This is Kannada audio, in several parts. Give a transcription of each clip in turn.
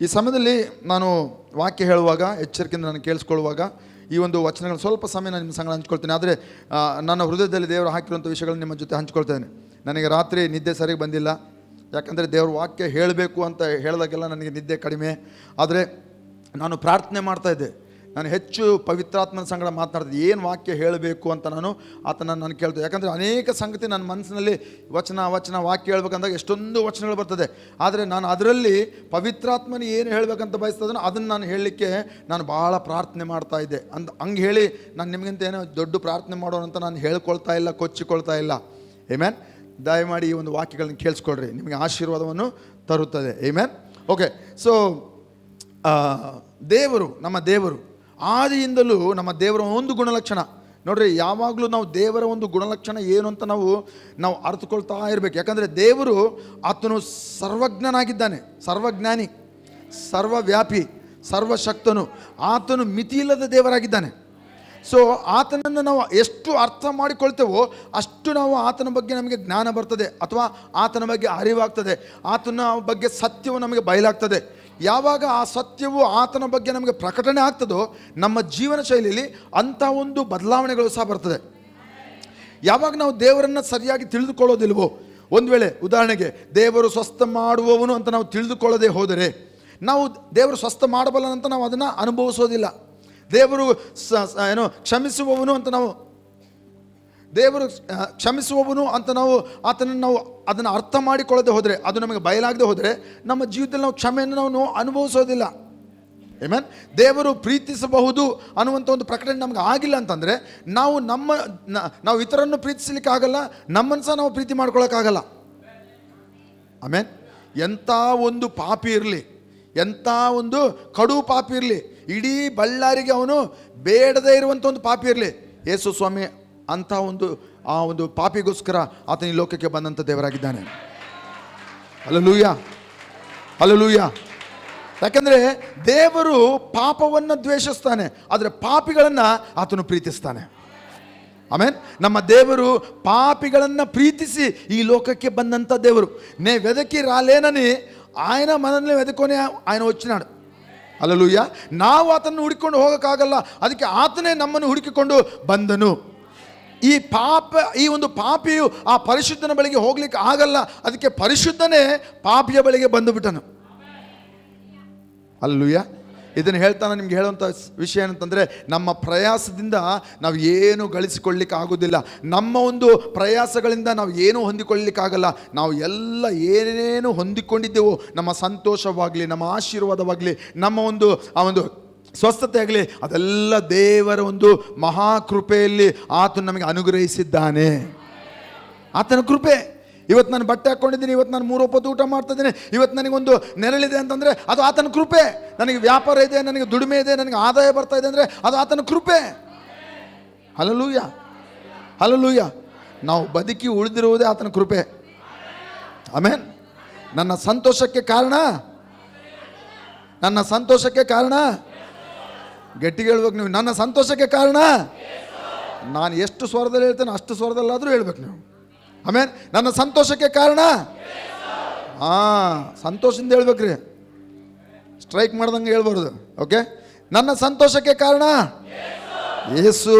ಈ ಸಮಯದಲ್ಲಿ ನಾನು ವಾಕ್ಯ ಹೇಳುವಾಗ ಎಚ್ಚರಿಕೆಯಿಂದ ನಾನು ಕೇಳಿಸ್ಕೊಳ್ಳುವಾಗ ಈ ಒಂದು ವಚನಗಳು ಸ್ವಲ್ಪ ಸಮಯ ನಾನು ನಿಮ್ಮ ಸಂಗಡ ಹಂಚ್ಕೊಳ್ತೇನೆ. ಆದರೆ ನನ್ನ ಹೃದಯದಲ್ಲಿ ದೇವರು ಹಾಕಿರುವಂಥ ವಿಷಯಗಳನ್ನು ನಿಮ್ಮ ಜೊತೆ ಹಂಚ್ಕೊಳ್ತೇನೆ. ನನಗೆ ರಾತ್ರಿ ನಿದ್ದೆ ಸರಿಯಾಗಿ ಬಂದಿಲ್ಲ, ಯಾಕಂದರೆ ದೇವ್ರ ವಾಕ್ಯ ಹೇಳಬೇಕು ಅಂತ ಹೇಳಿದಾಗೆಲ್ಲ ನನಗೆ ನಿದ್ದೆ ಕಡಿಮೆ. ಆದರೆ ನಾನು ಪ್ರಾರ್ಥನೆ ಮಾಡ್ತಾಯಿದ್ದೆ, ನಾನು ಹೆಚ್ಚು ಪವಿತ್ರಾತ್ಮನ ಸಂಗಡ ಮಾತನಾಡ್ತಿದ್ದೆ, ಏನು ವಾಕ್ಯ ಹೇಳಬೇಕು ಅಂತ ನಾನು ಕೇಳ್ತೇನೆ. ಯಾಕಂದರೆ ಅನೇಕ ಸಂಗತಿ ನನ್ನ ಮನಸ್ಸಿನಲ್ಲಿ ವಚನ ವಾಕ್ಯ ಹೇಳ್ಬೇಕಂದಾಗ ಎಷ್ಟೊಂದು ವಚನಗಳು ಬರ್ತದೆ. ಆದರೆ ನಾನು ಅದರಲ್ಲಿ ಪವಿತ್ರಾತ್ಮನ ಏನು ಹೇಳಬೇಕಂತ ಬಯಸ್ತದನೋ ಅದನ್ನು ನಾನು ಹೇಳಲಿಕ್ಕೆ ನಾನು ಭಾಳ ಪ್ರಾರ್ಥನೆ ಮಾಡ್ತಾಯಿದ್ದೆ. ಹಂಗೆ ಹೇಳಿ ನಾನು ನಿಮಗಿಂತ ಏನೋ ದೊಡ್ಡ ಪ್ರಾರ್ಥನೆ ಮಾಡೋಣ ಅಂತ ನಾನು ಹೇಳ್ಕೊಳ್ತಾ ಇಲ್ಲ, ಕೊಚ್ಚಿಕೊಳ್ತಾ ಇಲ್ಲ. ಆಮೆನ್. ದಯಮಾಡಿ ಈ ಒಂದು ವಾಕ್ಯಗಳನ್ನು ಕೇಳಿಸ್ಕೊಳ್ರಿ, ನಿಮಗೆ ಆಶೀರ್ವಾದವನ್ನು ತರುತ್ತದೆ. ಆಮೆನ್. ಓಕೆ, ಸೊ ನಮ್ಮ ದೇವರು ಆದಿಯಿಂದಲೂ ನಮ್ಮ ದೇವರ ಒಂದು ಗುಣಲಕ್ಷಣ ನೋಡ್ರಿ, ಯಾವಾಗಲೂ ನಾವು ದೇವರ ಒಂದು ಗುಣಲಕ್ಷಣ ಏನು ಅಂತ ನಾವು ಅರ್ಥಕೊಳ್ತಾ ಇರಬೇಕು. ಯಾಕಂದರೆ ದೇವರು ಆತನು ಸರ್ವಜ್ಞನಾಗಿದ್ದಾನೆ, ಸರ್ವಜ್ಞಾನಿ, ಸರ್ವವ್ಯಾಪಿ, ಸರ್ವಶಕ್ತನು, ಆತನು ಮಿತಿಯಿಲ್ಲದ ದೇವರಾಗಿದ್ದಾನೆ. ಸೊ ಆತನನ್ನು ನಾವು ಎಷ್ಟು ಅರ್ಥ ಮಾಡಿಕೊಳ್ತೇವೋ ಅಷ್ಟು ನಾವು ಆತನ ಬಗ್ಗೆ ನಮಗೆ ಜ್ಞಾನ ಬರ್ತದೆ, ಅಥವಾ ಆತನ ಬಗ್ಗೆ ಅರಿವಾಗ್ತದೆ, ಆತನ ಬಗ್ಗೆ ಸತ್ಯವು ನಮಗೆ ಬಯಲಾಗ್ತದೆ. ಯಾವಾಗ ಆ ಸತ್ಯವು ಆತನ ಬಗ್ಗೆ ನಮಗೆ ಪ್ರಕಟಣೆ ಆಗ್ತದೋ ನಮ್ಮ ಜೀವನ ಶೈಲಿಯಲ್ಲಿ ಅಂಥ ಒಂದು ಬದಲಾವಣೆಗಳು ಸಹ ಬರ್ತದೆ. ಯಾವಾಗ ನಾವು ದೇವರನ್ನು ಸರಿಯಾಗಿ ತಿಳಿದುಕೊಳ್ಳೋದಿಲ್ವೋ, ಒಂದು ವೇಳೆ ಉದಾಹರಣೆಗೆ ದೇವರು ಸ್ವಸ್ಥ ಮಾಡುವವನು ಅಂತ ನಾವು ತಿಳಿದುಕೊಳ್ಳದೆ ಹೋದರೆ, ನಾವು ದೇವರು ಸ್ವಸ್ಥ ಮಾಡಬಲ್ಲನಂತ ನಾವು ಅದನ್ನು ಅನುಭವಿಸೋದಿಲ್ಲ. ದೇವರು ಕ್ಷಮಿಸುವವನು ಅಂತ ನಾವು ಆತನನ್ನು ಅದನ್ನು ಅರ್ಥ ಮಾಡಿಕೊಳ್ಳದೆ ಹೋದರೆ, ಅದು ನಮಗೆ ಬಯಲಾಗದೆ ಹೋದರೆ ನಮ್ಮ ಜೀವಿತದಲ್ಲಿ ನಾವು ಕ್ಷಮೆಯನ್ನು ನಾವು ಅನುಭವಿಸೋದಿಲ್ಲ. ಆಮೆನ್. ದೇವರು ಪ್ರೀತಿಸಬಹುದು ಅನ್ನುವಂಥ ಒಂದು ಪ್ರಕಟಣೆ ನಮ್ಗೆ ಆಗಿಲ್ಲ ಅಂತಂದರೆ ನಾವು ಇತರನ್ನು ಪ್ರೀತಿಸಲಿಕ್ಕೆ ಆಗಲ್ಲ, ನಮ್ಮನ್ನು ಸಹ ನಾವು ಪ್ರೀತಿ ಮಾಡ್ಕೊಳ್ಳೋಕ್ಕಾಗಲ್ಲ. ಆಮೆನ್. ಎಂಥ ಒಂದು ಪಾಪಿ ಇರಲಿ, ಎಂಥ ಒಂದು ಕಡು ಪಾಪಿ ಇರಲಿ, ಇಡೀ ಬಳ್ಳಾರಿಗೆ ಅವನು ಬೇಡದೇ ಇರುವಂಥ ಒಂದು ಪಾಪಿ ಇರಲಿ, ಯೇಸು ಸ್ವಾಮಿ ಅಂಥ ಆ ಒಂದು ಪಾಪಿಗೋಸ್ಕರ ಆತನ ಈ ಲೋಕಕ್ಕೆ ಬಂದಂಥ ದೇವರಾಗಿದ್ದಾನೆ. Hallelujah, hallelujah. ಯಾಕಂದರೆ ದೇವರು ಪಾಪವನ್ನು ದ್ವೇಷಿಸ್ತಾನೆ, ಆದರೆ ಪಾಪಿಗಳನ್ನು ಆತನು ಪ್ರೀತಿಸ್ತಾನೆ. ಆಮೇನ್. ನಮ್ಮ ದೇವರು ಪಾಪಿಗಳನ್ನು ಪ್ರೀತಿಸಿ ಈ లోకಕ್ಕೆ ಬಂದಂಥ ದೇವರು. నే వెదకి రాలేనని ఆయన మనల్ని వెదకొని ఆయన వచ్చినాడు. ಹಲ್ಲೆಲೂಯಾ. ನಾವು ಆತನನ್ನು ಹುಡುಕಿಕೊಂಡು ಹೋಗೋಕ್ಕಾಗಲ್ಲ, ಅದಕ್ಕೆ ಆತನೇ ನಮ್ಮನ್ನು ಹುಡುಕಿಕೊಂಡು ಬಂದನು. ಈ ಒಂದು ಪಾಪಿಯು ಆ ಪರಿಶುದ್ಧನ ಬಳಿಗೆ ಹೋಗ್ಲಿಕ್ಕೆ ಆಗಲ್ಲ, ಅದಕ್ಕೆ ಪರಿಶುದ್ಧನೇ ಪಾಪಿಯ ಬಳಿಗೆ ಬಂದು ಬಿಟ್ಟನು. ಹಲ್ಲೆಲೂಯಾ. ಇದನ್ನು ಹೇಳ್ತಾನೆ ನಿಮ್ಗೆ ಹೇಳುವಂಥ ವಿಷಯ ಏನಂತಂದರೆ, ನಮ್ಮ ಪ್ರಯಾಸದಿಂದ ನಾವು ಏನು ಗಳಿಸಿಕೊಳ್ಳಿಕ್ಕೆ ಆಗೋದಿಲ್ಲ, ನಮ್ಮ ಒಂದು ಪ್ರಯಾಸಗಳಿಂದ ನಾವು ಏನೂ ಹೊಂದಿಕೊಳ್ಳಲಿಕ್ಕಾಗಲ್ಲ. ನಾವು ಎಲ್ಲ ಏನೇನು ಹೊಂದಿಕೊಂಡಿದ್ದೆವೋ, ನಮ್ಮ ಸಂತೋಷವಾಗಲಿ, ನಮ್ಮ ಆಶೀರ್ವಾದವಾಗಲಿ, ನಮ್ಮ ಆ ಒಂದು ಸ್ವಸ್ಥತೆ ಆಗಲಿ, ಅದೆಲ್ಲ ದೇವರ ಒಂದು ಮಹಾಕೃಪೆಯಲ್ಲಿ ಆತನು ನಮಗೆ ಅನುಗ್ರಹಿಸಿದ್ದಾನೆ. ಆತನ ಕೃಪೆ. ಇವತ್ತು ನಾನು ಬಟ್ಟೆ ಹಾಕ್ಕೊಂಡಿದ್ದೀನಿ, ಇವತ್ತು ನಾನು 3 ಹೊತ್ತು ಊಟ ಮಾಡ್ತಿದ್ದೀನಿ, ಇವತ್ತು ನನಗೊಂದು ನೆರಳಿದೆ ಅಂತಂದರೆ ಅದು ಆತನ ಕೃಪೆ. ನನಗೆ ವ್ಯಾಪಾರ ಇದೆ, ನನಗೆ ದುಡಿಮೆ ಇದೆ, ನನಗೆ ಆದಾಯ ಬರ್ತಾ ಇದೆ ಅಂದರೆ ಅದು ಆತನ ಕೃಪೆ. Hallelujah, hallelujah. ನಾವು ಬದುಕಿ ಉಳಿದಿರುವುದೇ ಆತನ ಕೃಪೆ. ಆಮೆನ್. ನನ್ನ ಸಂತೋಷಕ್ಕೆ ಕಾರಣ ಗಟ್ಟಿಗೆ ಹೇಳ್ಬೇಕು ನೀವು, ನನ್ನ ಸಂತೋಷಕ್ಕೆ ಕಾರಣ. ನಾನು ಎಷ್ಟು ಸ್ವರದಲ್ಲಿ ಹೇಳ್ತೇನೆ ಅಷ್ಟು ಸ್ವರದಲ್ಲಾದರೂ ಹೇಳ್ಬೇಕು ನೀವು. ಆಮೇನ್. ನನ್ನ ಸಂತೋಷಕ್ಕೆ ಕಾರಣ, ಸಂತೋಷದಿಂದ ಹೇಳ್ಬೇಕ್ರಿ, ಸ್ಟ್ರೈಕ್ ಮಾಡ್ದಂಗೆ ಹೇಳ್ಬಾರ್ದು. ಓಕೆ. ನನ್ನ ಸಂತೋಷಕ್ಕೆ ಕಾರಣ ಯೇಸು,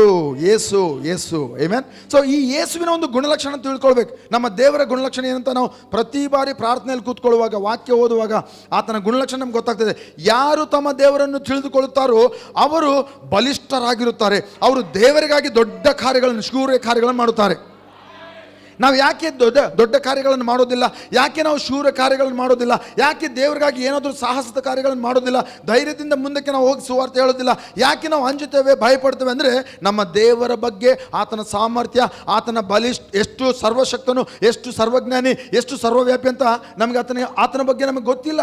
ಯೇಸು, ಯೇಸು. ಆಮೆನ್. ಸೊ ಈ ಯೇಸುವಿನ ಒಂದು ಗುಣಲಕ್ಷಣ ತಿಳ್ಕೊಳ್ಬೇಕು. ನಮ್ಮ ದೇವರ ಗುಣಲಕ್ಷಣ ಏನಂತ ನಾವು ಪ್ರತಿ ಬಾರಿ ಪ್ರಾರ್ಥನೆಯಲ್ಲಿ ಕೂತ್ಕೊಳ್ಳುವಾಗ, ವಾಕ್ಯ ಓದುವಾಗ ಆತನ ಗುಣಲಕ್ಷಣ ನಮ್ಗೆ ಗೊತ್ತಾಗ್ತದೆ. ಯಾರು ತಮ್ಮ ದೇವರನ್ನು ತಿಳಿದುಕೊಳ್ಳುತ್ತಾರೋ ಅವರು ಬಲಿಷ್ಠರಾಗಿರುತ್ತಾರೆ. ಅವರು ದೇವರಿಗಾಗಿ ದೊಡ್ಡ ಕಾರ್ಯಗಳನ್ನು, ಶೂರ ಕಾರ್ಯಗಳನ್ನು ಮಾಡುತ್ತಾರೆ. ನಾವು ಯಾಕೆ ದೊಡ್ಡ ಕಾರ್ಯಗಳನ್ನು ಮಾಡೋದಿಲ್ಲ? ಯಾಕೆ ನಾವು ಶೂರ ಕಾರ್ಯಗಳನ್ನು ಮಾಡೋದಿಲ್ಲ? ಯಾಕೆ ದೇವರಿಗಾಗಿ ಏನಾದರೂ ಸಾಹಸದ ಕಾರ್ಯಗಳನ್ನು ಮಾಡೋದಿಲ್ಲ? ಧೈರ್ಯದಿಂದ ಮುಂದಕ್ಕೆ ನಾವು ಹೋಗಿ ಸುವಾರ್ತೆ ಹೇಳೋದಿಲ್ಲ? ಯಾಕೆ ನಾವು ಅಂಜುತ್ತೇವೆ, ಭಯಪಡ್ತೇವೆ ಅಂದರೆ ನಮ್ಮ ದೇವರ ಬಗ್ಗೆ, ಆತನ ಸಾಮರ್ಥ್ಯ, ಆತನ ಎಷ್ಟು ಸರ್ವಶಕ್ತನು, ಎಷ್ಟು ಸರ್ವಜ್ಞಾನಿ, ಎಷ್ಟು ಸರ್ವವ್ಯಾಪಿ ಅಂತ ನಮಗೆ ಆತನ ಬಗ್ಗೆ ನಮಗೆ ಗೊತ್ತಿಲ್ಲ.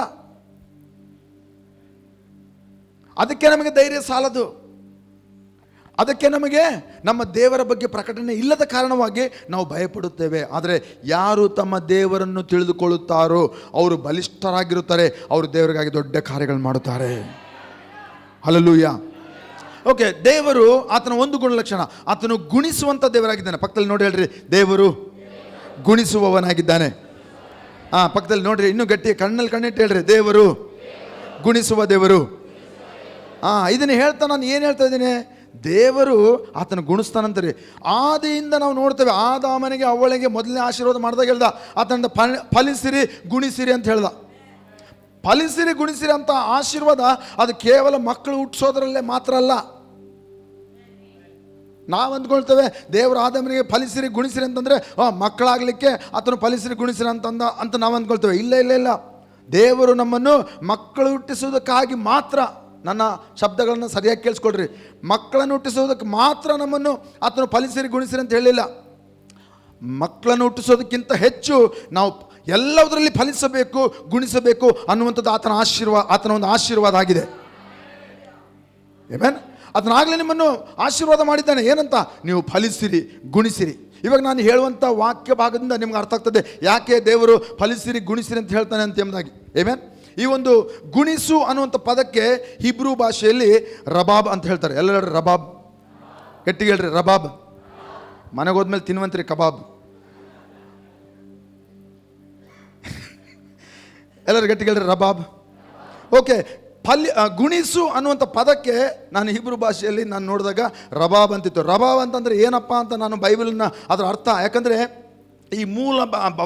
ಅದಕ್ಕೆ ನಮಗೆ ಧೈರ್ಯ ಸಾಲದು. ಅದಕ್ಕೆ ನಮಗೆ ನಮ್ಮ ದೇವರ ಬಗ್ಗೆ ಪ್ರಕಟಣೆ ಇಲ್ಲದ ಕಾರಣವಾಗಿ ನಾವು ಭಯಪಡುತ್ತೇವೆ. ಆದರೆ ಯಾರು ತಮ್ಮ ದೇವರನ್ನು ತಿಳಿದುಕೊಳ್ಳುತ್ತಾರೋ ಅವರು ಬಲಿಷ್ಠರಾಗಿರುತ್ತಾರೆ, ಅವರು ದೇವರಿಗಾಗಿ ದೊಡ್ಡ ಕಾರ್ಯಗಳನ್ನು ಮಾಡುತ್ತಾರೆ. ಹಲ್ಲೆಲೂಯಾ. ಓಕೆ. ದೇವರು ಆತನ ಒಂದು ಗುಣಲಕ್ಷಣ, ಆತನು ಗುಣಿಸುವಂಥ ದೇವರಾಗಿದ್ದಾನೆ. ಪಕ್ಕದಲ್ಲಿ ನೋಡಿ ಹೇಳ್ರಿ, ದೇವರು ಗುಣಿಸುವವನಾಗಿದ್ದಾನೆ. ಪಕ್ಕದಲ್ಲಿ ನೋಡ್ರಿ, ಇನ್ನೂ ಗಟ್ಟಿ ಕಣ್ಣಲ್ಲಿ ಕಣ್ಣಿಟ್ಟು ಹೇಳ್ರಿ, ದೇವರು ಗುಣಿಸುವ ದೇವರು. ಇದನ್ನು ಹೇಳ್ತಾ ನಾನು ಏನು ಹೇಳ್ತಾ ಇದ್ದೀನಿ, ದೇವರು ಆತನ ಗುಣಿಸ್ತಾನಂತಾರೆ. ಆದಿಯಿಂದ ನಾವು ನೋಡ್ತೇವೆ, ಆದಾಮನಿಗೆ ಅವಳಿಗೆ ಮೊದಲನೇ ಆಶೀರ್ವಾದ ಮಾಡಿದಾಗ ಹೇಳ್ದ, ಆತನ ಫಲಿಸಿರಿ ಗುಣಿಸಿರಿ ಅಂತ ಹೇಳ್ದ. ಫಲಿಸಿರಿ ಗುಣಿಸಿರಿ ಅಂತ ಆಶೀರ್ವಾದ ಅದು ಕೇವಲ ಮಕ್ಕಳು ಹುಟ್ಟಿಸೋದ್ರಲ್ಲೇ ಮಾತ್ರ ಅಲ್ಲ. ನಾವು ಅಂದ್ಕೊಳ್ತೇವೆ ದೇವರು ಆದಾಮನಿಗೆ ಫಲಿಸಿರಿ ಗುಣಿಸಿರಿ ಅಂತಂದರೆ ಮಕ್ಕಳಾಗಲಿಕ್ಕೆ ಆತನು ಫಲಿಸಿರಿ ಗುಣಿಸಿರಿ ಅಂತ ನಾವು ಅಂದ್ಕೊಳ್ತೇವೆ. ಇಲ್ಲ ಇಲ್ಲ ಇಲ್ಲ, ದೇವರು ನಮ್ಮನ್ನು ಮಕ್ಕಳು ಹುಟ್ಟಿಸುವುದಕ್ಕಾಗಿ ಮಾತ್ರ, ನನ್ನ ಶಬ್ದಗಳನ್ನು ಸರಿಯಾಗಿ ಕೇಳಿಸ್ಕೊಳ್ರಿ, ಮಕ್ಕಳನ್ನು ಹುಟ್ಟಿಸೋದಕ್ಕೆ ಮಾತ್ರ ನಮ್ಮನ್ನು ಆತನು ಫಲಿಸಿರಿ ಗುಣಿಸಿರಿ ಅಂತ ಹೇಳಿಲ್ಲ. ಮಕ್ಕಳನ್ನು ಹುಟ್ಟಿಸೋದಕ್ಕಿಂತ ಹೆಚ್ಚು ನಾವು ಎಲ್ಲದರಲ್ಲಿ ಫಲಿಸಬೇಕು, ಗುಣಿಸಬೇಕು ಅನ್ನುವಂಥದ್ದು ಆತನ ಒಂದು ಆಶೀರ್ವಾದ ಆಗಿದೆ. ಆಮೆನ್. ಆತನಾಗಲೇ ನಿಮ್ಮನ್ನು ಆಶೀರ್ವಾದ ಮಾಡಿದ್ದಾನೆ. ಏನಂತ? ನೀವು ಫಲಿಸಿರಿ ಗುಣಿಸಿರಿ. ಇವಾಗ ನಾನು ಹೇಳುವಂಥ ವಾಕ್ಯ ಭಾಗದಿಂದ ನಿಮ್ಗೆ ಅರ್ಥ ಆಗ್ತದೆ ಯಾಕೆ ದೇವರು ಫಲಿಸಿರಿ ಗುಣಿಸಿರಿ ಅಂತ ಹೇಳ್ತಾನೆ ಅಂತ ಎಂಬುದಾಗಿ. ಆಮೆನ್. ಈ ಒಂದು ಗುಣಿಸು ಅನ್ನುವಂಥ ಪದಕ್ಕೆ ಹಿಬ್ರೂ ಭಾಷೆಯಲ್ಲಿ ರಬಾಬ್ ಅಂತ ಹೇಳ್ತಾರೆ. ಎಲ್ಲರೂ ರಬಾಬ್ ಗಟ್ಟಿಗೆ ಹೇಳ್ರಿ, ರಬಾಬ್. ಮನೆಗೆ ಹೋದ್ಮೇಲೆ ತಿನ್ನುವಂತ್ರಿ ಕಬಾಬ್. ಎಲ್ಲರೂ ಗಟ್ಟಿಗೆ ಹೇಳ್ರಿ, ರಬಾಬ್. ಓಕೆ, ಗುಣಿಸು ಅನ್ನುವಂಥ ಪದಕ್ಕೆ ನಾನು ಹಿಬ್ರೂ ಭಾಷೆಯಲ್ಲಿ ನಾನು ನೋಡಿದಾಗ ರಬಾಬ್ ಅಂತಿತ್ತು. ರಬಾಬ್ ಅಂತಂದರೆ ಏನಪ್ಪ ಅಂತ ನಾನು ಬೈಬಲ್ನ ಅದರ ಅರ್ಥ, ಯಾಕಂದರೆ ಈ ಮೂಲ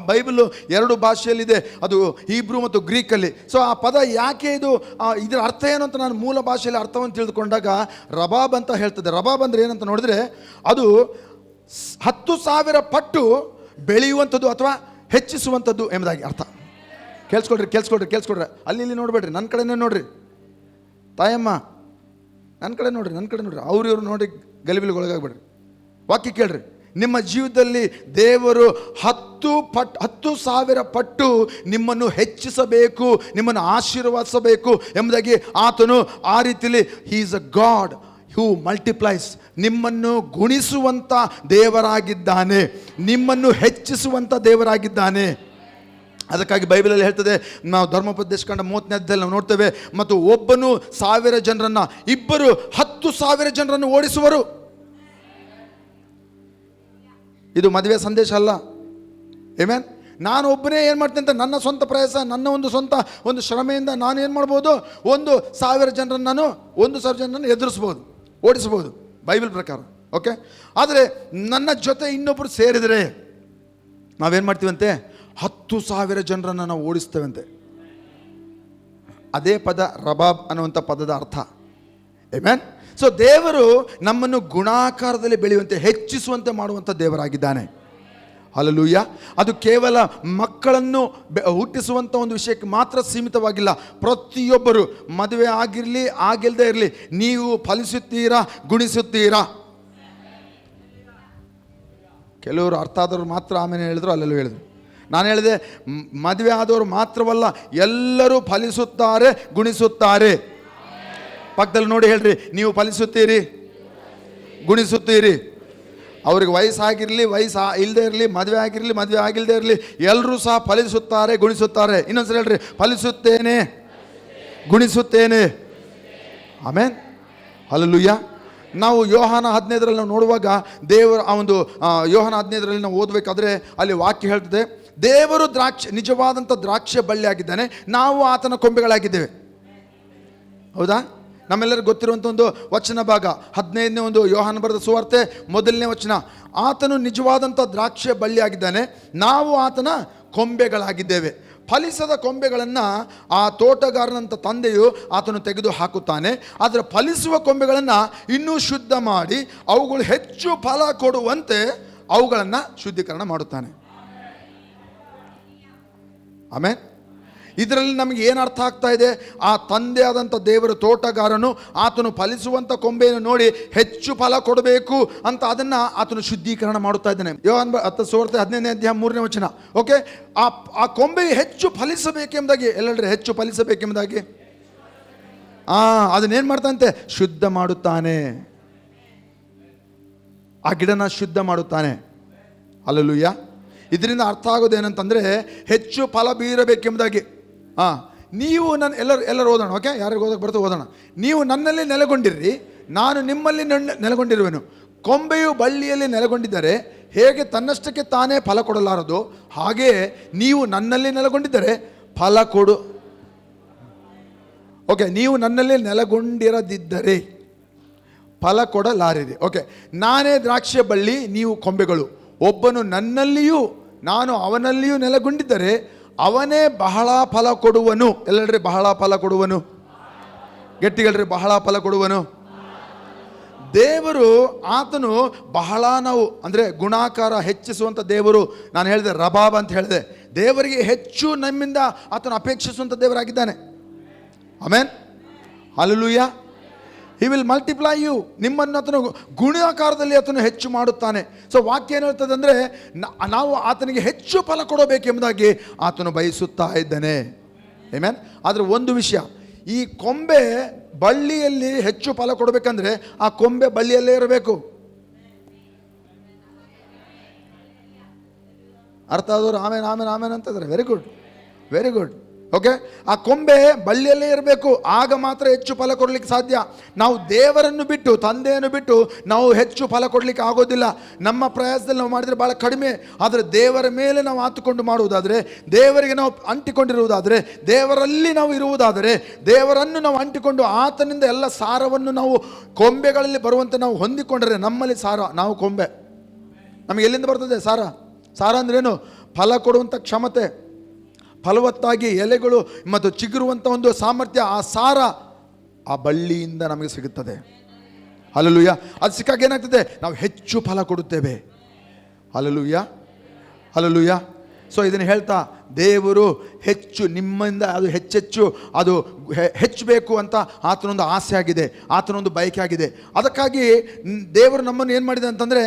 ಬೈಬಲ್ ಎರಡು ಭಾಷೆಯಲ್ಲಿದೆ, ಅದು ಹೀಬ್ರೂ ಮತ್ತು ಗ್ರೀಕಲ್ಲಿ. ಸೊ ಆ ಪದ ಯಾಕೆ ಇದರ ಅರ್ಥ ಏನು ಅಂತ ನಾನು ಮೂಲ ಭಾಷೆಯಲ್ಲಿ ಅರ್ಥವನ್ನು ತಿಳಿದುಕೊಂಡಾಗ ರಬಾಬ್ ಅಂತ ಹೇಳ್ತದೆ. ರಬಾಬ್ ಅಂದರೆ ಏನಂತ ನೋಡಿದ್ರೆ ಅದು 10,000 ಪಟ್ಟು ಬೆಳೆಯುವಂಥದ್ದು ಅಥವಾ ಹೆಚ್ಚಿಸುವಂಥದ್ದು ಎಂಬುದಾಗಿ ಅರ್ಥ. ಕೇಳಿಸ್ಕೊಳ್ರಿ, ಅಲ್ಲಿ ಇಲ್ಲಿ ನೋಡಬೇಡ್ರಿ, ನನ್ನ ಕಡೆನೇ ನೋಡ್ರಿ. ತಾಯಮ್ಮ ನನ್ನ ಕಡೆ ನೋಡ್ರಿ, ಅವ್ರು ಇವ್ರು ನೋಡಿ ಗಲಿಬಿಲಿಗೆ ಒಳಗಾಗ್ಬೇಡ್ರಿ. ವಾಕ್ಯ ಕೇಳ್ರಿ. ನಿಮ್ಮ ಜೀವಿತದಲ್ಲಿ ದೇವರು 10,000 ಪಟ್ಟು ನಿಮ್ಮನ್ನು ಹೆಚ್ಚಿಸಬೇಕು, ನಿಮ್ಮನ್ನು ಆಶೀರ್ವದಿಸಬೇಕು ಎಂಬುದಾಗಿ ಆತನು ಆ ರೀತಿಯಲ್ಲಿ he is a God who multiplies, ನಿಮ್ಮನ್ನು ಗುಣಿಸುವಂಥ ದೇವರಾಗಿದ್ದಾನೆ, ನಿಮ್ಮನ್ನು ಹೆಚ್ಚಿಸುವಂಥ ದೇವರಾಗಿದ್ದಾನೆ. ಅದಕ್ಕಾಗಿ ಬೈಬಲಲ್ಲಿ ಹೇಳ್ತದೆ, ನಾವು ಧರ್ಮೋಪದೇಶ ಕಂಡ 30ನೇ ಅಧ್ಯಾಯದಲ್ಲಿ ನಾವು ನೋಡ್ತೇವೆ, ಮತ್ತು ಒಬ್ಬನು 1000 ಜನರನ್ನು, ಇಬ್ಬರು 10,000 ಜನರನ್ನು ಓಡಿಸುವರು. ಇದು ಮದುವೆ ಸಂದೇಶ ಅಲ್ಲ. ಆಮೆನ್. ನಾನು ಒಬ್ಬನೇ ಏನು ಮಾಡ್ತೇನೆ ಅಂತ ನನ್ನ ಸ್ವಂತ ಪ್ರಯಾಸ, ನನ್ನ ಒಂದು ಶ್ರಮೆಯಿಂದ ನಾನು ಏನು ಮಾಡ್ಬೋದು, 1,000 ಜನರನ್ನು ನಾನು 1,000 ಜನರನ್ನು ಎದುರಿಸ್ಬೋದು, ಓಡಿಸ್ಬೋದು ಬೈಬಲ್ ಪ್ರಕಾರ. ಓಕೆ, ಆದರೆ ನನ್ನ ಜೊತೆ ಇನ್ನೊಬ್ಬರು ಸೇರಿದರೆ ನಾವೇನು ಮಾಡ್ತೀವಂತೆ, 10,000 ಜನರನ್ನು ನಾವು ಓಡಿಸ್ತೇವಂತೆ. ಅದೇ ಪದ ರಬಾಬ್ ಅನ್ನುವಂಥ ಪದದ ಅರ್ಥ. ಆಮೆನ್. ಸೊ ದೇವರು ನಮ್ಮನ್ನು ಗುಣಾಕಾರದಲ್ಲಿ ಬೆಳೆಯುವಂತೆ, ಹೆಚ್ಚಿಸುವಂತೆ ಮಾಡುವಂಥ ದೇವರಾಗಿದ್ದಾನೆ. ಹಲ್ಲೆಲೂಯಾ. ಅದು ಕೇವಲ ಮಕ್ಕಳನ್ನು ಹುಟ್ಟಿಸುವಂಥ ಒಂದು ವಿಷಯಕ್ಕೆ ಮಾತ್ರ ಸೀಮಿತವಾಗಿಲ್ಲ. ಪ್ರತಿಯೊಬ್ಬರು ಮದುವೆ ಆಗಿರಲಿ ಆಗಿಲ್ಲದೆ ಇರಲಿ, ನೀವು ಫಲಿಸುತ್ತೀರಾ, ಗುಣಿಸುತ್ತೀರಾ. ಕೆಲವರು ಅರ್ಥ ಆದವರು ಮಾತ್ರ ಆಮೇಲೆ ಹೇಳಿದ್ರು, ಅಲ್ಲೆಲ್ಲೂ ಹೇಳಿದ್ರು. ನಾನು ಹೇಳಿದೆ ಮದುವೆ ಆದವರು ಮಾತ್ರವಲ್ಲ, ಎಲ್ಲರೂ ಫಲಿಸುತ್ತಾರೆ, ಗುಣಿಸುತ್ತಾರೆ. ಪಕ್ಕದಲ್ಲಿ ನೋಡಿ ಹೇಳ್ರಿ, ನೀವು ಫಲಿಸುತ್ತೀರಿ, ಗುಣಿಸುತ್ತೀರಿ. ಅವ್ರಿಗೆ ವಯಸ್ಸಾಗಿರಲಿ, ಇಲ್ಲದೆ ಇರಲಿ, ಮದುವೆ ಆಗಿರಲಿ, ಮದುವೆ ಆಗಿಲ್ಲದೆ ಇರಲಿ, ಎಲ್ಲರೂ ಸಹ ಫಲಿಸುತ್ತಾರೆ, ಗುಣಿಸುತ್ತಾರೆ. ಇನ್ನೊಂದ್ಸಲ ಹೇಳ್ರಿ, ಫಲಿಸುತ್ತೇನೆ, ಗುಣಿಸುತ್ತೇನೆ. ಆಮೆನ್. ಹಲ್ಲೆಲೂಯಾ. ನಾವು ಯೋಹಾನ 15ರಲ್ಲಿ ನಾವು ನೋಡುವಾಗ ದೇವರ ಆ ಒಂದು ಯೋಹಾನ 15ರಲ್ಲಿ ನಾವು ಓದಬೇಕಾದ್ರೆ ಅಲ್ಲಿ ವಾಕ್ಯ ಹೇಳ್ತದೆ, ದೇವರು ನಿಜವಾದಂಥ ದ್ರಾಕ್ಷಿ ಬಳ್ಳಿಯಾಗಿದ್ದಾನೆ, ನಾವು ಆತನ ಕೊಂಬೆಗಳಾಗಿದ್ದೇವೆ. ಹೌದಾ? ನಮ್ಮೆಲ್ಲರಿಗೂ ಗೊತ್ತಿರುವಂಥ ಒಂದು ವಚನ ಭಾಗ 15ನೇ ಒಂದು ಯೋಹಾನ ಬರೆದ ಸುವಾರ್ತೆ 1ನೇ ವಚನ. ಆತನು ನಿಜವಾದಂಥ ದ್ರಾಕ್ಷಿ ಬಳ್ಳಿಯಾಗಿದ್ದಾನೆ, ನಾವು ಆತನ ಕೊಂಬೆಗಳಾಗಿದ್ದೇವೆ. ಫಲಿಸದ ಕೊಂಬೆಗಳನ್ನು ಆ ತೋಟಗಾರನಂಥ ತಂದೆಯು ಆತನು ತೆಗೆದು ಹಾಕುತ್ತಾನೆ, ಆದರೆ ಫಲಿಸುವ ಕೊಂಬೆಗಳನ್ನು ಇನ್ನೂ ಶುದ್ಧ ಮಾಡಿ ಅವುಗಳು ಹೆಚ್ಚು ಫಲ ಕೊಡುವಂತೆ ಅವುಗಳನ್ನು ಶುದ್ಧೀಕರಣ ಮಾಡುತ್ತಾನೆ. ಆಮೇಲೆ ಇದರಲ್ಲಿ ನಮಗೆ ಏನು ಅರ್ಥ ಆಗ್ತಾ ಇದೆ? ಆ ತಂದೆ ಆದಂಥ ದೇವರು ತೋಟಗಾರನು ಆತನು ಫಲಿಸುವಂಥ ಕೊಂಬೆಯನ್ನು ನೋಡಿ ಹೆಚ್ಚು ಫಲ ಕೊಡಬೇಕು ಅಂತ ಅದನ್ನು ಆತನು ಶುದ್ಧೀಕರಣ ಮಾಡುತ್ತಾ ಇದ್ದಾನೆ. ಯೋಹಾನ 15ನೇ ಅಧ್ಯಾಯ 3ನೇ ವಚನ. ಓಕೆ, ಆ ಕೊಂಬೆ ಹೆಚ್ಚು ಫಲಿಸಬೇಕೆಂಬುದಾಗಿ, ಎಲ್ಲರೂ ಹೆಚ್ಚು ಫಲಿಸಬೇಕೆಂಬುದಾಗಿ ಅದನ್ನೇನು ಮಾಡ್ತಾನಂತೆ? ಶುದ್ಧ ಮಾಡುತ್ತಾನೆ. ಆ ಗಿಡನ ಶುದ್ಧ ಮಾಡುತ್ತಾನೆ. ಹಲ್ಲೆಲೂಯಾ. ಇದರಿಂದ ಅರ್ಥ ಆಗೋದೇನಂತಂದರೆ ಹೆಚ್ಚು ಫಲ ಬೀರಬೇಕೆಂಬುದಾಗಿ. ನೀವು ಎಲ್ಲರೂ ಓದೋಣ. ಓಕೆ, ಯಾರಿಗೆ ಓದೋಕೆ ಬರ್ತದೆ ಓದೋಣ. ನೀವು ನನ್ನಲ್ಲಿ ನೆಲೆಗೊಂಡಿರ್ರಿ, ನಾನು ನಿಮ್ಮಲ್ಲಿ ನೆಲೆಗೊಂಡಿರುವೆನು. ಕೊಂಬೆಯು ಬಳ್ಳಿಯಲ್ಲಿ ನೆಲೆಗೊಂಡಿದ್ದರೆ ಹೇಗೆ ತನ್ನಷ್ಟಕ್ಕೆ ತಾನೇ ಫಲ ಕೊಡಲಾರದು, ಹಾಗೆಯೇ ನೀವು ನನ್ನಲ್ಲಿ ನೆಲೆಗೊಂಡಿದ್ದರೆ ಫಲ ಕೊಡು. ಓಕೆ, ನೀವು ನನ್ನಲ್ಲಿ ನೆಲೆಗೊಂಡಿರದಿದ್ದರೆ ಫಲ ಕೊಡಲಾರಿರಿ. ಓಕೆ, ನಾನೇ ದ್ರಾಕ್ಷಿ ಬಳ್ಳಿ, ನೀವು ಕೊಂಬೆಗಳು. ಒಬ್ಬನು ನನ್ನಲ್ಲಿಯೂ ನಾನು ಅವನಲ್ಲಿಯೂ ನೆಲೆಗೊಂಡಿದ್ದರೆ ಅವನೇ ಬಹಳ ಫಲ ಕೊಡುವನು. ಎಲ್ಲರೂ ಬಹಳ ಫಲ ಕೊಡುವನು. ಗಟ್ಟಿಗಳ್ರಿ, ಬಹಳ ಫಲ ಕೊಡುವನು. ದೇವರು ಆತನು ಬಹಳ, ನಾವು ಅಂದರೆ ಗುಣಾಕಾರ ಹೆಚ್ಚಿಸುವಂಥ ದೇವರು. ನಾನು ಹೇಳಿದೆ ರಬಾಬ್ ಅಂತ ಹೇಳಿದೆ. ದೇವರಿಗೆ ಹೆಚ್ಚು ನಮ್ಮಿಂದ ಆತನು ಅಪೇಕ್ಷಿಸುವಂಥ ದೇವರಾಗಿದ್ದಾನೆ. Amen, hallelujah. He will multiply you. ನಿಮ್ಮನ್ನು ಆತನು ಗುಣಾಕಾರದಲ್ಲಿ ಆತನು ಹೆಚ್ಚು ಮಾಡುತ್ತಾನೆ. ಸೊ ವಾಕ್ಯ ಏನು ಹೇಳ್ತದೆ ಅಂದರೆ, ನಾವು ಆತನಿಗೆ ಹೆಚ್ಚು ಫಲ ಕೊಡಬೇಕೆಂಬುದಾಗಿ ಆತನು ಬಯಸುತ್ತಾ ಇದ್ದಾನೆ. ಆಮೆನ್. ಆದರೆ ಒಂದು ವಿಷಯ, ಈ ಕೊಂಬೆ ಬಳ್ಳಿಯಲ್ಲಿ ಹೆಚ್ಚು ಫಲ ಕೊಡಬೇಕಂದ್ರೆ ಆ ಕೊಂಬೆ ಬಳ್ಳಿಯಲ್ಲೇ ಇರಬೇಕು. ಅರ್ಥ ಆದವರು ಆಮೇನ್ ಆಮೇನ್ ಆಮೇನ್ ಅಂತಂದ್ರೆ very good, very good. Okay, ಆ ಕೊಂಬೆ ಬಳ್ಳಿಯಲ್ಲೇ ಇರಬೇಕು. ಆಗ ಮಾತ್ರ ಹೆಚ್ಚು ಫಲ ಕೊಡಲಿಕ್ಕೆ ಸಾಧ್ಯ. ನಾವು ದೇವರನ್ನು ಬಿಟ್ಟು, ತಂದೆಯನ್ನು ಬಿಟ್ಟು ನಾವು ಹೆಚ್ಚು ಫಲ ಕೊಡಲಿಕ್ಕೆ ಆಗೋದಿಲ್ಲ. ನಮ್ಮ ಪ್ರಯಾಸದಲ್ಲಿ ನಾವು ಮಾಡಿದರೆ ಭಾಳ ಕಡಿಮೆ. ಆದರೆ ದೇವರ ಮೇಲೆ ನಾವು ಆತುಕೊಂಡು ಮಾಡುವುದಾದರೆ, ದೇವರಿಗೆ ನಾವು ಅಂಟಿಕೊಂಡಿರುವುದಾದರೆ, ದೇವರಲ್ಲಿ ನಾವು ಇರುವುದಾದರೆ, ದೇವರನ್ನು ನಾವು ಅಂಟಿಕೊಂಡು ಆತನಿಂದ ಎಲ್ಲ ಸಾರವನ್ನು ನಾವು ಕೊಂಬೆಗಳಲ್ಲಿ ಬರುವಂತೆ ನಾವು ಹೊಂದಿಕೊಂಡರೆ, ನಮ್ಮಲ್ಲಿ ಸಾರ, ನಾವು ಕೊಂಬೆ. ನಮಗೆ ಎಲ್ಲಿಂದ ಬರ್ತದೆ ಸಾರ? ಸಾರ ಅಂದ್ರೇನು? ಫಲ ಕೊಡುವಂಥ ಕ್ಷಮತೆ, ಫಲವತ್ತಾಗಿ ಎಲೆಗಳು ಮತ್ತು ಚಿಗುರುವಂಥ ಒಂದು ಸಾಮರ್ಥ್ಯ. ಆ ಸಾರ ಆ ಬಳ್ಳಿಯಿಂದ ನಮಗೆ ಸಿಗುತ್ತದೆ. ಹಲ್ಲೆಲೂಯಾ. ಅದು ಸಿಕ್ಕಾಗ ಏನಾಗ್ತದೆ? ನಾವು ಹೆಚ್ಚು ಫಲ ಕೊಡುತ್ತೇವೆ. Hallelujah, hallelujah. ಸೊ ಇದನ್ನು ಹೇಳ್ತಾ ದೇವರು ಹೆಚ್ಚು ನಿಮ್ಮಿಂದ ಅದು ಹೆಚ್ಚೆಚ್ಚು ಅದು ಹೆಚ್ಚಬೇಕು ಅಂತ ಆತನೊಂದು ಆಸೆ ಆಗಿದೆ, ಆತನೊಂದು ಬಯಕೆ ಆಗಿದೆ. ಅದಕ್ಕಾಗಿ ದೇವರು ನಮ್ಮನ್ನು ಏನು ಮಾಡಿದೆ ಅಂತಂದರೆ,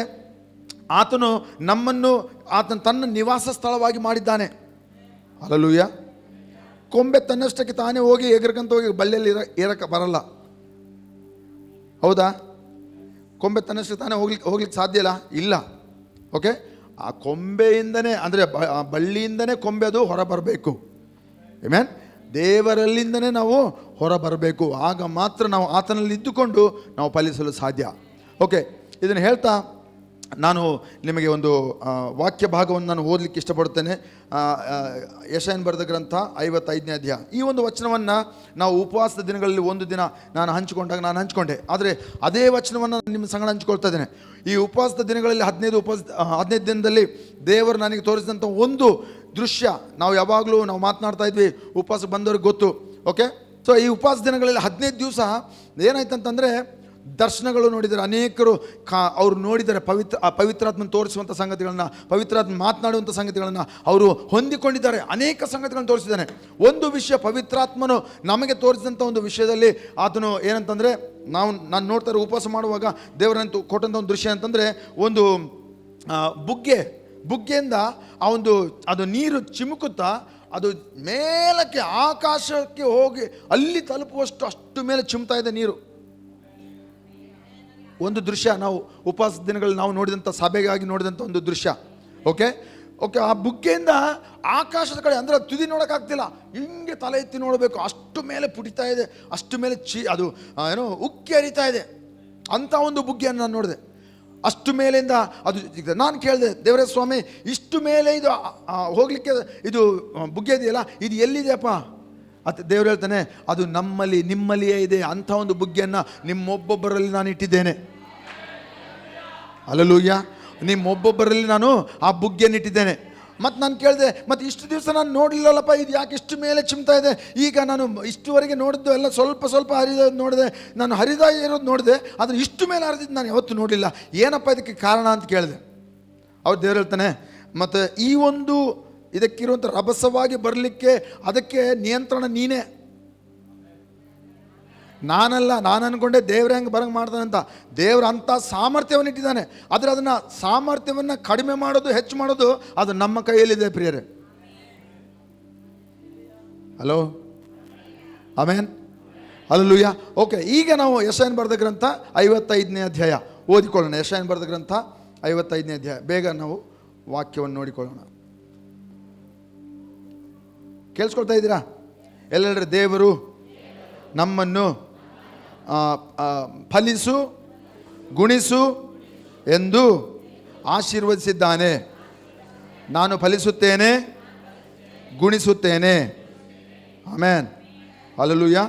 ಆತನು ನಮ್ಮನ್ನು ತನ್ನ ನಿವಾಸ ಸ್ಥಳವಾಗಿ ಮಾಡಿದ್ದಾನೆ. ಹಲ್ಲೆಲೂಯಾ. ಕೊಂಬೆ ತನ್ನಷ್ಟಕ್ಕೆ ತಾನೇ ಹೋಗಿ ಎಗರ್ಕಂತ ಹೋಗಿ ಬಳ್ಳಿಯಲ್ಲಿ ಏರಕ್ಕೆ ಬರಲ್ಲ, ಹೌದಾ? ಕೊಂಬೆ ತನ್ನಷ್ಟಕ್ಕೆ ತಾನೇ ಹೋಗ್ಲಿಕ್ಕೆ ಸಾಧ್ಯ ಇಲ್ಲ. ಓಕೆ, ಆ ಕೊಂಬೆಯಿಂದನೇ ಅಂದರೆ ಬಳ್ಳಿಯಿಂದನೇ ಕೊಂಬೆ ಅದು ಹೊರ ಬರಬೇಕು. ಆಮೆನ್. ದೇವರಲ್ಲಿಂದನೇ ನಾವು ಹೊರ ಬರಬೇಕು. ಆಗ ಮಾತ್ರ ನಾವು ಆತನಲ್ಲಿ ಇದ್ದುಕೊಂಡು ನಾವು ಫಲಿಸಲು ಸಾಧ್ಯ. ಓಕೆ, ಇದನ್ನು ಹೇಳ್ತಾ ನಾನು ನಿಮಗೆ ಒಂದು ವಾಕ್ಯ ಭಾಗವನ್ನು ನಾನು ಓದಲಿಕ್ಕೆ ಇಷ್ಟಪಡ್ತೇನೆ. ಯೆಶಾಯನ ಬರೆದ ಗ್ರಂಥ 55ನೇ ಅಧ್ಯಾಯ. ಈ ಒಂದು ವಚನವನ್ನು ನಾವು ಉಪವಾಸದ ದಿನಗಳಲ್ಲಿ ಒಂದು ದಿನ ನಾನು ಹಂಚಿಕೊಂಡೆ. ಆದರೆ ಅದೇ ವಚನವನ್ನು ನಿಮ್ಮ ಸಂಗಡ ಹಂಚಿಕೊಳ್ತಾ ಇದ್ದೇನೆ. ಈ ಉಪವಾಸದ ದಿನಗಳಲ್ಲಿ 15 ದಿನದಲ್ಲಿ ದೇವರು ನನಗೆ ತೋರಿಸಿದಂಥ ಒಂದು ದೃಶ್ಯ, ನಾವು ಯಾವಾಗಲೂ ನಾವು ಮಾತನಾಡ್ತಾ ಇದ್ವಿ, ಉಪವಾಸ ಬಂದವ್ರಿಗೆ ಗೊತ್ತು. ಓಕೆ, ಸೊ ಈ ಉಪವಾಸ ದಿನಗಳಲ್ಲಿ 15 ದಿವಸ ಏನಾಯ್ತಂತಂದರೆ ದರ್ಶನಗಳು ನೋಡಿದ್ದಾರೆ. ಅನೇಕರು ಅವರು ನೋಡಿದ್ದಾರೆ. ಪವಿತ್ರಾತ್ಮನ ತೋರಿಸುವಂಥ ಸಂಗತಿಗಳನ್ನು, ಪವಿತ್ರಾತ್ಮ ಮಾತನಾಡುವಂಥ ಸಂಗತಿಗಳನ್ನು ಅವರು ಹೊಂದಿಕೊಂಡಿದ್ದಾರೆ. ಅನೇಕ ಸಂಗತಿಗಳನ್ನು ತೋರಿಸಿದ್ದಾನೆ. ಒಂದು ವಿಷಯ, ಪವಿತ್ರಾತ್ಮನು ನಮಗೆ ತೋರಿಸಿದಂಥ ಒಂದು ವಿಷಯದಲ್ಲಿ ಆತನು ಏನಂತಂದರೆ, ನಾನು ನೋಡ್ತಾರೆ ಉಪವಾಸ ಮಾಡುವಾಗ ದೇವರಂತೂ ಕೊಟ್ಟಂಥ ಒಂದು ದೃಶ್ಯ ಅಂತಂದರೆ, ಒಂದು ಬುಗ್ಗೆಯಿಂದ ಅದು ನೀರು ಚಿಮುಕುತ್ತಾ ಅದು ಮೇಲಕ್ಕೆ ಆಕಾಶಕ್ಕೆ ಹೋಗಿ ಅಲ್ಲಿ ತಲುಪುವಷ್ಟು ಅಷ್ಟು ಮೇಲೆ ಚಿಮ್ತಾ ಇದೆ ನೀರು. ಒಂದು ದೃಶ್ಯ ನಾವು ಉಪವಾಸ ದಿನಗಳಲ್ಲಿ ನಾವು ನೋಡಿದಂಥ, ಸಭೆಗಾಗಿ ನೋಡಿದಂಥ ಒಂದು ದೃಶ್ಯ. ಓಕೆ, ಆ ಬುಗ್ಗೆಯಿಂದ ಆಕಾಶದ ಕಡೆ, ಅಂದರೆ ತುದಿ ನೋಡೋಕ್ಕಾಗ್ತಿಲ್ಲ, ಹಿಂಗೆ ತಲೆ ಎತ್ತಿ ನೋಡಬೇಕು, ಅಷ್ಟು ಮೇಲೆ ಪುಟಿತಾ ಇದೆ, ಅಷ್ಟು ಮೇಲೆ ಅದು ಏನೋ ಉಕ್ಕಿ ಹರಿತಾ ಇದೆ. ಅಂಥ ಒಂದು ಬುಗ್ಗೆಯನ್ನು ನಾನು ನೋಡಿದೆ. ಅಷ್ಟು ಮೇಲಿಂದ ಅದು ನಾನು ಕೇಳಿದೆ, ದೇವರೇ ಸ್ವಾಮಿ, ಇಷ್ಟು ಮೇಲೆ ಇದು ಹೋಗಲಿಕ್ಕೆ ಇದು ಬುಗ್ಗೆ ಇದೆಯಲ್ಲ, ಇದು ಎಲ್ಲಿದೆಯಪ್ಪ? ದೇವರು ಹೇಳ್ತಾನೆ, ಅದು ನಿಮ್ಮಲ್ಲಿಯೇ ಇದೆ. ಅಂಥ ಒಂದು ಬುಗ್ಗೆಯನ್ನು ನಿಮ್ಮೊಬ್ಬೊಬ್ಬರಲ್ಲಿ ನಾನು ಇಟ್ಟಿದ್ದೇನೆ. ಹಲ್ಲೆಲೂಯಾ. ನಿಮ್ಮೊಬ್ಬೊಬ್ಬರಲ್ಲಿ ನಾನು ಆ ಬುಗ್ಗೆಯನ್ನು ಇಟ್ಟಿದ್ದೇನೆ. ಮತ್ತು ನಾನು ಕೇಳಿದೆ, ಮತ್ತು ಇಷ್ಟು ದಿವಸ ನಾನು ನೋಡಲಿಲ್ಲಲ್ಲಪ್ಪ, ಇದು ಯಾಕೆ ಇಷ್ಟು ಮೇಲೆ ಚಿಮ್ತಾ ಇದೆ? ಈಗ ನಾನು ಇಷ್ಟುವರೆಗೆ ನೋಡಿದ್ದು ಎಲ್ಲ ಸ್ವಲ್ಪ ಹರಿದೋದು ನೋಡಿದೆ, ನಾನು ಹರಿದ ಇರೋದು ನೋಡಿದೆ, ಆದರೆ ಇಷ್ಟು ಮೇಲೆ ಹರಿದಿದ್ದು ನಾನು ಯಾವತ್ತೂ ನೋಡಲಿಲ್ಲ. ಏನಪ್ಪ ಇದಕ್ಕೆ ಕಾರಣ ಅಂತ ಕೇಳಿದೆ. ಅವ್ರು ದೇವ್ರು ಹೇಳ್ತಾನೆ, ಮತ್ತು ಈ ಒಂದು ಇದಕ್ಕಿರುವಂಥ ರಭಸವಾಗಿ ಬರಲಿಕ್ಕೆ ಅದಕ್ಕೆ ನಿಯಂತ್ರಣ ನೀನೇ. ನಾನಲ್ಲ, ನಾನು ಅಂದ್ಕೊಂಡೆ ದೇವ್ರ ಹೆಂಗೆ ಬರಂಗೆ ಮಾಡ್ತಾನೆ ಅಂತ. ದೇವ್ರ ಅಂಥ ಸಾಮರ್ಥ್ಯವನ್ನು ಇಟ್ಟಿದ್ದಾನೆ. ಆದರೆ ಅದನ್ನು ಸಾಮರ್ಥ್ಯವನ್ನು ಕಡಿಮೆ ಮಾಡೋದು, ಹೆಚ್ಚು ಮಾಡೋದು ಅದು ನಮ್ಮ ಕೈಯಲ್ಲಿದೆ ಪ್ರಿಯರೇ. Hello, amen, hallelujah. ಓಕೆ, ಈಗ ನಾವು ಯೆಶಾಯನ ಬರೆದ ಗ್ರಂಥ 55ನೇ ಅಧ್ಯಾಯ ಓದಿಕೊಳ್ಳೋಣ. ಯೆಶಾಯನ ಬರೆದ ಗ್ರಂಥ 55ನೇ ಅಧ್ಯಾಯ. ಬೇಗ ನಾವು ವಾಕ್ಯವನ್ನು ನೋಡಿಕೊಳ್ಳೋಣ. ಕೇಳಿಸ್ಕೊಳ್ತಾ ಇದ್ದೀರಾ? ಎಲ್ಲರೂ ದೇವರು ನಮ್ಮನ್ನು ಫಲಿಸು, ಗುಣಿಸು ಎಂದು ಆಶೀರ್ವದಿಸಿದ್ದಾನೆ. ನಾನು ಫಲಿಸುತ್ತೇನೆ, ಗುಣಿಸುತ್ತೇನೆ. Amen, hallelujah.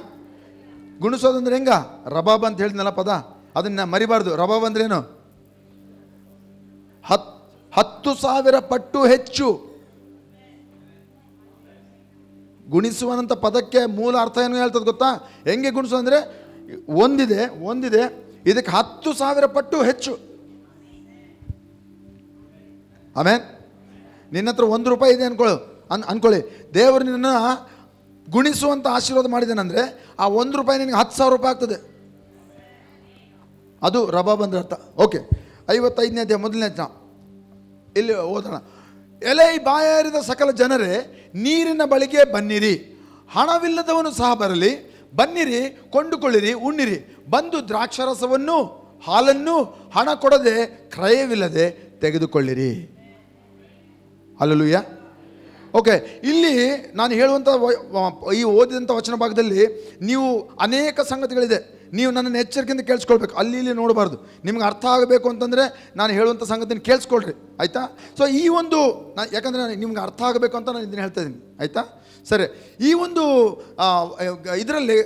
ಗುಣಿಸೋದಂದ್ರೆ ಹೆಂಗ? ರಬಾಬ್ ಅಂತ ಹೇಳಿದ್ನಲ್ಲ ಪದ, ಅದನ್ನ ಮರಿಬಾರ್ದು. ರಬಾಬ್ ಅಂದ್ರೇನು? 10,000 ಪಟ್ಟು ಹೆಚ್ಚು. ಗುಣಿಸುವಂಥ ಪದಕ್ಕೆ ಮೂಲ ಅರ್ಥ ಏನು ಹೇಳ್ತದೆ ಗೊತ್ತಾ? ಹೆಂಗೆ ಗುಣಿಸು ಅಂದರೆ, ಒಂದಿದೆ ಇದಕ್ಕೆ 10,000 ಪಟ್ಟು ಹೆಚ್ಚು. ಆಮೇಲೆ ನಿನ್ನ ಹತ್ರ ₹1 ಇದೆ ಅನ್ಕೊಳ್ಳಿ. ದೇವರು ನಿನ್ನ ಗುಣಿಸುವಂಥ ಆಶೀರ್ವಾದ ಮಾಡಿದ್ದೇನೆಂದರೆ ಆ ₹1 ನಿನಗೆ ₹10,000 ಆಗ್ತದೆ. ಅದು ರಬಾಬ್ ಅಂದ್ರೆ ಅರ್ಥ. ಓಕೆ, 55ನೇ ಅಧ್ಯಾಯ 1ನೇ ವಚನ ಇಲ್ಲಿ ಓದೋಣ. ಎಲೆ ಬಾಯಾರಿದ ಸಕಲ ಜನರೇ, ನೀರಿನ ಬಳಿಗೆ ಬನ್ನಿರಿ, ಹಣವಿಲ್ಲದವನು ಸಹ ಬರಲಿ, ಬನ್ನಿರಿ, ಕೊಂಡುಕೊಳ್ಳಿರಿ, ಉಣ್ಣಿರಿ, ಬಂದು ದ್ರಾಕ್ಷಾರಸವನ್ನು ಹಾಲನ್ನು ಹಣ ಕೊಡದೆ ಕ್ರಯವಿಲ್ಲದೆ ತೆಗೆದುಕೊಳ್ಳಿರಿ. ಹಲ್ಲೆಲೂಯಾ. ಓಕೆ, ಇಲ್ಲಿ ನಾನು ಹೇಳುವಂಥ ಈ ಓದಿದಂಥ ವಚನ ಭಾಗದಲ್ಲಿ ನೀವು ಅನೇಕ ಸಂಗತಿಗಳಿದೆ. ನೀವು ನನ್ನನ್ನು ಎಚ್ಚರಿಕೆಯಿಂದ ಕೇಳಿಸ್ಕೊಳ್ಬೇಕು, ಅಲ್ಲಿ ಇಲ್ಲಿ ನೋಡಬಾರ್ದು. ನಿಮ್ಗೆ ಅರ್ಥ ಆಗಬೇಕು ಅಂತಂದರೆ ನಾನು ಹೇಳುವಂಥ ಸಂಗತಿನ ಕೇಳಿಸ್ಕೊಳ್ರಿ, ಆಯಿತಾ? ಸೊ ಈ ಒಂದು ಯಾಕಂದರೆ ನಿಮ್ಗೆ ಅರ್ಥ ಆಗಬೇಕು ಅಂತ ನಾನು ಇದನ್ನು ಹೇಳ್ತಾ ಇದ್ದೀನಿ, ಆಯಿತಾ? ಸರಿ, ಈ ಒಂದು ಇದರಲ್ಲಿ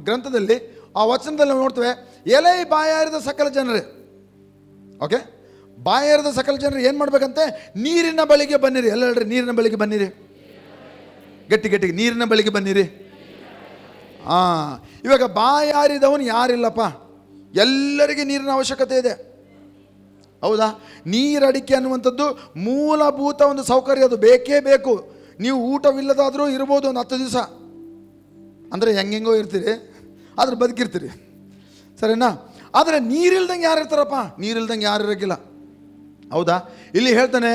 ಗ್ರಂಥದಲ್ಲಿ ಆ ವಚನದಲ್ಲಿ ನಾವು ನೋಡ್ತೇವೆ, ಎಲೆ ಬಾಯಾರಿದ ಸಕಲ ಜನರೇ. ಓಕೆ, ಬಾಯಾರಿದ ಸಕಲ ಜನರು ಏನು ಮಾಡ್ಬೇಕಂತೆ? ನೀರಿನ ಬಳಿಗೆ ಬನ್ನಿರಿ. ಎಲ್ಲ ಹೇಳ್ರಿ, ನೀರಿನ ಬಳಿಗೆ ಬನ್ನಿರಿ. ಗಟ್ಟಿ ನೀರಿನ ಬಳಿಗೆ ಬನ್ನಿರಿ. ಇವಾಗ ಬಾಯಾರಿದವನು ಯಾರಿಲ್ಲಪ್ಪ, ಎಲ್ಲರಿಗೆ ನೀರಿನ ಅವಶ್ಯಕತೆ ಇದೆ, ಹೌದಾ? ನೀರಡಿಕೆ ಅನ್ನುವಂಥದ್ದು ಮೂಲಭೂತ ಒಂದು ಸೌಕರ್ಯ, ಅದು ಬೇಕೇ ಬೇಕು. ನೀವು ಊಟವಿಲ್ಲದಾದರೂ ಇರ್ಬೋದು ಒಂದು 10 ದಿವಸ, ಅಂದರೆ ಹೆಂಗೆಂಗೋ ಇರ್ತೀರಿ, ಆದ್ರೆ ಬದುಕಿರ್ತೀರಿ, ಸರಿನಾ? ಆದರೆ ನೀರಿಲ್ದಂಗೆ ಯಾರು ಇರ್ತಾರಪ್ಪ? ನೀರಿಲ್ದಂಗೆ ಯಾರು ಇರೋಕ್ಕಿಲ್ಲ, ಹೌದಾ? ಇಲ್ಲಿ ಹೇಳ್ತಾನೆ,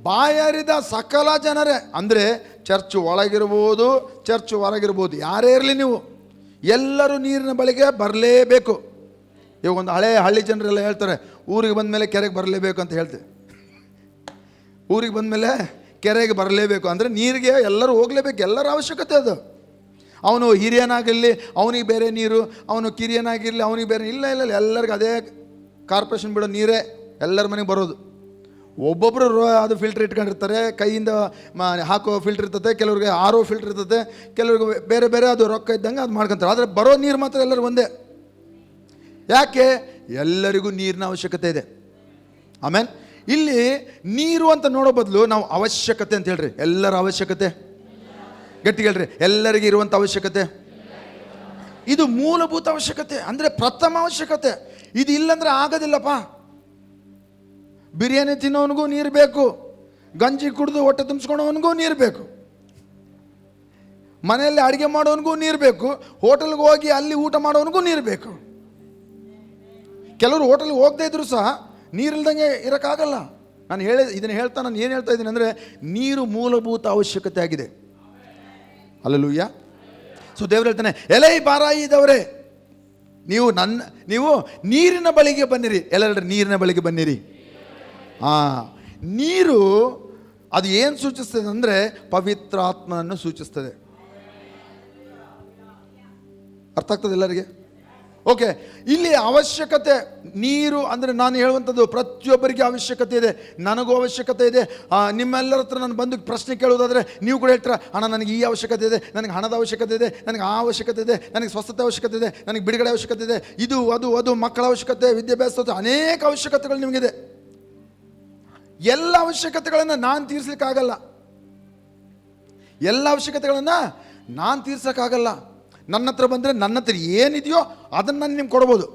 ಬಾಯಾರಿದ ಸಕಲ ಜನರೇ, ಅಂದರೆ ಚರ್ಚ್ ಒಳಗಿರ್ಬೋದು, ಚರ್ಚ್ ಹೊರಗಿರ್ಬೋದು, ಯಾರೇ ಇರಲಿ, ನೀವು ಎಲ್ಲರೂ ನೀರಿನ ಬಳಿಗೆ ಬರಲೇಬೇಕು. ಇವಾಗ ಒಂದು ಹಳ್ಳಿ ಜನರೆಲ್ಲ ಹೇಳ್ತಾರೆ, ಊರಿಗೆ ಬಂದ ಮೇಲೆ ಕೆರೆಗೆ ಬರಲೇಬೇಕು ಅಂತ ಹೇಳ್ತೀವಿ. ಊರಿಗೆ ಬಂದ ಮೇಲೆ ಕೆರೆಗೆ ಬರಲೇಬೇಕು ಅಂದರೆ ನೀರಿಗೆ ಎಲ್ಲರೂ ಹೋಗಲೇಬೇಕು, ಎಲ್ಲರ ಅವಶ್ಯಕತೆ ಅದು. ಅವನು ಹಿರಿಯನಾಗಿರಲಿ ಅವನಿಗೆ ಬೇರೆ ನೀರು, ಅವನು ಕಿರಿಯನಾಗಿರಲಿ ಅವನಿಗೆ ಬೇರೆ, ಇಲ್ಲ ಎಲ್ಲರಿಗೂ ಅದೇ ಕಾರ್ಪೊರೇಷನ್ ಬಿಡೋ ನೀರೇ ಎಲ್ಲರ ಮನೆಗೆ ಬರೋದು. ಒಬ್ಬೊಬ್ಬರು ಅದು ಫಿಲ್ಟ್ರ್ ಇಟ್ಕೊಂಡಿರ್ತಾರೆ, ಕೈಯಿಂದ ಹಾಕೋ ಫಿಲ್ಟ್ರ್ ಇರ್ತದೆ, ಕೆಲವ್ರಿಗೆ RO ಫಿಲ್ಟ್ರ್ ಇರ್ತದೆ, ಕೆಲವ್ರಿಗೆ ಬೇರೆ ಬೇರೆ, ಅದು ರೊಕ್ಕ ಇದ್ದಂಗೆ ಅದು ಮಾಡ್ಕೊತಾರೆ. ಆದರೆ ಬರೋ ನೀರು ಮಾತ್ರ ಎಲ್ಲರೂ ಒಂದೇ. ಯಾಕೆ? ಎಲ್ಲರಿಗೂ ನೀರಿನ ಅವಶ್ಯಕತೆ ಇದೆ. ಆಮೇಲೆ ಇಲ್ಲಿ ನೀರು ಅಂತ ನೋಡೋ ಬದಲು ನಾವು ಅವಶ್ಯಕತೆ ಅಂತ ಹೇಳ್ರಿ, ಎಲ್ಲರ ಅವಶ್ಯಕತೆ. ಗಟ್ಟಿಗೆ ಹೇಳ್ರಿ, ಎಲ್ಲರಿಗೆ ಇರುವಂಥ ಅವಶ್ಯಕತೆ. ಇದು ಮೂಲಭೂತ ಅವಶ್ಯಕತೆ, ಅಂದರೆ ಪ್ರಥಮ ಅವಶ್ಯಕತೆ. ಇದು ಇಲ್ಲಂದ್ರೆ ಆಗೋದಿಲ್ಲಪ್ಪ. ಬಿರಿಯಾನಿ ತಿನ್ನೋವನಿಗೂ ನೀರು ಬೇಕು, ಗಂಜಿ ಕುಡಿದು ಹೊಟ್ಟೆ ತುಂಬಿಸ್ಕೊಳೋವನಿಗೂ ನೀರು ಬೇಕು, ಮನೆಯಲ್ಲಿ ಅಡುಗೆ ಮಾಡೋವನಿಗೂ ನೀರು ಬೇಕು, ಹೋಟೆಲ್ಗೆ ಹೋಗಿ ಅಲ್ಲಿ ಊಟ ಮಾಡೋವನಿಗೂ ನೀರು ಬೇಕು. ಕೆಲವರು ಹೋಟೆಲ್ಗೆ ಹೋಗದೇ ಇದ್ರು ಸಹ ನೀರಿಲ್ದಂಗೆ ಇರೋಕ್ಕಾಗಲ್ಲ. ಇದನ್ನು ನಾನು ಏನು ಹೇಳ್ತಾ ಇದ್ದೀನಿ ಅಂದರೆ, ನೀರು ಮೂಲಭೂತ ಅವಶ್ಯಕತೆ ಆಗಿದೆ. ಹಲ್ಲೆಲೂಯಾ. ಸೊ ದೇವರು ಹೇಳ್ತಾನೆ, ಎಲೈ ಬಾರಾಯಿದವರೇ, ನೀವು ನೀರಿನ ಬಳಿಗೆ ಬನ್ನಿರಿ. ಎಲ್ಲರೂ ನೀರಿನ ಬಳಿಗೆ ಬನ್ನಿರಿ. ನೀರು ಅದು ಏನು ಸೂಚಿಸ್ತದೆ ಅಂದರೆ ಪವಿತ್ರಾತ್ಮನನ್ನು ಸೂಚಿಸ್ತದೆ. ಅರ್ಥ ಆಗ್ತದೆ ಎಲ್ಲರಿಗೆ? ಓಕೆ, ಇಲ್ಲಿ ಅವಶ್ಯಕತೆ ನೀರು ಅಂದರೆ ನಾನು ಹೇಳುವಂಥದ್ದು ಪ್ರತಿಯೊಬ್ಬರಿಗೆ ಅವಶ್ಯಕತೆ ಇದೆ, ನನಗೂ ಅವಶ್ಯಕತೆ ಇದೆ. ನಿಮ್ಮೆಲ್ಲರ ಹತ್ರ ನಾನು ಬಂದು ಪ್ರಶ್ನೆ ಕೇಳೋದಾದರೆ ನೀವು ಕೂಡ ಹೇಳ್ತೀರ, ಅಣ್ಣ ನನಗೆ ಈ ಅವಶ್ಯಕತೆ ಇದೆ, ನನಗೆ ಹಣದ ಅವಶ್ಯಕತೆ ಇದೆ, ನನಗೆ ಆ ಅವಶ್ಯಕತೆ ಇದೆ, ನನಗೆ ಸ್ವಸ್ಥತೆ ಅವಶ್ಯಕತೆ ಇದೆ, ನನಗೆ ಬಿಡುಗಡೆ ಅವಶ್ಯಕತೆ ಇದೆ, ಇದು ಅದು ಮಕ್ಕಳ ಅವಶ್ಯಕತೆ, ವಿದ್ಯಾಭ್ಯಾಸ, ಅನೇಕ ಅವಶ್ಯಕತೆಗಳು ನಿಮಗಿದೆ. ಎಲ್ಲ ಅವಶ್ಯಕತೆಗಳನ್ನು ನಾನು ತೀರಿಸಲಿಕ್ಕಾಗಲ್ಲ, ಎಲ್ಲ ಅವಶ್ಯಕತೆಗಳನ್ನು ನಾನು ತೀರ್ಸೋಕ್ಕಾಗಲ್ಲ. ನನ್ನ ಹತ್ರ ಬಂದರೆ ನನ್ನ ಹತ್ರ ಏನಿದೆಯೋ ಅದನ್ನು ನಾನು ನಿಮ್ಗೆ ಕೊಡ್ಬೋದು.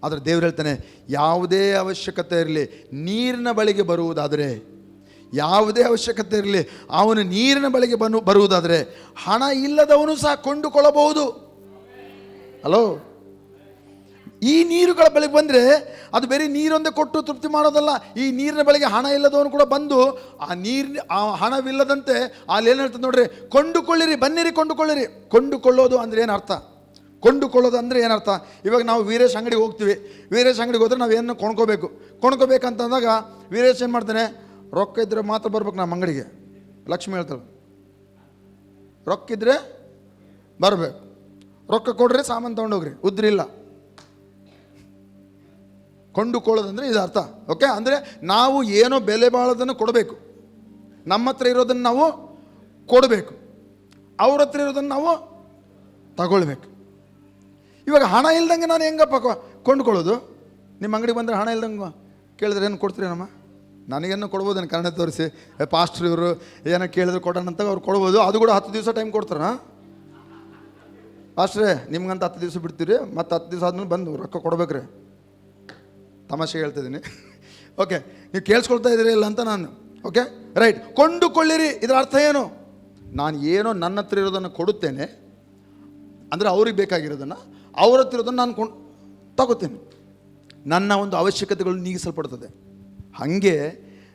ಆದರೆ ದೇವ್ರು ಹೇಳ್ತಾನೆ, ಯಾವುದೇ ಅವಶ್ಯಕತೆ ಇರಲಿ ನೀರಿನ ಬಳಿಗೆ ಬರುವುದಾದರೆ, ಯಾವುದೇ ಅವಶ್ಯಕತೆ ಇರಲಿ ಅವನು ನೀರಿನ ಬಳಿಗೆ ಬರುವುದಾದರೆ ಹಣ ಇಲ್ಲದವನು ಸಹ ಕೊಂಡುಕೊಳ್ಳಬಹುದು. ಹಲೋ, ಈ ನೀರುಗಳ ಬಳಿಗೆ ಬಂದರೆ ಅದು ಬೇರೆ ನೀರೊಂದೇ ಕೊಟ್ಟು ತೃಪ್ತಿ ಮಾಡೋದಲ್ಲ. ಈ ನೀರಿನ ಬಳಿಗೆ ಹಣ ಇಲ್ಲದವನು ಕೂಡ ಬಂದು ಆ ಹಣವಿಲ್ಲದಂತೆ ಅಲ್ಲಿ ಏನು ಹೇಳ್ತದೆ ನೋಡ್ರಿ, ಕೊಂಡುಕೊಳ್ಳಿರಿ, ಬನ್ನಿರಿ, ಕೊಂಡುಕೊಳ್ಳಿರಿ. ಕೊಂಡುಕೊಳ್ಳೋದು ಅಂದರೆ ಏನು ಅರ್ಥ? ಕೊಂಡುಕೊಳ್ಳೋದು ಅಂದರೆ ಏನರ್ಥ? ಇವಾಗ ನಾವು ವೀರೇಶ್ ಅಂಗಡಿಗೆ ಹೋಗ್ತೀವಿ, ವೀರೇಶ್ ಅಂಗಡಿಗೆ ಹೋದ್ರೆ ನಾವು ಏನು ಕೊಂಡ್ಕೋಬೇಕಂತಂದಾಗ ವೀರೇಶ್ ಏನು ಮಾಡ್ತಾನೆ, ರೊಕ್ಕ ಇದ್ದರೆ ಮಾತ್ರ ಬರ್ಬೇಕು ನಮ್ಮ ಅಂಗಡಿಗೆ. ಲಕ್ಷ್ಮಿ ಹೇಳ್ತಾಳೆ, ರೊಕ್ಕ ಇದ್ದರೆ ಬರಬೇಕು, ರೊಕ್ಕ ಕೊಡ್ರಿ ಸಾಮಾನು ತೊಗೊಂಡೋಗ್ರಿ, ಉದ್ರಿಲ್ಲ. ಕೊಂಡುಕೊಳ್ಳೋದಂದರೆ ಇದು ಅರ್ಥ. ಓಕೆ, ಅಂದರೆ ನಾವು ಏನೋ ಬೆಲೆ ಬಾಳೋದನ್ನು ಕೊಡಬೇಕು, ನಮ್ಮ ಹತ್ರ ಇರೋದನ್ನು ನಾವು ಕೊಡಬೇಕು, ಅವ್ರ ಹತ್ರ ಇರೋದನ್ನು ನಾವು ತಗೊಳ್ಬೇಕು. ಇವಾಗ ಹಣ ಇಲ್ದಂಗೆ ನಾನು ಹೆಂಗಪ್ಪ ಕೊಂಡುಕೊಳ್ಳೋದು? ನಿಮ್ಮ ಅಂಗಡಿ ಬಂದರೆ ಹಣ ಇಲ್ದಂಗೆ ಕೇಳಿದ್ರೆ ಏನು ಕೊಡ್ತೀರೇನಮ್ಮ? ನನಗೇನು ಕೊಡ್ಬೋದು, ಕನ್ನಡ ತೋರಿಸಿ ಪಾಸ್ಟ್ರ್ ಇವರು ಏನೋ ಕೇಳಿದ್ರೆ ಕೊಡೋಣ ಅಂತ ಅವ್ರು ಕೊಡ್ಬೋದು. ಅದು ಕೂಡ 10 ದಿವಸ ಟೈಮ್ ಕೊಡ್ತಾರ. ಪಾಸ್ಟ್ರೇ ನಿಮ್ಗಂತ 10 ದಿವಸ ಬಿಡ್ತೀರಿ, ಮತ್ತು 10 ದಿವಸ ಆದ್ಮೇಲೆ ಬಂದು ರೊಕ್ಕ ಕೊಡ್ಬೇಕ್ರಿ. ತಮಾಷೆ ಹೇಳ್ತಿದ್ದೀನಿ. ಓಕೆ, ನೀವು ಕೇಳಿಸ್ಕೊಳ್ತಾ ಇದ್ದೀರಿ ಇಲ್ಲ ಅಂತ ನಾನು. Okay right. ಕೊಂಡುಕೊಳ್ಳಿರಿ, ಇದರ ಅರ್ಥ ಏನು? ನಾನು ಏನೋ ನನ್ನ ಹತ್ರ ಇರೋದನ್ನು ಕೊಡುತ್ತೇನೆ, ಅಂದರೆ ಅವ್ರಿಗೆ ಬೇಕಾಗಿರೋದನ್ನು, ಅವ್ರ ಹತ್ರ ಇರೋದನ್ನು ನಾನು ತಗೋತೇನೆ. ನನ್ನ ಒಂದು ಅವಶ್ಯಕತೆಗಳು ನೀಗಿಸಲ್ಪಡ್ತದೆ. ಹಾಗೆ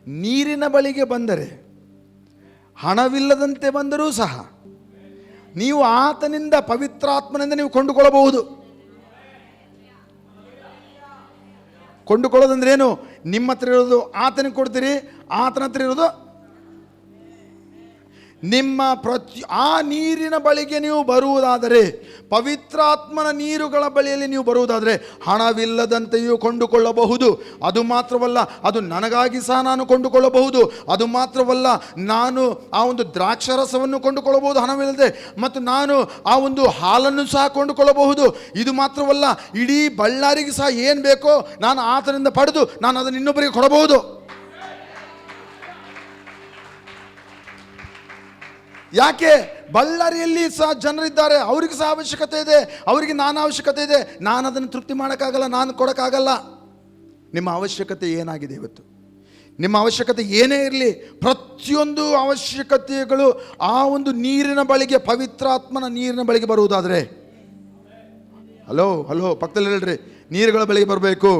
ನೀರಿನ ಬಳಿಗೆ ಬಂದರೆ, ಹಣವಿಲ್ಲದಂತೆ ಬಂದರೂ ಸಹ ನೀವು ಆತನಿಂದ, ಪವಿತ್ರಾತ್ಮನಿಂದ ನೀವು ಕೊಂಡುಕೊಳ್ಳಬಹುದು. ಕೊಂಡುಕೊಳ್ಳೋದಂದ್ರೆ ಏನು? ನಿಮ್ಮ ಹತ್ರ ಇರೋದು ಆತನಿಗೆ ಕೊಡ್ತೀರಿ, ಆತನ ಹತ್ರ ಇರೋದು ನಿಮ್ಮ ಆ ನೀರಿನ ಬಳಿಗೆ ನೀವು ಬರುವುದಾದರೆ, ಪವಿತ್ರಾತ್ಮನ ನೀರುಗಳ ಬಳಿಯಲ್ಲಿ ನೀವು ಬರುವುದಾದರೆ ಹಣವಿಲ್ಲದಂತೆಯೂ ಕೊಂಡುಕೊಳ್ಳಬಹುದು. ಅದು ಮಾತ್ರವಲ್ಲ, ಅದು ನನಗಾಗಿ ಸಹ ನಾನು ಕೊಂಡುಕೊಳ್ಳಬಹುದು. ಅದು ಮಾತ್ರವಲ್ಲ, ನಾನು ಆ ಒಂದು ದ್ರಾಕ್ಷಾರಸವನ್ನು ಕೊಂಡುಕೊಳ್ಳಬಹುದು ಹಣವಿಲ್ಲದೆ, ಮತ್ತು ನಾನು ಆ ಒಂದು ಹಾಲನ್ನು ಸಹ ಕೊಂಡುಕೊಳ್ಳಬಹುದು. ಇದು ಮಾತ್ರವಲ್ಲ, ಇಡೀ ಬಳ್ಳಾರಿಗೆ ಸಹ ಏನು ಬೇಕೋ ನಾನು ಆತನಿಂದ ಪಡೆದು ನಾನು ಅದನ್ನು ಇನ್ನೊಬ್ಬರಿಗೆ ಕೊಡಬಹುದು. ಯಾಕೆ? ಬಳ್ಳಾರಿಯಲ್ಲಿ ಸಹ ಜನರಿದ್ದಾರೆ, ಅವ್ರಿಗೆ ಸಹ ಅವಶ್ಯಕತೆ ಇದೆ, ಅವರಿಗೆ ನಾನು ಅವಶ್ಯಕತೆ ಇದೆ. ನಾನು ಅದನ್ನು ತೃಪ್ತಿ ಮಾಡೋಕ್ಕಾಗಲ್ಲ, ನಾನು ಕೊಡೋಕ್ಕಾಗಲ್ಲ. ನಿಮ್ಮ ಅವಶ್ಯಕತೆ ಏನಾಗಿದೆ ಇವತ್ತು? ನಿಮ್ಮ ಅವಶ್ಯಕತೆ ಏನೇ ಇರಲಿ, ಪ್ರತಿಯೊಂದು ಅವಶ್ಯಕತೆಗಳು ಆ ಒಂದು ನೀರಿನ ಬಳಿಗೆ, ಪವಿತ್ರಾತ್ಮನ ನೀರಿನ ಬಳಿಗೆ ಬರುವುದಾದರೆ, ಹಲೋ ಹಲೋ ಪಕ್ಕದಲ್ಲಿ ಹೇಳ್ರಿ, ನೀರುಗಳ ಬಳಿಗೆ ಬರಬೇಕು.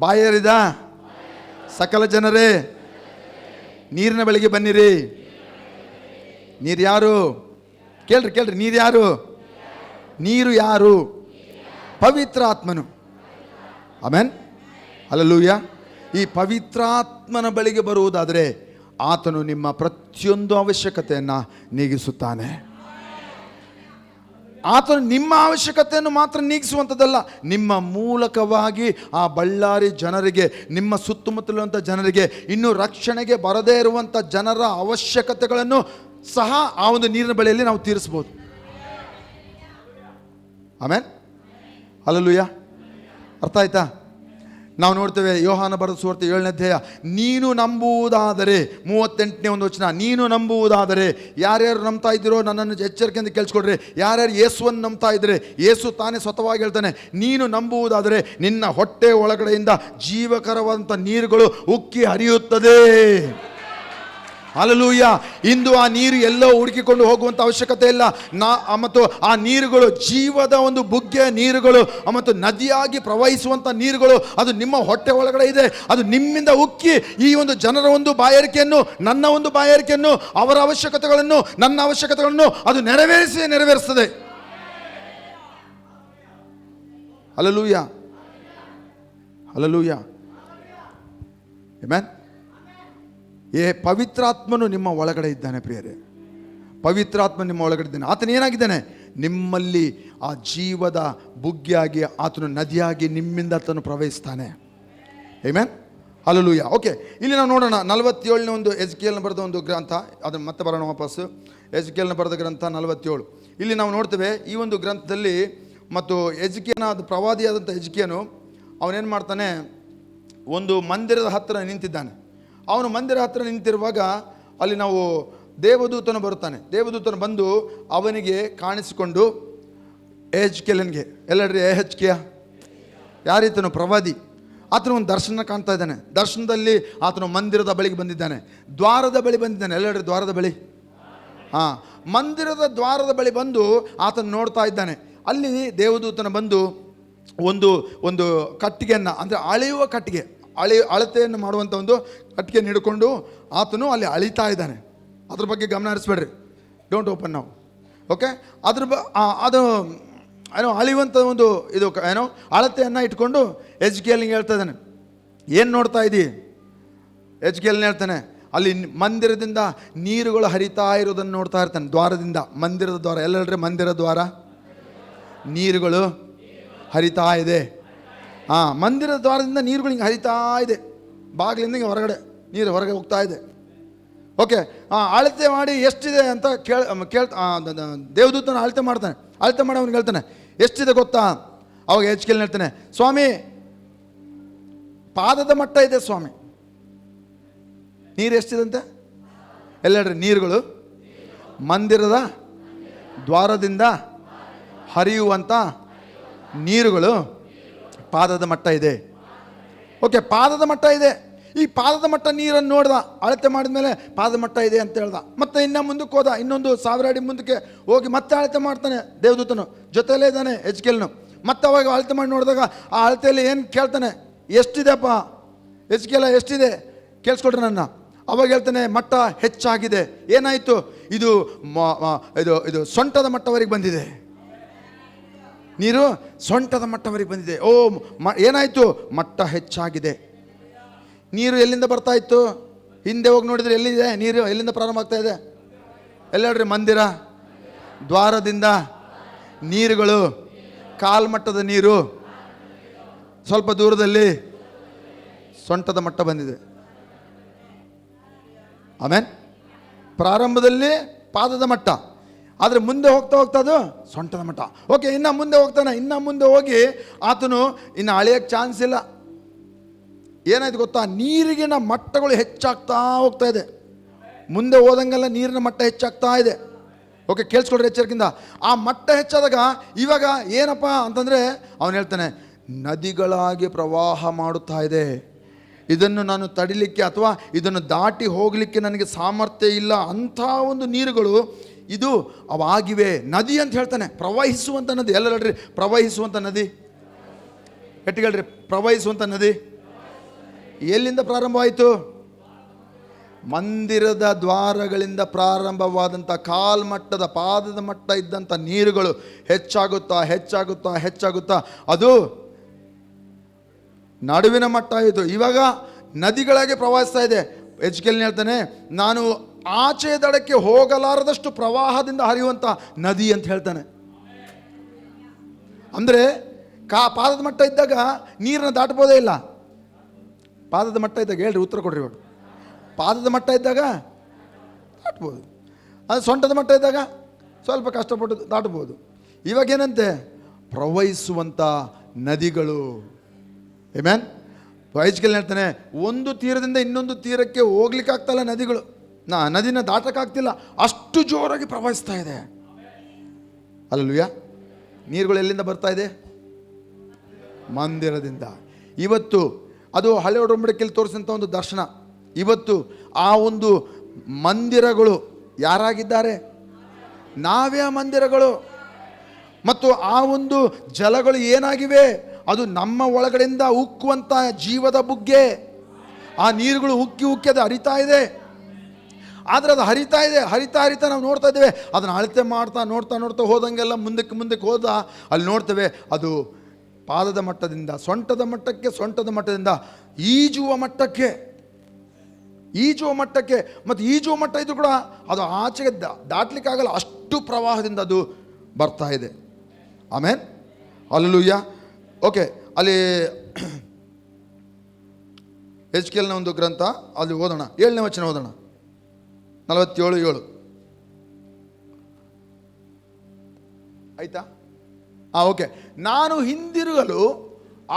ಬಾಯರಿದ ಸಕಲ ಜನರೇ ನೀರಿನ ಬಳಿಗೆ ಬನ್ನಿರಿ. ನೀರು ಯಾರು? ಕೇಳ್ರಿ ಕೇಳ್ರಿ, ನೀರು ಯಾರು? ನೀರು ಯಾರು? ಪವಿತ್ರಾತ್ಮನು. Amen, hallelujah. ಈ ಪವಿತ್ರಾತ್ಮನ ಬಳಿಗೆ ಬರುವುದಾದರೆ ಆತನು ನಿಮ್ಮ ಪ್ರತಿಯೊಂದು ಅವಶ್ಯಕತೆಯನ್ನು ನೀಗಿಸುತ್ತಾನೆ. ಆತನು ನಿಮ್ಮ ಅವಶ್ಯಕತೆಯನ್ನು ಮಾತ್ರ ನೀಗಿಸುವಂಥದ್ದಲ್ಲ, ನಿಮ್ಮ ಮೂಲಕವಾಗಿ ಆ ಬಳ್ಳಾರಿ ಜನರಿಗೆ, ನಿಮ್ಮ ಸುತ್ತಮುತ್ತಲಿರುವಂಥ ಜನರಿಗೆ, ಇನ್ನೂ ರಕ್ಷಣೆಗೆ ಬರದೇ ಇರುವಂಥ ಜನರ ಅವಶ್ಯಕತೆಗಳನ್ನು ಸಹ ಆ ಒಂದು ನೀರಿನ ಬಳಿಯಲ್ಲಿ ನಾವು ತೀರಿಸ್ಬೋದು. Amen, hallelujah. ಅರ್ಥ ಆಯ್ತಾ? ನಾವು ನೋಡ್ತೇವೆ ಯೋಹಾನ ಬರೆದ ಸುವಾರ್ತೆ 7ನೇ ಅಧ್ಯಾಯ, ನೀನು ನಂಬುವುದಾದರೆ, 38ನೇ ಒಂದು ವಚನ, ನೀನು ನಂಬುವುದಾದರೆ. ಯಾರ್ಯಾರು ನಂಬ್ತಾ ಇದ್ದೀರೋ ನನ್ನನ್ನು ಎಚ್ಚರಿಕೆಯಿಂದ ಕೇಳಿಸ್ಕೊಡ್ರಿ. ಯಾರ್ಯಾರು ಯೇಸುವನ್ನು ನಂಬ್ತಾ ಇದ್ರೆ, ಯೇಸು ತಾನೇ ಸ್ವತಃವಾಗಿ ಹೇಳ್ತಾನೆ, ನೀನು ನಂಬುವುದಾದರೆ ನಿನ್ನ ಹೊಟ್ಟೆ ಒಳಗಡೆಯಿಂದ ಜೀವಕರವಾದಂಥ ನೀರುಗಳು ಉಕ್ಕಿ ಹರಿಯುತ್ತದೆ. ಹಲ್ಲೆಲೂಯಾ. ಇಂದು ಆ ನೀರು ಎಲ್ಲೋ ಹುಡುಕಿಕೊಂಡು ಹೋಗುವಂಥ ಅವಶ್ಯಕತೆ ಇಲ್ಲ. ಮತ್ತು ಆ ನೀರುಗಳು ಜೀವದ ಒಂದು ಬುಗ್ಗೆ ನೀರುಗಳು, ಮತ್ತು ನದಿಯಾಗಿ ಪ್ರವಹಿಸುವಂಥ ನೀರುಗಳು ಅದು ನಿಮ್ಮ ಹೊಟ್ಟೆ ಒಳಗಡೆ ಇದೆ. ಅದು ನಿಮ್ಮಿಂದ ಉಕ್ಕಿ ಈ ಒಂದು ಜನರ ಒಂದು ಬಾಯಾರಿಕೆಯನ್ನು, ನನ್ನ ಒಂದು ಬಾಯಾರಿಕೆಯನ್ನು, ಅವರ ಅವಶ್ಯಕತೆಗಳನ್ನು, ನನ್ನ ಅವಶ್ಯಕತೆಗಳನ್ನು ಅದು ನೆರವೇರಿಸ್ತದೆ. Hallelujah, hallelujah, amen. ಪವಿತ್ರಾತ್ಮನು ನಿಮ್ಮ ಒಳಗಡೆ ಇದ್ದಾನೆ ಪ್ರಿಯರೇ. ಪವಿತ್ರಾತ್ಮ ನಿಮ್ಮ ಒಳಗಡೆ ಇದ್ದಾನೆ. ಆತನು ಏನಾಗಿದ್ದಾನೆ? ನಿಮ್ಮಲ್ಲಿ ಆ ಜೀವದ ಬುಗ್ಗಿಯಾಗಿ, ಆತನು ನದಿಯಾಗಿ ನಿಮ್ಮಿಂದ ಆತನು ಪ್ರವಹಿಸ್ತಾನೆ. Amen, hallelujah. ಓಕೆ, ಇಲ್ಲಿ ನಾವು ನೋಡೋಣ 47ನೇ ಒಂದು ಎಜ್ಕೇಲ್ನ ಬರೆದ ಒಂದು ಗ್ರಂಥ, ಅದನ್ನು ಮತ್ತೆ ಬರೋಣ ವಾಪಸ್ಸು. ಎಜ್ಕೇಲ್ನ ಬರೆದ ಗ್ರಂಥ 47. ಇಲ್ಲಿ ನಾವು ನೋಡ್ತೇವೆ ಈ ಒಂದು ಗ್ರಂಥದಲ್ಲಿ, ಮತ್ತು ಎಜ್ಕೇಲನ ಅದು ಪ್ರವಾದಿಯಾದಂಥ ಎಜ್ಕೇಲನು ಅವನೇನು ಮಾಡ್ತಾನೆ, ಒಂದು ಮಂದಿರದ ಹತ್ತಿರ ನಿಂತಿದ್ದಾನೆ. ಅವನು ಮಂದಿರ ಹತ್ತಿರ ನಿಂತಿರುವಾಗ ಅಲ್ಲಿ ನಾವು ದೇವದೂತನು ಬರುತ್ತಾನೆ. ದೇವದೂತನು ಬಂದು ಅವನಿಗೆ ಕಾಣಿಸಿಕೊಂಡು ಎಜ್ಕೇಲನಿಗೆ, ಎಲ್ಲಡ್ರಿ ಎಹೆಜ್ಕೇಯ ಯಾರೀತನು? ಪ್ರವಾದಿ. ಆತನು ಒಂದು ದರ್ಶನ ಕಾಣ್ತಾ ಇದ್ದಾನೆ. ದರ್ಶನದಲ್ಲಿ ಆತನು ಮಂದಿರದ ಬಳಿಗೆ ಬಂದಿದ್ದಾನೆ, ದ್ವಾರದ ಬಳಿ ಬಂದಿದ್ದಾನೆ. ಎಲ್ಲಡ್ರಿ ದ್ವಾರದ ಬಳಿ. ಹಾಂ, ಮಂದಿರದ ದ್ವಾರದ ಬಳಿ ಬಂದು ಆತನು ನೋಡ್ತಾ ಇದ್ದಾನೆ. ಅಲ್ಲಿ ದೇವದೂತನ ಬಂದು ಒಂದು ಕಟ್ಟಿಗೆಯನ್ನು, ಅಂದರೆ ಅಳೆಯುವ ಕಟ್ಟಿಗೆ, ಅಳತೆಯನ್ನು ಮಾಡುವಂಥ ಒಂದು ಕಟ್ಟಿಗೆ ಹಿಡ್ಕೊಂಡು ಆತನು ಅಲ್ಲಿ ಅಳಿತಾ ಇದ್ದಾನೆ. ಅದ್ರ ಬಗ್ಗೆ ಗಮನ ಹರಿಸ್ಬೇಡ್ರಿ, ಡೋಂಟ್ ಓಪನ್ ನಾವು. ಓಕೆ, ಅದು ಏನೋ ಅಳಿಯುವಂಥ ಒಂದು ಇದು ಏನೋ ಅಳತೆಯನ್ನು ಇಟ್ಕೊಂಡು ಎಜ್ಕೇಲನಿಗೆ ಹೇಳ್ತಾ ಇದ್ದಾನೆ, ಏನು ನೋಡ್ತಾ ಇದ್ದೀ? ಎಜ್ಕೇಲನ್ ಹೇಳ್ತಾನೆ, ಅಲ್ಲಿ ಮಂದಿರದಿಂದ ನೀರುಗಳು ಹರಿತಾ ಇರೋದನ್ನು ನೋಡ್ತಾ ಇರ್ತಾನೆ. ದ್ವಾರದಿಂದ, ಮಂದಿರದ ದ್ವಾರ, ಎಲ್ಲರೂ ಮಂದಿರ ದ್ವಾರ, ನೀರುಗಳು ಹರಿತಾ ಇದೆ. ಮಂದಿರದ ದ್ವಾರದಿಂದ ನೀರುಗಳು ಹಿಂಗೆ ಹರಿತಾ ಇದೆ, ಬಾಗಿಲಿಂದ ಹಿಂಗೆ ಹೊರಗಡೆ ನೀರು ಹೊರಗೆ ಹೋಗ್ತಾ ಇದೆ. ಓಕೆ, ಅಳತೆ ಮಾಡಿ ಎಷ್ಟಿದೆ ಅಂತ ದೇವದೂತನ ಅಳತೆ ಮಾಡ್ತಾನೆ. ಅಳತೆ ಮಾಡಿ ಅವ್ನಿಗೆ ಹೇಳ್ತಾನೆ, ಎಷ್ಟಿದೆ ಗೊತ್ತಾ? ಅವಾಗ ಎಚ್ಕೆಲ್ ಹೇಳ್ತಾನೆ, ಸ್ವಾಮಿ ಪಾದದ ಮಟ್ಟ ಇದೆ ಸ್ವಾಮಿ. ನೀರು ಎಷ್ಟಿದಂತೆ? ಎಲ್ಲ ಹೇಳ್ರಿ, ನೀರುಗಳು ಮಂದಿರದ ದ್ವಾರದಿಂದ ಹರಿಯುವಂಥ ನೀರುಗಳು ಪಾದದ ಮಟ್ಟ ಇದೆ. ಓಕೆ, ಪಾದದ ಮಟ್ಟ ಇದೆ. ಈ ಪಾದದ ಮಟ್ಟ ನೀರನ್ನು ನೋಡ್ದ, ಅಳತೆ ಮಾಡಿದ ಮೇಲೆ ಪಾದದ ಮಟ್ಟ ಇದೆ ಅಂತ ಹೇಳ್ದ. ಮತ್ತೆ ಇನ್ನು ಮುಂದಕ್ಕೆ ಹೋದ, ಇನ್ನೊಂದು 1000 ಅಡಿ ಮುಂದಕ್ಕೆ ಹೋಗಿ ಮತ್ತೆ ಅಳತೆ ಮಾಡ್ತಾನೆ. ದೇವದೂತನು ಜೊತೆಯಲ್ಲೇ ಇದ್ದಾನೆ ಎಚ್ಕೆಲ್ನು. ಮತ್ತೆ ಅವಾಗ ಅಳತೆ ಮಾಡಿ ನೋಡಿದಾಗ ಆ ಅಳತೆಯಲ್ಲಿ ಏನು ಕೇಳ್ತಾನೆ, ಎಷ್ಟಿದೆಪ್ಪ ಎಚ್ಕೆಲ, ಎಷ್ಟಿದೆ ಕೇಳಿಸ್ಕೊಡ್ರಿ ನನ್ನ. ಅವಾಗ ಹೇಳ್ತಾನೆ, ಮಟ್ಟ ಹೆಚ್ಚಾಗಿದೆ. ಏನಾಯಿತು? ಇದು ಇದು ಸೊಂಟದ ಮಟ್ಟವರೆಗೆ ಬಂದಿದೆ. ನೀರು ಸೊಂಟದ ಮಟ್ಟವರೆಗೆ ಬಂದಿದೆ. ಓ ಏನಾಯಿತು? ಮಟ್ಟ ಹೆಚ್ಚಾಗಿದೆ. ನೀರು ಎಲ್ಲಿಂದ ಬರ್ತಾ ಇತ್ತು? ಹಿಂದೆ ಹೋಗಿ ನೋಡಿದರೆ ಎಲ್ಲಿದೆ ನೀರು? ಎಲ್ಲಿಂದ ಪ್ರಾರಂಭ ಆಗ್ತಾ ಇದೆ? ಎಲ್ಲ ಹೇಳ್ರಿ, ಮಂದಿರ ದ್ವಾರದಿಂದ ನೀರುಗಳು, ಕಾಲ್ಮಟ್ಟದ ನೀರು ಸ್ವಲ್ಪ ದೂರದಲ್ಲಿ ಸೊಂಟದ ಮಟ್ಟ ಬಂದಿದೆ. ಆಮೇನ್. ಪ್ರಾರಂಭದಲ್ಲಿ ಪಾದದ ಮಟ್ಟ, ಆದರೆ ಮುಂದೆ ಹೋಗ್ತಾ ಹೋಗ್ತಾ ಅದು ಸೊಂಟದ ಮಟ್ಟ. ಓಕೆ, ಇನ್ನು ಮುಂದೆ ಹೋಗ್ತಾನೆ. ಇನ್ನು ಮುಂದೆ ಹೋಗಿ ಆತನು ಇನ್ನು ಅಳೆಯೋಕ್ಕೆ ಚಾನ್ಸ್ ಇಲ್ಲ. ಏನಾಯ್ತು ಗೊತ್ತಾ? ನೀರಿಗಿನ ಮಟ್ಟಗಳು ಹೆಚ್ಚಾಗ್ತಾ ಹೋಗ್ತಾ ಇದೆ. ಮುಂದೆ ಹೋದಂಗೆಲ್ಲ ನೀರಿನ ಮಟ್ಟ ಹೆಚ್ಚಾಗ್ತಾ ಇದೆ. ಓಕೆ, ಕೇಳಿಸ್ಕೊಳ್ರಿ ಎಚ್ಚರಿಕೆಯಿಂದ. ಆ ಮಟ್ಟ ಹೆಚ್ಚಾದಾಗ ಇವಾಗ ಏನಪ್ಪ ಅಂತಂದರೆ ಅವನು ಹೇಳ್ತಾನೆ, ನದಿಗಳಾಗಿ ಪ್ರವಾಹ ಮಾಡುತ್ತಾ ಇದೆ. ಇದನ್ನು ನಾನು ತಡಿಲಿಕ್ಕೆ ಅಥವಾ ಇದನ್ನು ದಾಟಿ ಹೋಗಲಿಕ್ಕೆ ನನಗೆ ಸಾಮರ್ಥ್ಯ ಇಲ್ಲ. ಅಂಥ ಒಂದು ನೀರುಗಳು ಇದು ಅವಾಗಿವೆ. ನದಿ ಅಂತ ಹೇಳ್ತಾನೆ, ಪ್ರವಹಿಸುವಂಥ ನದಿ. ಎಲ್ಲ ಹೇಳ್ರಿ, ಪ್ರವಹಿಸುವಂಥ ನದಿ. ಗಟ್ಟಿಗಳ್ರಿ, ಪ್ರವಹಿಸುವಂಥ ನದಿ. ಎಲ್ಲಿಂದ ಪ್ರಾರಂಭವಾಯಿತು? ಮಂದಿರದ ದ್ವಾರಗಳಿಂದ ಪ್ರಾರಂಭವಾದಂಥ ಕಾಲ್ಮಟ್ಟದ ಪಾದದ ಮಟ್ಟ ಇದ್ದಂಥ ನೀರುಗಳು ಹೆಚ್ಚಾಗುತ್ತಾ ಹೆಚ್ಚಾಗುತ್ತಾ ಹೆಚ್ಚಾಗುತ್ತಾ ಅದು ನಡುವಿನ ಮಟ್ಟ ಆಯಿತು. ಇವಾಗ ನದಿಗಳಾಗಿ ಪ್ರವಹಿಸ್ತಾ ಇದೆ. ಎಚ್ಕೆಲ್ ಹೇಳ್ತಾನೆ, ನಾನು ಆಚೆ ದಡಕ್ಕೆ ಹೋಗಲಾರದಷ್ಟು ಪ್ರವಾಹದಿಂದ ಹರಿಯುವಂಥ ನದಿ ಅಂತ ಹೇಳ್ತಾನೆ. ಅಂದರೆ ಪಾದದ ಮಟ್ಟ ಇದ್ದಾಗ ನೀರನ್ನು ದಾಟಬೋದೇ ಇಲ್ಲ. ಪಾದದ ಮಟ್ಟ ಇದ್ದಾಗ ಹೇಳ್ರಿ, ಉತ್ತರ ಕೊಡ್ರಿ ಇವಾಗ. ಪಾದದ ಮಟ್ಟ ಇದ್ದಾಗ ದಾಟ್ಬೋದು. ಅದು ಸೊಂಟದ ಮಟ್ಟ ಇದ್ದಾಗ ಸ್ವಲ್ಪ ಕಷ್ಟಪಟ್ಟು ದಾಟ್ಬೋದು. ಇವಾಗೇನಂತೆ? ಪ್ರವಹಿಸುವಂಥ ನದಿಗಳು. ಆಮೆನ್. ಎಚ್ಕೆಲ್ ಹೇಳ್ತಾನೆ, ಒಂದು ತೀರದಿಂದ ಇನ್ನೊಂದು ತೀರಕ್ಕೆ ಹೋಗ್ಲಿಕ್ಕೆ ಆಗ್ತಾಯಿಲ್ಲ ನದಿಗಳು. ನದಿನ ದಾಟಕ್ಕಾಗ್ತಿಲ್ಲ, ಅಷ್ಟು ಜೋರಾಗಿ ಪ್ರವಹಿಸ್ತಾ ಇದೆ. ಅಲ್ಲೂಯ. ನೀರುಗಳು ಎಲ್ಲಿಂದ ಬರ್ತಾ ಇದೆ? ಮಂದಿರದಿಂದ. ಇವತ್ತು ಅದು ಹಳೆ ಒಡಂಬಡಿಕೆಯಲ್ಲಿ ತೋರಿಸಿದಂಥ ಒಂದು ದರ್ಶನ. ಇವತ್ತು ಆ ಒಂದು ಮಂದಿರಗಳು ಯಾರಾಗಿದ್ದಾರೆ? ನಾವೇ ಆ ಮಂದಿರಗಳು. ಮತ್ತು ಆ ಒಂದು ಜಲಗಳು ಏನಾಗಿವೆ? ಅದು ನಮ್ಮ ಒಳಗಡೆಯಿಂದ ಉಕ್ಕುವಂಥ ಜೀವದ ಬುಗ್ಗೆ. ಆ ನೀರುಗಳು ಉಕ್ಕಿ ಉಕ್ಕಿ ಅದು ಹರಿತಾ ಇದೆ. ಆದರೆ ಅದು ಹರಿತಾ ಇದೆ, ಹರಿತಾ ಹರಿತಾ ನಾವು ನೋಡ್ತಾ ಇದ್ದೇವೆ. ಅದನ್ನು ಅಳತೆ ಮಾಡ್ತಾ ನೋಡ್ತಾ ನೋಡ್ತಾ ಹೋದಂಗೆಲ್ಲ ಮುಂದಕ್ಕೆ ಮುಂದಕ್ಕೆ ಹೋದ ಅಲ್ಲಿ ನೋಡ್ತೇವೆ ಅದು ಪಾದದ ಮಟ್ಟದಿಂದ ಸೊಂಟದ ಮಟ್ಟಕ್ಕೆ, ಸೊಂಟದ ಮಟ್ಟದಿಂದ ಈಜುವ ಮಟ್ಟಕ್ಕೆ, ಈಜುವ ಮಟ್ಟಕ್ಕೆ. ಮತ್ತು ಈಜುವ ಮಟ್ಟ ಇದ್ರೂ ಕೂಡ ಅದು ಆಚೆಗೆ ದಾಟ್ಲಿಕ್ಕಾಗಲ್ಲ, ಅಷ್ಟು ಪ್ರವಾಹದಿಂದ ಅದು ಬರ್ತಾ ಇದೆ. ಆಮೇನ್, ಹಲ್ಲೆಲೂಯಾ. ಓಕೆ, ಅಲ್ಲಿ ಎಚ್ಕೆಲ್ನ ಒಂದು ಗ್ರಂಥ ಅಲ್ಲಿ ಓದೋಣ. 7ನೇ ವಚನ ಓದೋಣ. 47:7 ಆಯ್ತಾ? ಓಕೆ. ನಾನು ಹಿಂದಿರುಗಲು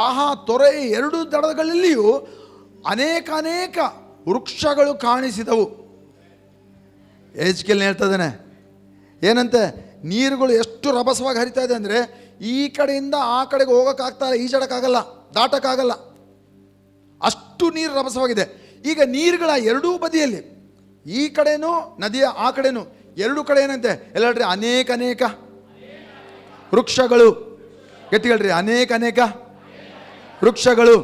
ಆಹಾ, ತೊರೆಯ 2 ದಡಗಳಲ್ಲಿಯೂ ಅನೇಕ ವೃಕ್ಷಗಳು ಕಾಣಿಸಿದವು. ಎಚ್ಕೆಲ್ ಹೇಳ್ತಾ ಇದ್ದಾನೆ ಏನಂತೆ? ನೀರುಗಳು ಎಷ್ಟು ರಭಸವಾಗಿ ಹರಿತಾ ಇದೆ ಅಂದರೆ ಈ ಕಡೆಯಿಂದ ಆ ಕಡೆಗೆ ಹೋಗೋಕ್ಕಾಗ್ತಾಯಿಲ್ಲ, ಈಜಾಡೋಕ್ಕಾಗಲ್ಲ, ದಾಟಕ್ಕಾಗಲ್ಲ, ಅಷ್ಟು ನೀರು ರಭಸವಾಗಿದೆ. ಈಗ ನೀರುಗಳ ಎರಡೂ ಬದಿಯಲ್ಲಿ, ಈ ಕಡೆನೂ ನದಿಯ ಆ ಕಡೆನೂ, ಎರಡು ಕಡೆ ಏನಂತೆ? ಎಲ್ಲ ಹೇಳ್ರಿ, ಅನೇಕ ವೃಕ್ಷಗಳು. ಗಟ್ಟಿಗಳ್ರಿ, ಅನೇಕ ವೃಕ್ಷಗಳು.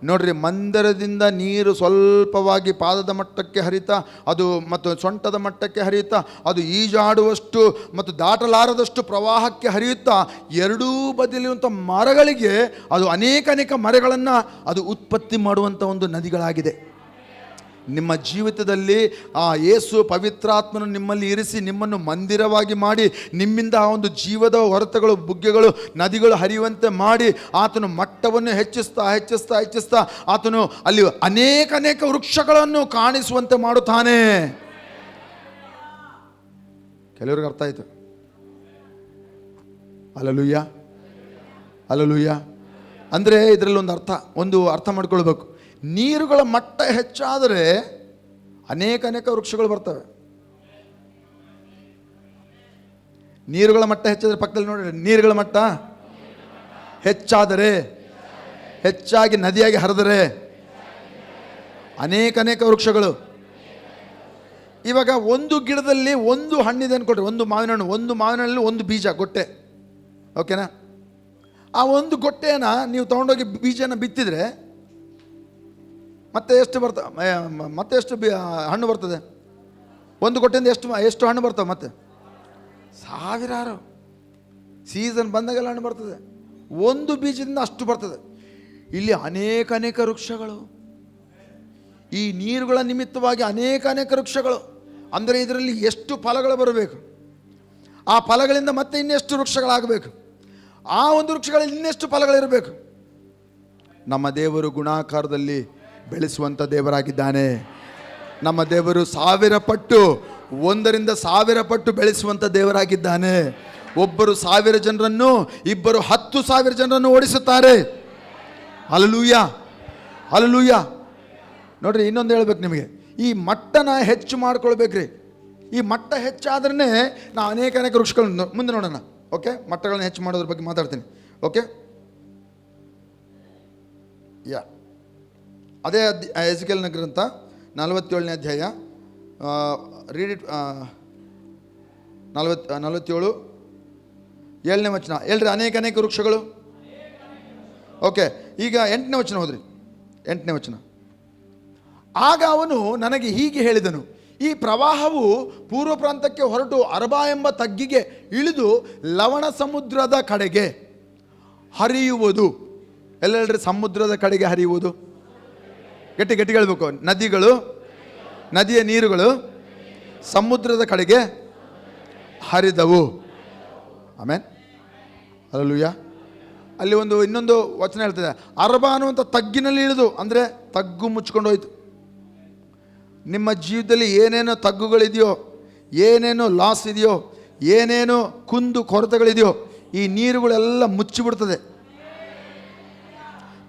ನೋಡ್ರಿ, ಮಂದಿರದಿಂದ ನೀರು ಸ್ವಲ್ಪವಾಗಿ ಪಾದದ ಮಟ್ಟಕ್ಕೆ ಹರಿತಾ ಅದು ಮತ್ತು ಸೊಂಟದ ಮಟ್ಟಕ್ಕೆ ಹರಿಯುತ್ತಾ ಅದು ಈಜಾಡುವಷ್ಟು ಮತ್ತು ದಾಟಲಾರದಷ್ಟು ಪ್ರವಾಹಕ್ಕೆ ಹರಿಯುತ್ತಾ ಎರಡೂ ಬದಿಯಲ್ಲಿರುವಂಥ ಮರಗಳಿಗೆ ಅದು ಅನೇಕ ಮರಗಳನ್ನು ಅದು ಉತ್ಪತ್ತಿ ಮಾಡುವಂಥ ಒಂದು ನದಿಗಳಾಗಿದೆ. ನಿಮ್ಮ ಜೀವಿತದಲ್ಲಿ ಆ ಯೇಸು ಪವಿತ್ರಾತ್ಮನು ನಿಮ್ಮಲ್ಲಿ ಇರಿಸಿ ನಿಮ್ಮನ್ನು ಮಂದಿರವಾಗಿ ಮಾಡಿ ನಿಮ್ಮಿಂದ ಆ ಒಂದು ಜೀವದ ಹೊರತಗಳು, ಬುಗ್ಗೆಗಳು, ನದಿಗಳು ಹರಿಯುವಂತೆ ಮಾಡಿ ಆತನು ಮಟ್ಟವನ್ನು ಹೆಚ್ಚಿಸ್ತಾ ಆತನು ಅಲ್ಲಿ ಅನೇಕ ವೃಕ್ಷಗಳನ್ನು ಕಾಣಿಸುವಂತೆ ಮಾಡುತ್ತಾನೆ. ಕೆಲವ್ರಿಗೆ ಅರ್ಥ ಆಯಿತು. Alleluia, alleluia. ಅಂದರೆ ಇದರಲ್ಲಿ ಒಂದು ಅರ್ಥ ಮಾಡ್ಕೊಳ್ಬೇಕು. ನೀರುಗಳ ಮಟ್ಟ ಹೆಚ್ಚಾದರೆ ಅನೇಕ ವೃಕ್ಷಗಳು ಬರ್ತವೆ. ನೀರುಗಳ ಮಟ್ಟ ಹೆಚ್ಚಾದರೆ, ಪಕ್ಕದಲ್ಲಿ ನೋಡ್ರಿ, ನೀರುಗಳ ಮಟ್ಟ ಹೆಚ್ಚಾದರೆ, ಹೆಚ್ಚಾಗಿ ನದಿಯಾಗಿ ಹರಿದರೆ ಅನೇಕ ವೃಕ್ಷಗಳು. ಇವಾಗ ಒಂದು ಗಿಡದಲ್ಲಿ ಒಂದು ಹಣ್ಣಿದೆ ಅನ್ಕೊಡ್ರಿ, ಒಂದು ಮಾವಿನ ಹಣ್ಣು, ಒಂದು ಮಾವಿನ ಹಣ್ಣಲ್ಲಿ ಒಂದು ಬೀಜ, ಗೊಟ್ಟೆ, ಓಕೆನಾ? ಆ ಒಂದು ಗೊಟ್ಟೆನ ನೀವು ತೊಗೊಂಡೋಗಿ ಬೀಜನ ಬಿತ್ತಿದ್ರೆ ಮತ್ತೆ ಎಷ್ಟು ಹಣ್ಣು ಬರ್ತದೆ? ಒಂದು ಗೊಟ್ಟೆಯಿಂದ ಎಷ್ಟು ಹಣ್ಣು ಬರ್ತವೆ? ಮತ್ತೆ ಸಾವಿರಾರು. ಸೀಸನ್ ಬಂದಾಗೆಲ್ಲ ಹಣ್ಣು ಬರ್ತದೆ. ಒಂದು ಬೀಜದಿಂದ ಅಷ್ಟು ಬರ್ತದೆ. ಇಲ್ಲಿ ಅನೇಕ ವೃಕ್ಷಗಳು, ಈ ನೀರುಗಳ ನಿಮಿತ್ತವಾಗಿ ಅನೇಕ ವೃಕ್ಷಗಳು. ಅಂದರೆ ಇದರಲ್ಲಿ ಎಷ್ಟು ಫಲಗಳು ಬರಬೇಕು, ಆ ಫಲಗಳಿಂದ ಮತ್ತೆ ಇನ್ನೆಷ್ಟು ವೃಕ್ಷಗಳಾಗಬೇಕು, ಆ ಒಂದು ವೃಕ್ಷಗಳಲ್ಲಿ ಇನ್ನೆಷ್ಟು ಫಲಗಳಿರಬೇಕು. ನಮ್ಮ ದೇವರು ಗುಣಾಕಾರದಲ್ಲಿ ಬೆಳೆಸುವಂಥ ದೇವರಾಗಿದ್ದಾನೆ. ನಮ್ಮ ದೇವರು 1000 ಪಟ್ಟು, 1ರಿಂದ 1000 ಪಟ್ಟು ಬೆಳೆಸುವಂಥ ದೇವರಾಗಿದ್ದಾನೆ. ಒಬ್ಬರು 1000 ಜನರನ್ನು, ಇಬ್ಬರು 10,000 ಜನರನ್ನು ಓಡಿಸುತ್ತಾರೆ. Hallelujah, hallelujah. ನೋಡ್ರಿ, ಇನ್ನೊಂದು ಹೇಳ್ಬೇಕು ನಿಮಗೆ, ಈ ಮಟ್ಟನ ಹೆಚ್ಚು ಮಾಡ್ಕೊಳ್ಬೇಕ್ರಿ. ಈ ಮಟ್ಟ ಹೆಚ್ಚಾದ್ರೆ ನಾವು ಅನೇಕ ವೃಕ್ಷಗಳನ್ನು ಮುಂದೆ ನೋಡೋಣ. ಓಕೆ, ಮಟ್ಟಗಳನ್ನ ಹೆಚ್ಚು ಮಾಡೋದ್ರ ಬಗ್ಗೆ ಮಾತಾಡ್ತೀನಿ. ಓಕೆ, ಅದೇ ಎಜ್ಕೇಲನ ಗ್ರಂಥ 47ನೇ ಅಧ್ಯಾಯ, ರೀಡ್ ಇಟ್, 47 7ನೇ ವಚನ ಹೇಳ್ರಿ. ಅನೇಕ ವೃಕ್ಷಗಳು. ಓಕೆ, ಈಗ 8ನೇ ವಚನ ಹೋದ್ರಿ. 8ನೇ ವಚನ. ಆಗ ಅವನು ನನಗೆ ಹೀಗೆ ಹೇಳಿದನು, ಈ ಪ್ರವಾಹವು ಪೂರ್ವ ಪ್ರಾಂತಕ್ಕೆ ಹೊರಟು ಅರಬಾ ಎಂಬ ತಗ್ಗಿಗೆ ಇಳಿದು ಲವಣ ಸಮುದ್ರದ ಕಡೆಗೆ ಹರಿಯುವುದು. ಎಲ್ಲ ಹೇಳ್ರಿ, ಸಮುದ್ರದ ಕಡೆಗೆ ಹರಿಯುವುದು. ಗಟ್ಟಿ ಹೇಳ್ಬೇಕು. ನದಿಯ ನೀರುಗಳು ಸಮುದ್ರದ ಕಡೆಗೆ ಹರಿದವು. ಆಮೇನ್, ಹಲ್ಲೆಲೂಯಾ. ಅಲ್ಲಿ ಇನ್ನೊಂದು ವಚನ ಹೇಳ್ತದೆ, ಅರಬಾ ಅನ್ನುವಂಥ ತಗ್ಗಿನಲ್ಲಿ ಇಳಿದು, ಅಂದರೆ ತಗ್ಗು ಮುಚ್ಕೊಂಡು ಹೋಯ್ತು. ನಿಮ್ಮ ಜೀವನದಲ್ಲಿ ಏನೇನೋ ತಗ್ಗುಗಳಿದೆಯೋ, ಏನೇನೋ ಲಾಸ್ ಇದೆಯೋ, ಏನೇನೋ ಕುಂದು ಕೊರತೆಗಳಿದೆಯೋ, ಈ ನೀರುಗಳೆಲ್ಲ ಮುಚ್ಚಿಬಿಡ್ತದೆ.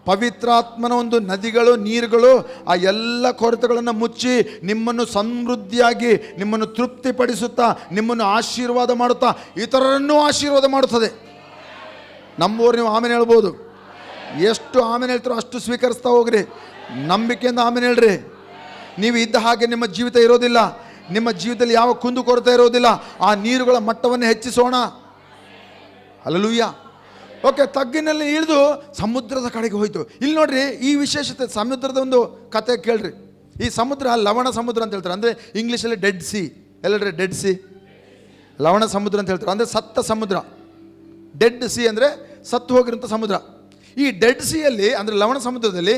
ಪವಿತ್ರಾತ್ಮನ ಒಂದು ನದಿಗಳು, ನೀರುಗಳು ಆ ಎಲ್ಲ ಕೊರತೆಗಳನ್ನು ಮುಚ್ಚಿ ನಿಮ್ಮನ್ನು ಸಮೃದ್ಧಿಯಾಗಿ, ನಿಮ್ಮನ್ನು ತೃಪ್ತಿಪಡಿಸುತ್ತಾ, ನಿಮ್ಮನ್ನು ಆಶೀರ್ವಾದ ಮಾಡುತ್ತಾ ಇತರರನ್ನೂ ಆಶೀರ್ವಾದ ಮಾಡುತ್ತದೆ. ನಮ್ಮೂರು ನೀವು ಆಮೇಲೆ ಹೇಳ್ಬೋದು. ಎಷ್ಟು ಆಮೇಲೆ ಹೇಳ್ತಾರೋ ಅಷ್ಟು ಸ್ವೀಕರಿಸ್ತಾ ಹೋಗ್ರಿ. ನಂಬಿಕೆಯಿಂದ ಆಮೇಲೆ ಹೇಳ್ರಿ. ನೀವು ಇದ್ದ ಹಾಗೆ ನಿಮ್ಮ ಜೀವಿತ ಇರೋದಿಲ್ಲ. ನಿಮ್ಮ ಜೀವಿತದಲ್ಲಿ ಯಾವ ಕುಂದು ಕೊರತೆ ಇರೋದಿಲ್ಲ. ಆ ನೀರುಗಳ ಮಟ್ಟವನ್ನು ಹೆಚ್ಚಿಸೋಣ. ಹಲ್ಲೆಲೂಯಾ. ಓಕೆ, ತಗ್ಗಿನಲ್ಲಿ ಇಳಿದು ಸಮುದ್ರದ ಕಡೆಗೆ ಹೋಯ್ತು. ಇಲ್ಲಿ ನೋಡ್ರಿ, ಈ ವಿಶೇಷತೆ ಸಮುದ್ರದ ಒಂದು ಕತೆ ಕೇಳ್ರಿ. ಈ ಸಮುದ್ರ ಲವಣ ಸಮುದ್ರ ಅಂತ ಹೇಳ್ತಾರೆ. ಅಂದರೆ ಇಂಗ್ಲೀಷಲ್ಲಿ ಡೆಡ್ ಸಿ. ಎಲ್ಲರಿ, ಡೆಡ್ ಸಿ, ಲವಣ ಸಮುದ್ರ ಅಂತ ಹೇಳ್ತಾರೆ. ಅಂದರೆ ಸತ್ತ ಸಮುದ್ರ. ಡೆಡ್ ಸಿ ಅಂದರೆ ಸತ್ತು ಹೋಗಿರೋಂಥ ಸಮುದ್ರ. ಈ ಡೆಡ್ ಸಿಯಲ್ಲಿ, ಅಂದರೆ ಲವಣ ಸಮುದ್ರದಲ್ಲಿ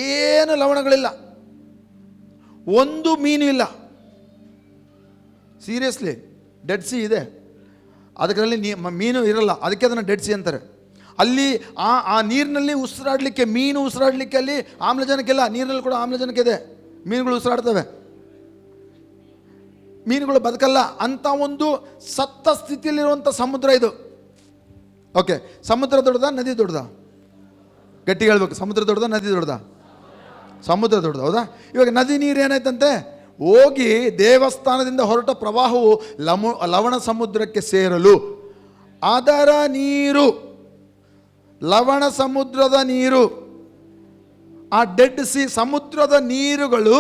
ಏನು ಲವಣಗಳಿಲ್ಲ, ಒಂದು ಮೀನು ಇಲ್ಲ. ಸೀರಿಯಸ್ಲಿ, ಡೆಡ್ ಸಿ ಇದೆ, ಅದರಲ್ಲಿ ಮೀನು ಇರಲ್ಲ. ಅದಕ್ಕೆ ಅದನ್ನು ಡೆಡ್ ಸಿ ಅಂತಾರೆ. ಅಲ್ಲಿ ಆ ನೀರಿನಲ್ಲಿ ಉಸಿರಾಡಲಿಕ್ಕೆ, ಮೀನು ಉಸಿರಾಡಲಿಕ್ಕೆ ಅಲ್ಲಿ ಆಮ್ಲಜನಕ್ಕಿಲ್ಲ. ನೀರಿನಲ್ಲಿ ಕೂಡ ಆಮ್ಲಜನಕ ಇದೆ, ಮೀನುಗಳು ಉಸಿರಾಡ್ತವೆ, ಮೀನುಗಳು ಬದುಕಲ್ಲ. ಅಂಥ ಒಂದು ಸತ್ತ ಸ್ಥಿತಿಯಲ್ಲಿರುವಂಥ ಸಮುದ್ರ ಇದು. ಓಕೆ, ಸಮುದ್ರ ದೊಡ್ಡದಾ ನದಿ ದೊಡ್ಡದಾ? ಗಟ್ಟಿಗೆ ಹೇಳ್ಬೇಕು. ಸಮುದ್ರ ದೊಡ್ಡದಾ ನದಿ ದೊಡ್ಡದಾ? ಸಮುದ್ರ ದೊಡ್ಡದು, ಹೌದಾ? ಇವಾಗ ನದಿ ನೀರು ಏನಾಯ್ತಂತೆ, ಹೋಗಿ ದೇವಸ್ಥಾನದಿಂದ ಹೊರಟ ಪ್ರವಾಹವು ಲವಣ ಸಮುದ್ರಕ್ಕೆ ಸೇರಲು ಅದರ ನೀರು, ಲವಣ ಸಮುದ್ರದ ನೀರು, ಆ ಡೆಡ್ ಸಿ ಸಮುದ್ರದ ನೀರುಗಳು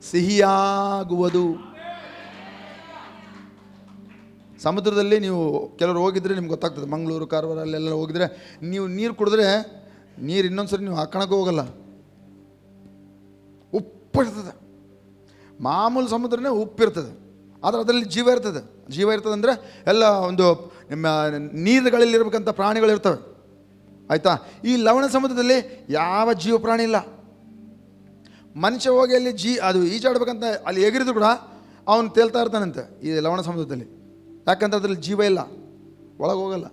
ಸಿಹಿಯಾಗುವುದು. ಸಮುದ್ರದಲ್ಲಿ ನೀವು ಕೆಲವರು ಹೋಗಿದ್ರೆ ನಿಮ್ಗೆ ಗೊತ್ತಾಗ್ತದೆ. ಮಂಗಳೂರು, ಕಾರವಾರ ಅಲ್ಲೆಲ್ಲ ಹೋಗಿದ್ರೆ ನೀವು ನೀರು ಕುಡಿದ್ರೆ ನೀರು ಇನ್ನೊಂದ್ಸರಿ ನೀವು ಹಾಕೋಣಕ್ಕೆ ಹೋಗಲ್ಲ, ಉಪ್ಪಿರ್ತದೆ. ಮಾಮೂಲು ಸಮುದ್ರನೇ ಉಪ್ಪಿರ್ತದೆ, ಆದರೆ ಅದರಲ್ಲಿ ಜೀವ ಇರ್ತದೆ. ಜೀವ ಇರ್ತದೆ ಅಂದರೆ ಎಲ್ಲ ಒಂದು ನಿಮ್ಮ ನೀರುಗಳಲ್ಲಿರ್ಬೇಕಂತ ಪ್ರಾಣಿಗಳಿರ್ತವೆ, ಆಯಿತಾ? ಈ ಲವಣ ಸಮುದ್ರದಲ್ಲಿ ಯಾವ ಜೀವ ಪ್ರಾಣಿ ಇಲ್ಲ. ಮನುಷ್ಯ ಹೋಗಿ ಅಲ್ಲಿ ಅದು ಈಜಾಡ್ಬೇಕಂತ ಅಲ್ಲಿ ಎಗರಿದ್ರು ಕೂಡ ಅವನು ತೇಲ್ತಾ ಇರ್ತಾನಂತೆ ಈ ಲವಣ ಸಮುದ್ರದಲ್ಲಿ. ಯಾಕಂದ್ರೆ ಅದರಲ್ಲಿ ಜೀವ ಇಲ್ಲ, ಒಳಗೆ ಹೋಗಲ್ಲ,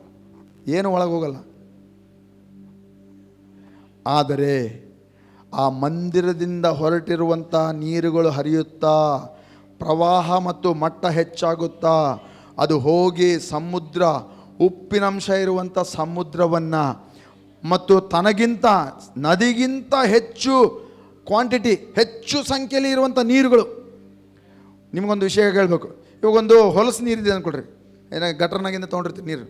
ಏನು ಒಳಗೆ ಹೋಗಲ್ಲ. ಆದರೆ ಆ ಮಂದಿರದಿಂದ ಹೊರಟಿರುವಂಥ ನೀರುಗಳು ಹರಿಯುತ್ತಾ, ಪ್ರವಾಹ ಮತ್ತು ಮಟ್ಟ ಹೆಚ್ಚಾಗುತ್ತಾ, ಅದು ಹೋಗಿ ಸಮುದ್ರ, ಉಪ್ಪಿನಂಶ ಇರುವಂಥ ಸಮುದ್ರವನ್ನು ಮತ್ತು ತನಗಿಂತ ನದಿಗಿಂತ ಹೆಚ್ಚು ಕ್ವಾಂಟಿಟಿ, ಹೆಚ್ಚು ಸಂಖ್ಯೆಯಲ್ಲಿ ಇರುವಂಥ ನೀರುಗಳು. ನಿಮಗೊಂದು ವಿಷಯ ಹೇಳಬೇಕು. ಇವಾಗೊಂದು ಹೊಲಸು ನೀರಿದೆ ಅಂದ್ಕೊಳ್ರಿ, ಗಟರ್ನಾಗಿಂದ ತೊಗೊಂಡಿರ್ತೀರಿ ನೀರು,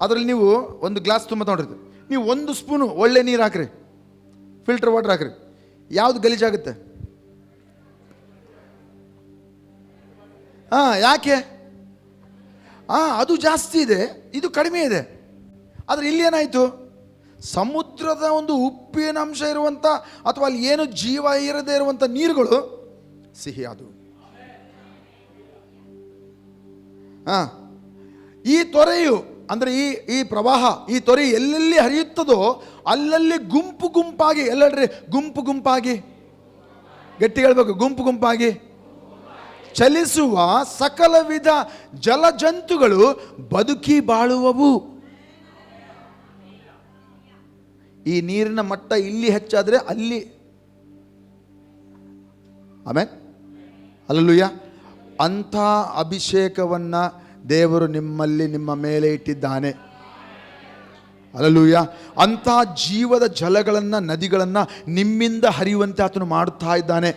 ಅದರಲ್ಲಿ ನೀವು ಒಂದು ಗ್ಲಾಸ್ ತುಂಬ ತೊಗೊಂಡಿರ್ತೀರಿ. ನೀವು 1 ಸ್ಪೂನು ಒಳ್ಳೆ ನೀರು ಹಾಕ್ರಿ, ಫಿಲ್ಟರ್ ವಾಟರ್ ಹಾಕ್ರಿ, ಯಾವುದು ಗಲೀಜಾಗುತ್ತೆ? ಯಾಕೆ? ಅದು ಜಾಸ್ತಿ ಇದೆ, ಇದು ಕಡಿಮೆ ಇದೆ. ಆದರೆ ಇಲ್ಲಿ ಏನಾಯಿತು? ಸಮುದ್ರದ ಒಂದು ಉಪ್ಪಿನಂಶ ಇರುವಂಥ ಅಥವಾ ಅಲ್ಲಿ ಏನು ಜೀವ ಇರದೇ ಇರುವಂಥ ನೀರುಗಳು ಸಿಹಿ ಆದವು. ಈ ತೊರೆಯು ಅಂದರೆ ಈ ಪ್ರವಾಹ, ಈ ತೊರೆ ಎಲ್ಲೆಲ್ಲಿ ಹರಿಯುತ್ತದೋ ಅಲ್ಲಲ್ಲಿ ಗುಂಪು ಗುಂಪಾಗಿ, ಎಲ್ಲಡ್ರಿ ಗುಂಪು ಗುಂಪಾಗಿ, ಗಟ್ಟಿ ಹೇಳ್ಬೇಕು, ಗುಂಪು ಗುಂಪಾಗಿ ಚಲಿಸುವ ಸಕಲ ವಿಧ ಜಲಜಂತುಗಳು ಬದುಕಿ ಬಾಳುವವು. ಈ ನೀರಿನ ಮಟ್ಟ ಇಲ್ಲಿ ಹೆಚ್ಚಾದರೆ ಅಲ್ಲಿ, ಆಮೇಲೆ ಹಲ್ಲೆಲೂಯಾ, ಅಂಥ ಅಭಿಷೇಕವನ್ನು ದೇವರು ನಿಮ್ಮಲ್ಲಿ, ನಿಮ್ಮ ಮೇಲೆ ಇಟ್ಟಿದ್ದಾನೆ. ಹಲ್ಲೆಲೂಯಾ. ಅಂಥ ಜೀವದ ಜಲಗಳನ್ನು, ನದಿಗಳನ್ನು ನಿಮ್ಮಿಂದ ಹರಿಯುವಂತೆ ಆತನು ಮಾಡುತ್ತಾ ಇದ್ದಾನೆ.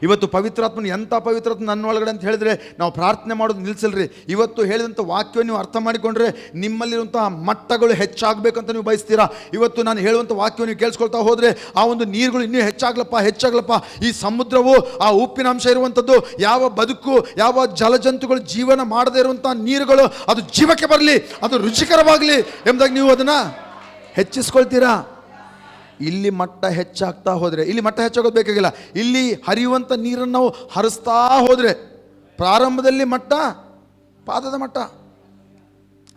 ಇವತ್ತು ಪವಿತ್ರಾತ್ಮನ, ಎಂಥ ಪವಿತ್ರಾತ್ಮ ನನ್ನ ಒಳಗಡೆ ಅಂತ ಹೇಳಿದ್ರೆ ನಾವು ಪ್ರಾರ್ಥನೆ ಮಾಡೋದು ನಿಲ್ಲಿಸಲ್ರಿ. ಇವತ್ತು ಹೇಳಿದಂಥ ವಾಕ್ಯವನ್ನು ನೀವು ಅರ್ಥ ಮಾಡಿಕೊಂಡ್ರೆ ನಿಮ್ಮಲ್ಲಿರುವಂಥ ಮಟ್ಟಗಳು ಹೆಚ್ಚಾಗಬೇಕಂತ ನೀವು ಬಯಸ್ತೀರಾ. ಇವತ್ತು ನಾನು ಹೇಳುವಂಥ ವಾಕ್ಯವನ್ನು ನೀವು ಕೇಳಿಸ್ಕೊಳ್ತಾ ಹೋದರೆ ಆ ಒಂದು ನೀರುಗಳು ಇನ್ನೂ ಹೆಚ್ಚಾಗ್ಲಪ್ಪ. ಈ ಸಮುದ್ರವು, ಆ ಉಪ್ಪಿನಾಂಶ ಇರುವಂಥದ್ದು, ಯಾವ ಬದುಕು, ಯಾವ ಜಲಜಂತುಗಳು ಜೀವನ ಮಾಡದೇ ಇರುವಂಥ ನೀರುಗಳು ಅದು ಜೀವಕ್ಕೆ ಬರಲಿ, ಅದು ರುಚಿಕರವಾಗಲಿ ಎಂಬುದಾಗಿ ನೀವು ಅದನ್ನು ಹೆಚ್ಚಿಸ್ಕೊಳ್ತೀರಾ. ಇಲ್ಲಿ ಮಟ್ಟ ಹೆಚ್ಚಾಗ್ತಾ ಹೋದರೆ, ಇಲ್ಲಿ ಮಟ್ಟ ಹೆಚ್ಚಾಗೋದು ಬೇಕಾಗಿಲ್ಲ, ಇಲ್ಲಿ ಹರಿಯುವಂಥ ನೀರನ್ನು ನಾವು ಹರಿಸ್ತಾ ಹೋದರೆ, ಪ್ರಾರಂಭದಲ್ಲಿ ಮಟ್ಟ, ಪಾದದ ಮಟ್ಟ.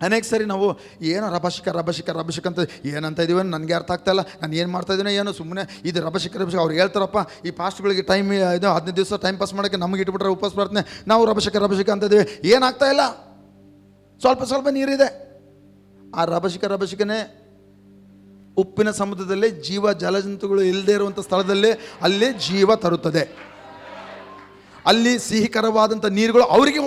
ಅನೇಕ ಸರಿ ನಾವು ಏನೋ ರಭಸಿಕ ಅಂತ ಏನಂತ ಇದೀವೋ ನನಗೆ ಅರ್ಥ ಆಗ್ತಾಯಿಲ್ಲ, ನಾನು ಏನು ಮಾಡ್ತಾಯಿದ್ದೀನೋ ಏನೋ, ಸುಮ್ಮನೆ ಇದು ರಭಸಿಕ ಅವ್ರು ಹೇಳ್ತಾರಪ್ಪ, ಈ ಪಾಸ್ಟ್ಗಳಿಗೆ ಟೈಮ್ ಇದು 15 ದಿವಸ ಟೈಮ್ ಪಾಸ್ ಮಾಡೋಕ್ಕೆ ನಮಗೆ ಇಟ್ಬಿಟ್ರೆ ಉಪವಾಸ ಪ್ರಾರ್ಥನೆ, ನಾವು ರಭಸಿಕ ಅಂತ ಇದ್ದೀವಿ. ಏನಾಗ್ತಾಯಿಲ್ಲ, ಸ್ವಲ್ಪ ನೀರಿದೆ. ಆ ರಭಸಿಕನೇ ಉಪ್ಪಿನ ಸಮುದ್ರದಲ್ಲೇ ಜೀವ ಜಲಜಂತುಗಳು ಇಲ್ಲದೆ ಇರುವಂಥ ಸ್ಥಳದಲ್ಲೇ ಅಲ್ಲೇ ಜೀವ ತರುತ್ತದೆ. ಅಲ್ಲಿ ಸಿಹಿಕರವಾದಂಥ ನೀರುಗಳು ಅವರಿಗೆ.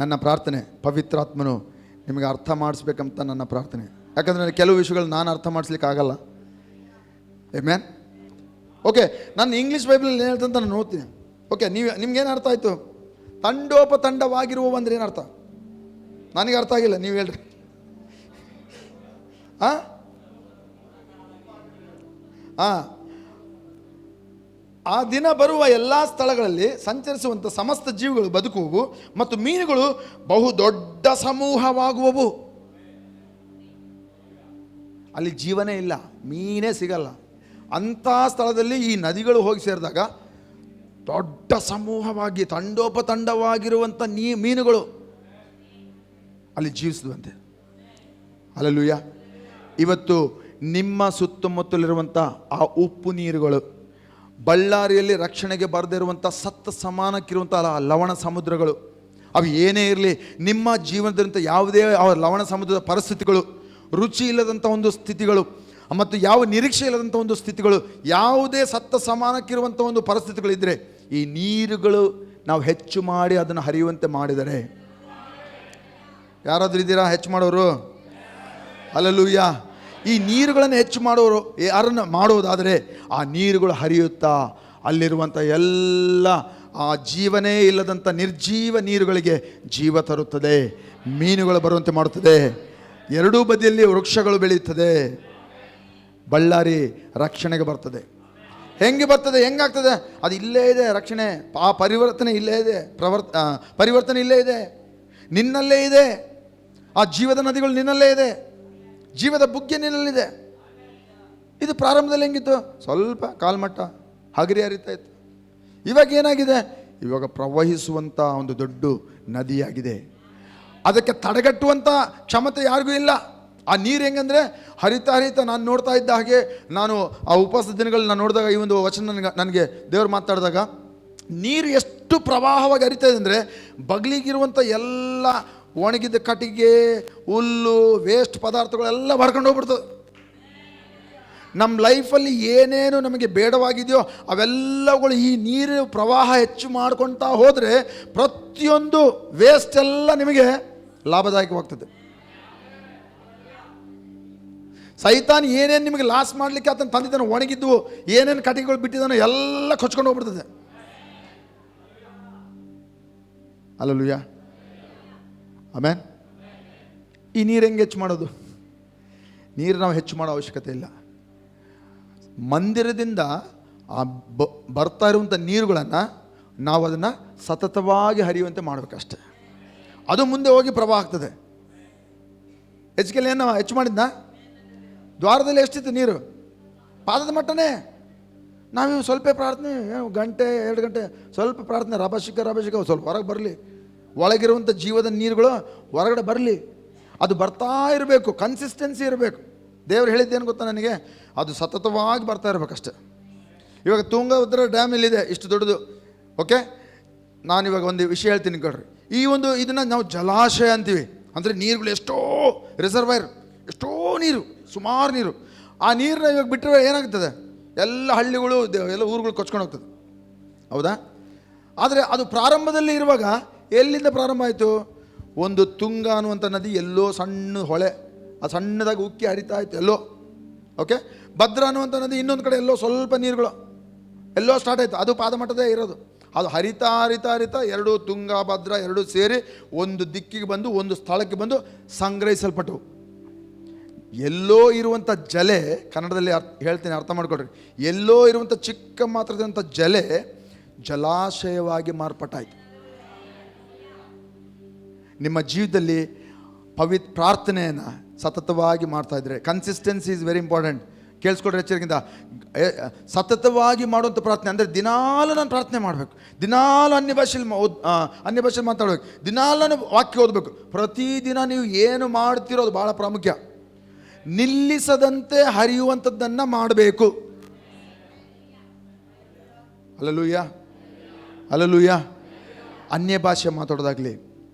ನನ್ನ ಪ್ರಾರ್ಥನೆ, ಪವಿತ್ರಾತ್ಮನು ನಿಮಗೆ ಅರ್ಥ ಮಾಡಿಸ್ಬೇಕಂತ ನನ್ನ ಪ್ರಾರ್ಥನೆ. ಯಾಕಂದರೆ ಕೆಲವು ವಿಷಯಗಳು ನಾನು ಅರ್ಥ ಮಾಡಿಸ್ಲಿಕ್ಕೆ ಆಗಲ್ಲ. ಆಮೆನ್. ಓಕೆ, ನಾನು ಇಂಗ್ಲೀಷ್ ಬೈಬಲಲ್ಲಿ ಏನು ಹೇಳ್ತಂತ ನಾನು ನೋಡ್ತೀನಿ. ಓಕೆ, ನಿಮ್ಗೇನು ಅರ್ಥ ಆಯಿತು? ತಂಡೋಪತಂಡವಾಗಿರುವ ಅಂದ್ರೆ ಏನು ಅರ್ಥ? ನನಗೆ ಅರ್ಥ ಆಗಿಲ್ಲ, ನೀವು ಹೇಳ್ರಿ. ಆ ದಿನ ಬರುವ ಎಲ್ಲ ಸ್ಥಳಗಳಲ್ಲಿ ಸಂಚರಿಸುವಂಥ ಸಮಸ್ತ ಜೀವಿಗಳು ಬದುಕುವವು ಮತ್ತು ಮೀನುಗಳು ಬಹು ದೊಡ್ಡ ಸಮೂಹವಾಗುವವು. ಅಲ್ಲಿ ಜೀವನೇ ಇಲ್ಲ, ಮೀನೇ ಸಿಗಲ್ಲ. ಅಂಥ ಸ್ಥಳದಲ್ಲಿ ಈ ನದಿಗಳು ಹೋಗಿ ಸೇರಿದಾಗ ದೊಡ್ಡ ಸಮೂಹವಾಗಿ ತಂಡೋಪತಂಡವಾಗಿರುವಂಥ ಮೀನುಗಳು ಅಲ್ಲಿ ಜೀವಿಸಿದುವಂತೆ. ಹಲ್ಲೆಲೂಯಾ. ಇವತ್ತು ನಿಮ್ಮ ಸುತ್ತಮುತ್ತಲಿರುವಂಥ ಆ ಉಪ್ಪು ನೀರುಗಳು, ಬಳ್ಳಾರಿಯಲ್ಲಿ ರಕ್ಷಣೆಗೆ ಬರದಿರುವಂಥ ಸತ್ತ ಸಮಾನಕ್ಕಿರುವಂಥ ಲವಣ ಸಮುದ್ರಗಳು, ಅವು ಏನೇ ಇರಲಿ, ನಿಮ್ಮ ಜೀವನದಂಥ ಯಾವುದೇ ಲವಣ ಸಮುದ್ರದ ಪರಿಸ್ಥಿತಿಗಳು, ರುಚಿ ಇಲ್ಲದಂಥ ಒಂದು ಸ್ಥಿತಿಗಳು ಮತ್ತು ಯಾವ ನಿರೀಕ್ಷೆ ಇಲ್ಲದಂಥ ಒಂದು ಸ್ಥಿತಿಗಳು, ಯಾವುದೇ ಸತ್ತ ಸಮಾನಕ್ಕಿರುವಂಥ ಒಂದು ಪರಿಸ್ಥಿತಿಗಳಿದ್ದರೆ ಈ ನೀರುಗಳು ನಾವು ಹೆಚ್ಚು ಮಾಡಿ ಅದನ್ನು ಹರಿಯುವಂತೆ ಮಾಡಿದರೆ, ಯಾರಾದರೂ ಇದ್ದೀರಾ ಹೆಚ್ಚು ಮಾಡೋರು? ಹಲ್ಲೆಲೂಯಾ. ಈ ನೀರುಗಳನ್ನು ಹೆಚ್ಚು ಮಾಡೋರು ಯಾರನ್ನು ಮಾಡೋದಾದರೆ ಆ ನೀರುಗಳು ಹರಿಯುತ್ತಾ ಅಲ್ಲಿರುವಂಥ ಎಲ್ಲ ಆ ಜೀವನೇ ಇಲ್ಲದಂಥ ನಿರ್ಜೀವ ನೀರುಗಳಿಗೆ ಜೀವ ತರುತ್ತದೆ, ಮೀನುಗಳು ಬರುವಂತೆ ಮಾಡುತ್ತದೆ, ಎರಡೂ ಬದಿಯಲ್ಲಿ ವೃಕ್ಷಗಳು ಬೆಳೆಯುತ್ತದೆ. ಬಳ್ಳಾರಿ ರಕ್ಷಣೆಗೆ ಬರ್ತದೆ. ಹೆಂಗೆ ಬರ್ತದೆ, ಹೆಂಗಾಗ್ತದೆ? ಅದು ಇಲ್ಲೇ ಇದೆ ರಕ್ಷಣೆ, ಆ ಪರಿವರ್ತನೆ ಇಲ್ಲೇ ಇದೆ, ಪರಿವರ್ತನೆ ಇಲ್ಲೇ ಇದೆ, ನಿನ್ನಲ್ಲೇ ಇದೆ. ಆ ಜೀವದ ನದಿಗಳು ನಿನ್ನಲ್ಲೇ ಇದೆ, ಜೀವದ ಬುಗ್ಗೆ ನಿನ್ನಲ್ಲಿದೆ. ಇದು ಪ್ರಾರಂಭದಲ್ಲಿ ಹೆಂಗಿತ್ತು? ಸ್ವಲ್ಪ ಕಾಲ್ಮಟ್ಟ ಹಗರಿ ಹರಿತಾ ಇತ್ತು. ಇವಾಗ ಏನಾಗಿದೆ? ಇವಾಗ ಪ್ರವಹಿಸುವಂಥ ಒಂದು ದೊಡ್ಡ ನದಿಯಾಗಿದೆ. ಅದಕ್ಕೆ ತಡೆಗಟ್ಟುವಂಥ ಕ್ಷಮತೆ ಯಾರಿಗೂ ಇಲ್ಲ. ಆ ನೀರು ಹೆಂಗಂದರೆ ಹರಿತಾ ನಾನು ನೋಡ್ತಾ ಇದ್ದ ಹಾಗೆ, ನಾನು ಆ ಉಪವಾಸದ ದಿನಗಳಲ್ಲಿ ನಾನು ನೋಡಿದಾಗ ಈ ಒಂದು ವಚನ ನನಗೆ ದೇವರು ಮಾತಾಡಿದಾಗ, ನೀರು ಎಷ್ಟು ಪ್ರವಾಹವಾಗಿ ಹರಿತಾ ಇದೆ ಅಂದರೆ ಬಗ್ಲಿಗಿರುವಂಥ ಎಲ್ಲ ಒಣಗಿದ ಕಟ್ಟಿಗೆ, ಹುಲ್ಲು, ವೇಸ್ಟ್ ಪದಾರ್ಥಗಳೆಲ್ಲ ಬರ್ಕೊಂಡು ಹೋಗ್ಬಿಡ್ತದೆ. ನಮ್ಮ ಲೈಫಲ್ಲಿ ಏನೇನು ನಮಗೆ ಬೇಡವಾಗಿದೆಯೋ ಅವೆಲ್ಲಗಳು ಈ ನೀರು ಪ್ರವಾಹ ಹೆಚ್ಚು ಮಾಡ್ಕೊಳ್ತಾ ಹೋದರೆ ಪ್ರತಿಯೊಂದು ವೇಸ್ಟ್ ಎಲ್ಲ ನಿಮಗೆ ಲಾಭದಾಯಕವಾಗ್ತದೆ. ಸೈತಾನ್ ಏನೇನು ನಿಮಗೆ ಲಾಸ್ ಮಾಡಲಿಕ್ಕೆ ಆತನ ತಂದಿದ್ದಾನೆ, ಒಣಗಿದ್ದು ಏನೇನು ಕಟ್ಟಿಗೆಗಳು ಬಿಟ್ಟಿದ್ದಾನೋ ಎಲ್ಲ ಕೊಚ್ಕೊಂಡು ಹೋಗ್ಬಿಡ್ತದೆ. Hallelujah, amen. ಈ ನೀರು ಹೆಂಗೆ ಹೆಚ್ಚು ಮಾಡೋದು? ನೀರು ನಾವು ಹೆಚ್ಚು ಮಾಡೋ ಅವಶ್ಯಕತೆ ಇಲ್ಲ. ಮಂದಿರದಿಂದ ಆ ಬರ್ತಾ ಇರುವಂಥ ನೀರುಗಳನ್ನು ನಾವು ಅದನ್ನು ಸತತವಾಗಿ ಹರಿಯುವಂತೆ ಮಾಡಬೇಕಷ್ಟೆ. ಅದು ಮುಂದೆ ಹೋಗಿ ಪ್ರವಾಹ ಆಗ್ತದೆ. ಹೆಚ್ಚಿಗೆ ಏನು ಹೆಚ್ಚು ಮಾಡಿದ್ನ? ದ್ವಾರದಲ್ಲಿ ಎಷ್ಟಿತ್ತು ನೀರು? ಪಾದದ ಮಟ್ಟನೇ. ನಾವಿವು ಸ್ವಲ್ಪ ಪ್ರಾರ್ಥನೆ, ಗಂಟೆ 2 ಗಂಟೆ ಸ್ವಲ್ಪ ಪ್ರಾರ್ಥನೆ, ರಭಸಿಕ ಸ್ವಲ್ಪ ಹೊರಗೆ ಬರಲಿ, ಒಳಗಿರುವಂಥ ಜೀವದ ನೀರುಗಳು ಹೊರಗಡೆ ಬರಲಿ. ಅದು ಬರ್ತಾ ಇರಬೇಕು, ಕನ್ಸಿಸ್ಟೆನ್ಸಿ ಇರಬೇಕು. ದೇವ್ರು ಹೇಳಿದ್ದೇನು ಗೊತ್ತಾ ನನಗೆ? ಅದು ಸತತವಾಗಿ ಬರ್ತಾ ಇರಬೇಕಷ್ಟೆ. ಇವಾಗ ತುಂಗಭದ್ರಾ ಡ್ಯಾಮ್ ಇಲ್ಲಿದೆ, ಇಷ್ಟು ದೊಡ್ಡದು. ಓಕೆ, ನಾನಿವಾಗ ಒಂದು ವಿಷಯ ಹೇಳ್ತೀನಿ ಕೇಳ್ರಿ. ಇದನ್ನು ನಾವು ಜಲಾಶಯ ಅಂತೀವಿ. ಅಂದರೆ ನೀರುಗಳು ಎಷ್ಟೋ ರಿಸರ್ವೈರ್, ಎಷ್ಟೋ ನೀರು, ಸುಮಾರು ನೀರು. ಆ ನೀರನ್ನ ಇವಾಗ ಬಿಟ್ಟರೆ ಏನಾಗ್ತದೆ? ಎಲ್ಲ ಹಳ್ಳಿಗಳು, ಎಲ್ಲ ಊರುಗಳು ಕೊಚ್ಕೊಂಡು ಹೋಗ್ತದೆ, ಹೌದಾ? ಆದರೆ ಅದು ಪ್ರಾರಂಭದಲ್ಲಿ ಇರುವಾಗ ಎಲ್ಲಿಂದ ಪ್ರಾರಂಭ ಆಯಿತು? ಒಂದು ತುಂಗ ಅನ್ನುವಂಥ ನದಿ ಎಲ್ಲೋ ಸಣ್ಣ ಹೊಳೆ, ಆ ಸಣ್ಣದಾಗಿ ಉಕ್ಕಿ ಹರಿತಾ ಇತ್ತು ಎಲ್ಲೋ. ಓಕೆ, ಭದ್ರಾ ಅನ್ನುವಂಥ ನದಿ ಇನ್ನೊಂದು ಕಡೆ ಎಲ್ಲೋ ಸ್ವಲ್ಪ ನೀರುಗಳು ಎಲ್ಲೋ ಸ್ಟಾರ್ಟ್ ಆಯಿತು. ಅದು ಪಾದಮಟ್ಟದೇ ಇರೋದು. ಅದು ಹರಿತಾ ಹರಿತಾ ಹರಿತಾ ಎರಡು ತುಂಗ ಭದ್ರಾ ಎರಡೂ ಸೇರಿ ಒಂದು ದಿಕ್ಕಿಗೆ ಬಂದು ಒಂದು ಸ್ಥಳಕ್ಕೆ ಬಂದು ಸಂಗ್ರಹಿಸಲ್ಪಟ್ಟವು. ಎಲ್ಲೋ ಇರುವಂಥ ಜಲೆ, ಕನ್ನಡದಲ್ಲಿ ಹೇಳ್ತೀನಿ ಅರ್ಥ ಮಾಡ್ಕೊಳ್ರಿ, ಎಲ್ಲೋ ಇರುವಂಥ ಚಿಕ್ಕ ಮಾತ್ರದಂಥ ಜಲೆ ಜಲಾಶಯವಾಗಿ ಮಾರ್ಪಟ್ಟಾಯಿತು. ನಿಮ್ಮ ಜೀವಿತದಲ್ಲಿ ಪ್ರಾರ್ಥನೆಯನ್ನು ಸತತವಾಗಿ ಮಾಡ್ತಾಯಿದ್ರೆ, ಕನ್ಸಿಸ್ಟೆನ್ಸಿ ಈಸ್ ವೆರಿ ಇಂಪಾರ್ಟೆಂಟ್. ಕೇಳಿಸ್ಕೊಡ್ರಿ ಎಚ್ಚರಿಕೆಯಿಂದ. ಸತತವಾಗಿ ಮಾಡುವಂಥ ಪ್ರಾರ್ಥನೆ ಅಂದರೆ ದಿನಾಲು ನಾನು ಪ್ರಾರ್ಥನೆ ಮಾಡಬೇಕು, ದಿನಾಲು ಅನ್ಯ ಭಾಷೆಯಲ್ಲಿ ಮಾತಾಡಬೇಕು, ದಿನಾಲು ನಾನು ವಾಕ್ಯ ಓದಬೇಕು. ಪ್ರತಿದಿನ ನೀವು ಏನು ಮಾಡ್ತಿರೋ ಅದು ಭಾಳ ಪ್ರಾಮುಖ್ಯ. ನಿಲ್ಲಿಸದಂತೆ ಹರಿಯುವಂಥದ್ದನ್ನು ಮಾಡಬೇಕು. Hallelujah, hallelujah. ಅನ್ಯ ಭಾಷೆ ಮಾತಾಡೋದಾಗಲಿ,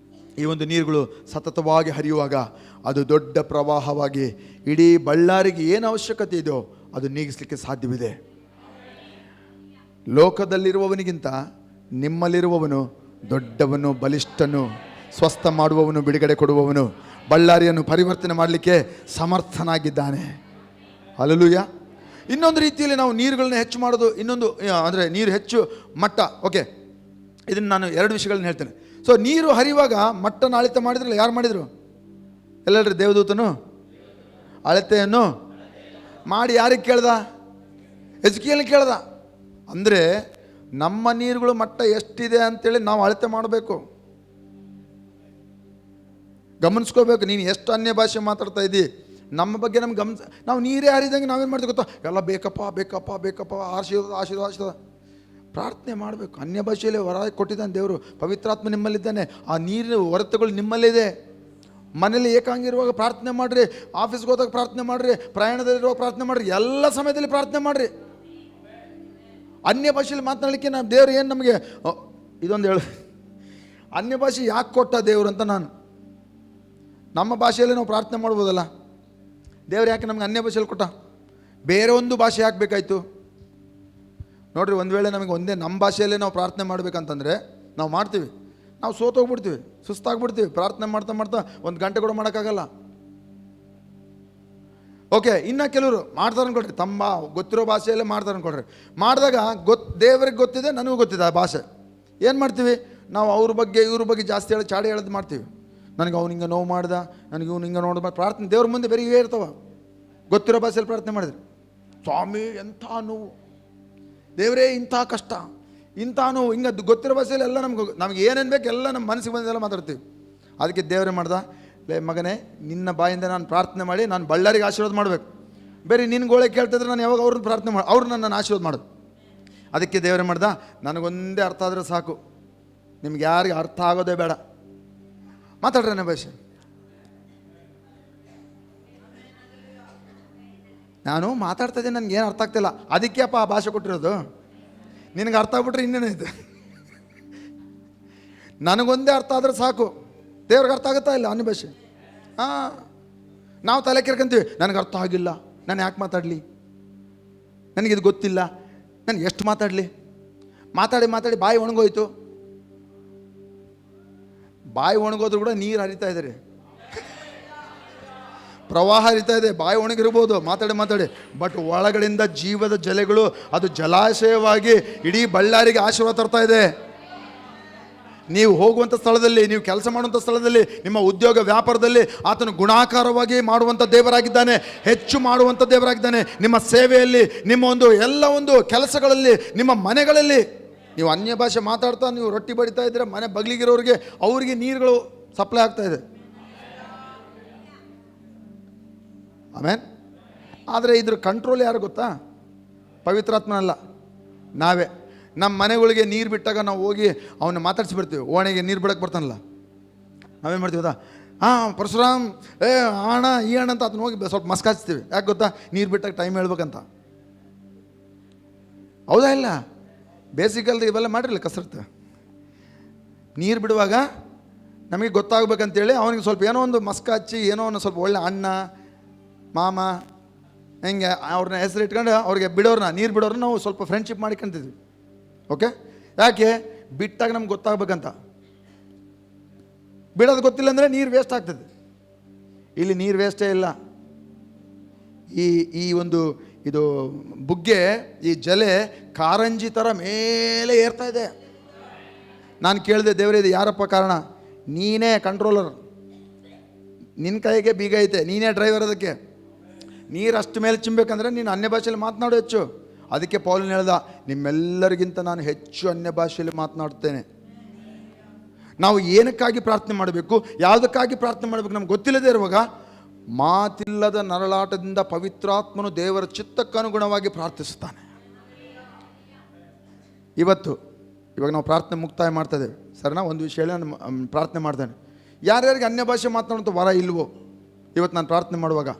ಈ ಒಂದು ನೀರುಗಳು ಸತತವಾಗಿ ಹರಿಯುವಾಗ ಅದು ದೊಡ್ಡ ಪ್ರವಾಹವಾಗಿ ಇಡೀ ಬಳ್ಳಾರಿಗೆ ಏನು ಅವಶ್ಯಕತೆ ಇದೆಯೋ ಅದು ನೀಗಿಸಲಿಕ್ಕೆ ಸಾಧ್ಯವಿದೆ. ಲೋಕದಲ್ಲಿರುವವನಿಗಿಂತ ನಿಮ್ಮಲ್ಲಿರುವವನು ದೊಡ್ಡವನು, ಬಲಿಷ್ಠನು, ಸ್ವಸ್ಥ ಮಾಡುವವನು, ಬಿಡುಗಡೆ ಕೊಡುವವನು, ಬಳ್ಳಾರಿಯನ್ನು ಪರಿವರ್ತನೆ ಮಾಡಲಿಕ್ಕೆ ಸಮರ್ಥನಾಗಿದ್ದಾನೆ. ಹಲ್ಲೆಲೂಯಾ. ಇನ್ನೊಂದು ರೀತಿಯಲ್ಲಿ ನಾವು ನೀರುಗಳನ್ನ ಹೆಚ್ಚು ಮಾಡೋದು, ಇನ್ನೊಂದು ಅಂದರೆ ನೀರು ಹೆಚ್ಚು ಮಟ್ಟ. ಓಕೆ, ಇದನ್ನು ನಾನು 2 ವಿಷಯಗಳನ್ನ ಹೇಳ್ತೇನೆ. ಸೊ ನೀರು ಹರಿಯುವಾಗ ಮಟ್ಟನ ಅಳತೆ ಮಾಡಿದ್ರಲ್ಲ, ಯಾರು ಮಾಡಿದರು? ಎಲ್ಲರೂ ದೇವದೂತನು ಅಳತೆಯನ್ನು ಮಾಡಿ ಯಾರಿಗೆ ಕೇಳ್ದ? ಎಜ್ಕೀಯೇಲನಿಗೆ ಕೇಳ್ದ. ಅಂದರೆ ನಮ್ಮ ನೀರುಗಳು ಮಟ್ಟ ಎಷ್ಟಿದೆ ಅಂತೇಳಿ ನಾವು ಅಳತೆ ಮಾಡಬೇಕು, ಗಮನಿಸ್ಕೋಬೇಕು. ನೀನು ಎಷ್ಟು ಅನ್ಯ ಭಾಷೆ ಮಾತಾಡ್ತಾ ಇದ್ದೀ, ನಮ್ಮ ಬಗ್ಗೆ ನಮ್ಗೆ ನಾವು ನೀರೇ ಹರಿದಂಗೆ ನಾವೇನು ಮಾಡ್ತೀವಿ ಗೊತ್ತಾ? ಎಲ್ಲ ಬೇಕಪ್ಪ ಬೇಕಪ್ಪ ಬೇಕಪ್ಪ, ಆಶೀರ್ವಾದ ಪ್ರಾರ್ಥನೆ ಮಾಡಬೇಕು. ಅನ್ಯ ಭಾಷೆಯಲ್ಲಿ ಹೊರ ಕೊಟ್ಟಿದ್ದಾನೆ ದೇವರು, ಪವಿತ್ರಾತ್ಮ ನಿಮ್ಮಲ್ಲಿದ್ದಾನೆ, ಆ ನೀರಿನ ಹೊರತುಗಳು ನಿಮ್ಮಲ್ಲಿದೆ. ಮನೇಲಿ ಏಕಾಂಗಿರುವಾಗ ಪ್ರಾರ್ಥನೆ ಮಾಡಿರಿ, ಆಫೀಸ್ಗೆ ಹೋದಾಗ ಪ್ರಾರ್ಥನೆ ಮಾಡಿರಿ, ಪ್ರಯಾಣದಲ್ಲಿರುವಾಗ ಪ್ರಾರ್ಥನೆ ಮಾಡಿರಿ, ಎಲ್ಲ ಸಮಯದಲ್ಲಿ ಪ್ರಾರ್ಥನೆ ಮಾಡಿರಿ. ಅನ್ಯ ಭಾಷೆಯಲ್ಲಿ ಮಾತನಾಡಲಿಕ್ಕೆ ನಾವು ದೇವರು ಏನು ನಮಗೆ ಇದೊಂದು ಅನ್ಯ ಭಾಷೆ ಯಾಕೆ ಕೊಟ್ಟ ದೇವರು ಅಂತ ನಾನು, ನಮ್ಮ ಭಾಷೆಯಲ್ಲಿ ನಾವು ಪ್ರಾರ್ಥನೆ ಮಾಡ್ಬೋದಲ್ಲ, ದೇವ್ರು ಯಾಕೆ ನಮ್ಗೆ ಅನ್ಯ ಭಾಷೆಯಲ್ಲಿ ಕೊಟ್ಟ? ಬೇರೆ ಒಂದು ಭಾಷೆ ಯಾಕೆ ಬೇಕಾಯಿತು ನೋಡ್ರಿ? ಒಂದು ವೇಳೆ ನಮಗೆ ಒಂದೇ ನಮ್ಮ ಭಾಷೆಯಲ್ಲೇ ನಾವು ಪ್ರಾರ್ಥನೆ ಮಾಡಬೇಕಂತಂದರೆ ನಾವು ಮಾಡ್ತೀವಿ, ನಾವು ಸೋತೋಗ್ಬಿಡ್ತೀವಿ, ಸುಸ್ತಾಗ್ಬಿಡ್ತೀವಿ. ಪ್ರಾರ್ಥನೆ ಮಾಡ್ತಾ ಮಾಡ್ತಾ 1 ಗಂಟೆ ಕೂಡ ಮಾಡೋಕ್ಕಾಗಲ್ಲ. ಓಕೆ, ಇನ್ನು ಕೆಲವರು ಮಾಡ್ತಾರೆ ಅನ್ಕೊಳ್ರಿ, ತಮ್ಮ ಗೊತ್ತಿರೋ ಭಾಷೆಯಲ್ಲೇ ಮಾಡ್ತಾರೆ ಅನ್ಕೊಳ್ರಿ. ಮಾಡಿದಾಗ ದೇವರಿಗೆ ಗೊತ್ತಿದೆ, ನನಗೂ ಗೊತ್ತಿದೆ ಆ ಭಾಷೆ. ಏನು ಮಾಡ್ತೀವಿ ನಾವು? ಅವ್ರ ಬಗ್ಗೆ ಇವ್ರ ಬಗ್ಗೆ ಜಾಸ್ತಿ ಹೇಳಿ ಚಾಡಿ ಹೇಳೋದು ಮಾಡ್ತೀವಿ. ನನಗೆ ಅವ್ನು ಹಿಂಗೆ ನೋವು ಮಾಡ್ದ, ನನಗೆ ಇವ್ನು ಹಿಂಗೆ ನೋಡಿದ. ಪ್ರಾರ್ಥನೆ ದೇವ್ರ ಮುಂದೆ ಬೇರೆ ಇವೇ ಇರ್ತಾವ. ಗೊತ್ತಿರೋ ಭಾಷೆಯಲ್ಲಿ ಪ್ರಾರ್ಥನೆ ಮಾಡಿದ್ರೆ, ಸ್ವಾಮಿ ಎಂಥ ನೋವು, ದೇವರೇ ಇಂಥ ಕಷ್ಟ, ಇಂಥ ನೋವು, ಹಿಂಗೆ ಗೊತ್ತಿರೋ ಭಾಷೆಯಲ್ಲಿ ಎಲ್ಲ ನಮಗೆ ಏನೇನು ಬೇಕು ಎಲ್ಲ ನಮ್ಮ ಮನಸ್ಸಿಗೆ ಬಂದೆಲ್ಲ ಮಾತಾಡ್ತೀವಿ. ಅದಕ್ಕೆ ದೇವರೇ ಮಾಡ್ದ, ಲೇ ಮಗನೇ, ನಿನ್ನ ಬಾಯಿಂದ ನಾನು ಪ್ರಾರ್ಥನೆ ಮಾಡಿ ನಾನು ಬಳ್ಳಾರಿಗೆ ಆಶೀರ್ವಾದ ಮಾಡಬೇಕು. ಬೇರೆ ನಿನ್ನ ಗೋಳೆ ಕೇಳ್ತಿದ್ರೆ ನಾನು ಯಾವಾಗ ಅವ್ರನ್ನ ಪ್ರಾರ್ಥನೆ ಮಾಡಿ ಅವ್ರು ನನ್ನ ಆಶೀರ್ವಾದ ಮಾಡೋದು. ಅದಕ್ಕೆ ದೇವರೇ ಮಾಡ್ದ, ನನಗೊಂದೇ ಅರ್ಥ ಆದರೆ ಸಾಕು, ನಿಮ್ಗೆ ಯಾರಿಗೆ ಅರ್ಥ ಆಗೋದೇ ಬೇಡ. ಮಾತಾಡ್ರಿ ನನ್ನ ಭಾಷೆ. ನಾನು ಮಾತಾಡ್ತಾ ಇದ್ದೀನಿ, ನನಗೇನು ಅರ್ಥ ಆಗ್ತಿಲ್ಲ, ಅದಕ್ಕೆ ಅಪ್ಪ ಆ ಭಾಷೆ ಕೊಟ್ಟಿರೋದು. ನಿನಗೆ ಅರ್ಥ ಆಗ್ಬಿಟ್ರೆ ಇನ್ನೇನೈತೆ? ನನಗೊಂದೇ ಅರ್ಥ ಆದರೆ ಸಾಕು. ದೇವ್ರಿಗೆ ಅರ್ಥ ಆಗುತ್ತಾ ಇಲ್ಲ ಅನ್ಯ ಭಾಷೆ? ನಾವು ತಲೆ ಕೆರ್ಕೊಂತೀವಿ, ನನಗೆ ಅರ್ಥ ಆಗಿಲ್ಲ, ನಾನು ಯಾಕೆ ಮಾತಾಡಲಿ? ನನಗಿದು ಗೊತ್ತಿಲ್ಲ, ನಾನು ಎಷ್ಟು ಮಾತಾಡಲಿ, ಮಾತಾಡಿ ಬಾಯಿ ಒಣಗೋಯ್ತು. ಬಾಯಿ ಒಣಗೋದ್ರು ಕೂಡ ನೀರು ಹರಿತಾ ಇದೆ ರೀ, ಪ್ರವಾಹ ಹರಿತಾ ಇದೆ. ಬಾಯಿ ಒಣಗಿರ್ಬೋದು ಮಾತಾಡಿ, ಬಟ್ ಒಳಗಡೆಯಿಂದ ಜೀವದ ಜಲೆಗಳು ಅದು ಜಲಾಶಯವಾಗಿ ಇಡೀ ಬಳ್ಳಾರಿಗೆ ಆಶೀರ್ವಾದ ತರ್ತಾ ಇದೆ. ನೀವು ಹೋಗುವಂಥ ಸ್ಥಳದಲ್ಲಿ, ನೀವು ಕೆಲಸ ಮಾಡುವಂಥ ಸ್ಥಳದಲ್ಲಿ, ನಿಮ್ಮ ಉದ್ಯೋಗ ವ್ಯಾಪಾರದಲ್ಲಿ ಆತನು ಗುಣಾಕಾರವಾಗಿ ಮಾಡುವಂಥ ದೇವರಾಗಿದ್ದಾನೆ, ಹೆಚ್ಚು ಮಾಡುವಂಥ ದೇವರಾಗಿದ್ದಾನೆ. ನಿಮ್ಮ ಸೇವೆಯಲ್ಲಿ, ನಿಮ್ಮ ಒಂದು ಕೆಲಸಗಳಲ್ಲಿ, ನಿಮ್ಮ ಮನೆಗಳಲ್ಲಿ ನೀವು ಅನ್ಯ ಭಾಷೆ ಮಾತಾಡ್ತಾ ನೀವು ರೊಟ್ಟಿ ಬಡಿತಾ ಇದ್ದೀರ, ಮನೆ ಬಗ್ಲಿಗಿರೋರಿಗೆ ಅವರಿಗೆ ನೀರುಗಳು ಸಪ್ಲೈ ಆಗ್ತಾ ಇದೆ. ಆಮೇನ್. ಆದರೆ ಇದ್ರ ಕಂಟ್ರೋಲ್ ಯಾರು ಗೊತ್ತಾ? ಪವಿತ್ರಾತ್ಮನಲ್ಲ, ನಾವೇ. ನಮ್ಮ ಮನೆಗಳಿಗೆ ನೀರು ಬಿಟ್ಟಾಗ ನಾವು ಹೋಗಿ ಅವನ್ನ ಮಾತಾಡ್ಸಿಬಿಡ್ತೀವಿ. ಓಣೆಗೆ ನೀರು ಬಿಡಕ್ಕೆ ಬರ್ತಾನಲ್ಲ, ನಾವೇನು ಮಾಡ್ತೀವಿ ಗೊತ್ತಾ? ಪರಶುರಾಮ್ ಅಣ್ಣ ಈ ಅಣ್ಣ ಅಂತ ಅದನ್ನ ಹೋಗಿ ಸ್ವಲ್ಪ ಮಸ್ಕಾಚ್ತೀವಿ. ಯಾಕೆ ಗೊತ್ತಾ? ನೀರು ಬಿಟ್ಟಾಗ ಟೈಮ್ ಹೇಳ್ಬೇಕಂತ. ಹೌದಾ ಇಲ್ಲ? ಬೇಸಿಕಲ್ದು ಇವೆಲ್ಲ ಮಾಡಿರಲಿಲ್ಲ ಕಸರತ್ತು. ನೀರು ಬಿಡುವಾಗ ನಮಗೆ ಗೊತ್ತಾಗ್ಬೇಕಂತೇಳಿ ಅವನಿಗೆ ಸ್ವಲ್ಪ ಏನೋ ಒಂದು ಮಸ್ಕ ಹಚ್ಚಿ, ಏನೋ ಒಂದು ಸ್ವಲ್ಪ ಒಳ್ಳೆ ಅಣ್ಣ ಮಾಮ ಹೆಂಗೆ ಅವ್ರನ್ನ ಹೆಸರು ಇಟ್ಕೊಂಡು ಅವ್ರಿಗೆ ಬಿಡೋರನ್ನ, ನೀರು ಬಿಡೋರನ್ನ ನಾವು ಸ್ವಲ್ಪ ಫ್ರೆಂಡ್ಶಿಪ್ ಮಾಡ್ಕೊಂತಿದ್ವಿ. ಓಕೆ, ಯಾಕೆ? ಬಿಟ್ಟಾಗ ನಮ್ಗೆ ಗೊತ್ತಾಗ್ಬೇಕಂತ. ಬಿಡೋದು ಗೊತ್ತಿಲ್ಲ ಅಂದರೆ ನೀರು ವೇಸ್ಟ್ ಆಗ್ತದೆ. ಇಲ್ಲಿ ನೀರು ವೇಸ್ಟೇ ಇಲ್ಲ. ಇದು ಬುಗ್ಗೆ, ಈ ಜಲೆ ಕಾರಂಜಿ ಥರ ಮೇಲೆ ಏರ್ತಾ ಇದೆ. ನಾನು ಕೇಳಿದೆ, ದೇವರೇ ಇದು ಯಾರಪ್ಪ ಕಾರಣ? ನೀನೇ ಕಂಟ್ರೋಲರ್, ನಿನ್ನ ಕೈಗೆ ಬೀಗ ಐತೆ, ನೀನೇ ಡ್ರೈವರ್. ಅದಕ್ಕೆ ನೀರು ಅಷ್ಟು ಮೇಲೆ ಚಿಮ್ಮಬೇಕಂದ್ರೆ ನೀನು ಅನ್ಯ ಭಾಷೆಯಲ್ಲಿ ಮಾತನಾಡು ಹೆಚ್ಚು. ಅದಕ್ಕೆ ಪೌಲನ್ ಹೇಳ್ದ, ನಿಮ್ಮೆಲ್ಲರಿಗಿಂತ ನಾನು ಹೆಚ್ಚು ಅನ್ಯ ಭಾಷೆಯಲ್ಲಿ ಮಾತನಾಡ್ತೇನೆ. ನಾವು ಏನಕ್ಕಾಗಿ ಪ್ರಾರ್ಥನೆ ಮಾಡಬೇಕು, ಯಾವುದಕ್ಕಾಗಿ ಪ್ರಾರ್ಥನೆ ಮಾಡಬೇಕು ನಮ್ಗೆ ಗೊತ್ತಿಲ್ಲದೆ ಇರುವಾಗ ಮಾತಿಲ್ಲದ ನರಳಾಟದಿಂದ ಪವಿತ್ರಾತ್ಮನು ದೇವರ ಚಿತ್ತಕ್ಕನುಗುಣವಾಗಿ ಪ್ರಾರ್ಥಿಸುತ್ತಾನೆ. ಇವಾಗ ನಾವು ಪ್ರಾರ್ಥನೆ ಮುಕ್ತಾಯ ಮಾಡ್ತಾ ಇದ್ದೇವೆ ಸರಿನಾ? ಒಂದು ವಿಷಯ ಹೇಳಿ ನಾನು ಪ್ರಾರ್ಥನೆ ಮಾಡ್ತೇನೆ. ಯಾರ್ಯಾರಿಗೆ ಅನ್ಯ ಭಾಷೆ ಮಾತನಾಡುವಂಥ ವರ ಇಲ್ವೋ, ಇವತ್ತು ನಾನು ಪ್ರಾರ್ಥನೆ ಮಾಡುವಾಗ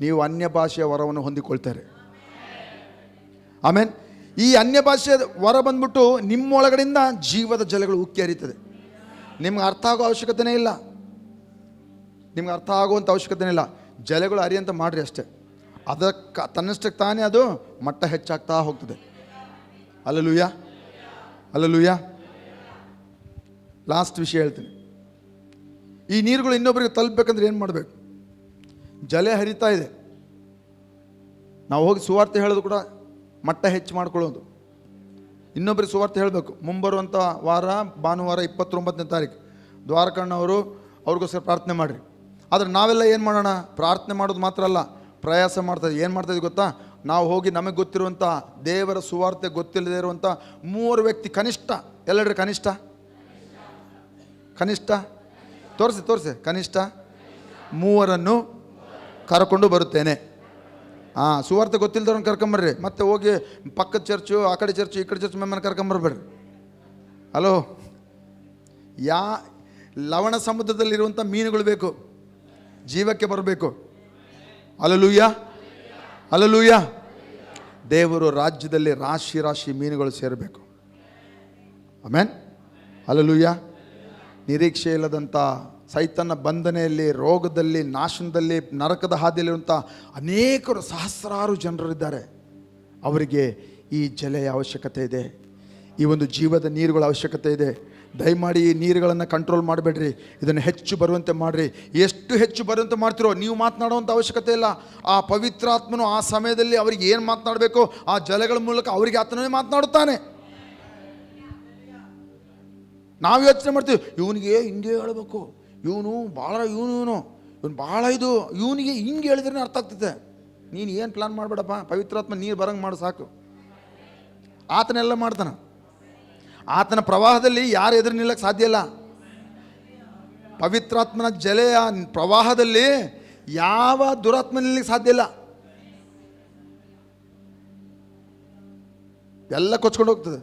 ನೀವು ಅನ್ಯ ಭಾಷೆಯ ವರವನ್ನು ಹೊಂದಿಕೊಳ್ತಾರೆ. ಆಮೇನ್. ಈ ಅನ್ಯ ಭಾಷೆಯ ವರ ಬಂದ್ಬಿಟ್ಟು ನಿಮ್ಮೊಳಗಡೆಯಿಂದ ಜೀವದ ಜಲಗಳು ಉಕ್ಕಿ ಹರಿತದೆ. ನಿಮ್ಗೆ ಅರ್ಥ ಆಗೋ ಅವಶ್ಯಕತೆನೇ ಇಲ್ಲ, ನಿಮ್ಗೆ ಅರ್ಥ ಆಗುವಂಥ ಅವಶ್ಯಕತೆನೇ ಇಲ್ಲ. ಜಲಗಳು ಹರಿಯಂತ ಮಾಡಿರಿ ಅಷ್ಟೇ. ಅದಕ್ಕೆ ತನ್ನಷ್ಟಕ್ಕೆ ತಾನೇ ಅದು ಮಟ್ಟ ಹೆಚ್ಚಾಗ್ತಾ ಹೋಗ್ತದೆ. Hallelujah, hallelujah. ಲಾಸ್ಟ್ ವಿಷಯ ಹೇಳ್ತೀನಿ. ಈ ನೀರುಗಳು ಇನ್ನೊಬ್ಬರಿಗೆ ತಲುಪಬೇಕಂದ್ರೆ ಏನು ಮಾಡಬೇಕು? ಜಲೆ ಹರಿತಾ ಇದೆ, ನಾವು ಹೋಗಿ ಸುವಾರ್ತೆ ಹೇಳೋದು ಕೂಡ ಮಟ್ಟ ಹೆಚ್ಚು ಮಾಡ್ಕೊಳ್ಳೋದು. ಇನ್ನೊಬ್ಬರಿಗೆ ಸುವಾರ್ತೆ ಹೇಳಬೇಕು. ಮುಂಬರುವಂಥ ವಾರ ಭಾನುವಾರ 29ನೇ ತಾರೀಕು ದ್ವಾರಕಣ್ಣವರು ಅವ್ರಿಗೋಸ್ಕರ ಪ್ರಾರ್ಥನೆ ಮಾಡಿರಿ. ಆದರೆ ನಾವೆಲ್ಲ ಏನು ಮಾಡೋಣ? ಪ್ರಾರ್ಥನೆ ಮಾಡೋದು ಮಾತ್ರ ಅಲ್ಲ, ಪ್ರಯಾಸ ಮಾಡ್ತಾಯಿದ್ವಿ. ಏನು ಮಾಡ್ತಾಯಿದ್ವಿ ಗೊತ್ತಾ? ನಾವು ಹೋಗಿ ನಮಗೆ ಗೊತ್ತಿರುವಂಥ ದೇವರ ಸುವಾರ್ತೆ ಗೊತ್ತಿಲ್ಲದೆ ಇರುವಂಥ 3 ವ್ಯಕ್ತಿ ಕನಿಷ್ಠ, ಎಲ್ಲರೂ ಕನಿಷ್ಠ ತೋರಿಸಿ ಕನಿಷ್ಠ 3 ಕರ್ಕೊಂಡು ಬರುತ್ತೇನೆ. ಸುವಾರ್ತೆ ಗೊತ್ತಿಲ್ಲದವ್ರನ್ನ ಕರ್ಕೊಂಬರ್ರಿ. ಮತ್ತೆ ಹೋಗಿ ಪಕ್ಕದ ಚರ್ಚು, ಆ ಕಡೆ ಚರ್ಚು, ಈ ಕಡೆ ಚರ್ಚ್ ಮೆಮ್ಮನ್ನು ಕರ್ಕೊಂಬರ್ಬೇಡ್ರಿ. ಹಲೋ, ಲವಣ ಸಮುದ್ರದಲ್ಲಿರುವಂಥ ಮೀನುಗಳು ಬೇಕು, ಜೀವಕ್ಕೆ ಬರಬೇಕು. Hallelujah, hallelujah. ದೇವರು ರಾಜ್ಯದಲ್ಲಿ ರಾಶಿ ರಾಶಿ ಮೀನುಗಳು ಸೇರಬೇಕು. Amen, hallelujah. ನಿರೀಕ್ಷೆ ಇಲ್ಲದಂಥ ಸೈತನ ಬಂಧನೆಯಲ್ಲಿ, ರೋಗದಲ್ಲಿ, ನಾಶನದಲ್ಲಿ, ನರಕದ ಹಾದಿಯಲ್ಲಿರುವಂಥ ಅನೇಕರು, ಸಹಸ್ರಾರು ಜನರಿದ್ದಾರೆ. ಅವರಿಗೆ ಈ ಜಲೆಯ ಅವಶ್ಯಕತೆ ಇದೆ, ಈ ಒಂದು ಜೀವದ ನೀರುಗಳ ಅವಶ್ಯಕತೆ ಇದೆ. ದಯಮಾಡಿ ಈ ನೀರುಗಳನ್ನು ಕಂಟ್ರೋಲ್ ಮಾಡಬೇಡ್ರಿ, ಇದನ್ನು ಹೆಚ್ಚು ಬರುವಂತೆ ಮಾಡಿರಿ. ಎಷ್ಟು ಹೆಚ್ಚು ಬರುವಂತೆ ಮಾಡ್ತಿರೋ, ನೀವು ಮಾತನಾಡುವಂಥ ಅವಶ್ಯಕತೆ ಇಲ್ಲ. ಆ ಪವಿತ್ರಾತ್ಮನು ಆ ಸಮಯದಲ್ಲಿ ಅವರಿಗೆ ಏನು ಮಾತನಾಡಬೇಕು ಆ ಜಲಗಳ ಮೂಲಕ ಅವರಿಗೆ ಆತನೇ ಮಾತನಾಡುತ್ತಾನೆ. ನಾವು ಯೋಚನೆ ಮಾಡ್ತೀವಿ, ಇವನಿಗೆ ಹಿಂಗೆ ಹೇಳಬೇಕು, ಇವನು ಭಾಳ ಇದು, ಇವನಿಗೆ ಹಿಂಗೆ ಹೇಳಿದ್ರೆ ಅರ್ಥ ಆಗ್ತದೆ. ನೀನು ಏನು ಪ್ಲಾನ್ ಮಾಡಬೇಡಪ್ಪ, ಪವಿತ್ರಾತ್ಮ ನೀರು ಬರಂಗೆ ಮಾಡು ಸಾಕು. ಆತನೆಲ್ಲ ಮಾಡ್ತಾನೆ. ಆತನ ಪ್ರವಾಹದಲ್ಲಿ ಯಾರು ಎದುರು ನಿಲ್ಲಕ್ಕೆ ಸಾಧ್ಯ ಇಲ್ಲ. ಪವಿತ್ರಾತ್ಮನ ಜಲೆಯ ಪ್ರವಾಹದಲ್ಲಿ ಯಾವ ದುರಾತ್ಮ ನಿಲ್ಲಕ್ಕೆ ಸಾಧ್ಯ ಇಲ್ಲ. ಎಲ್ಲ ಕೊಚ್ಕೊಂಡು ಹೋಗ್ತದೆ.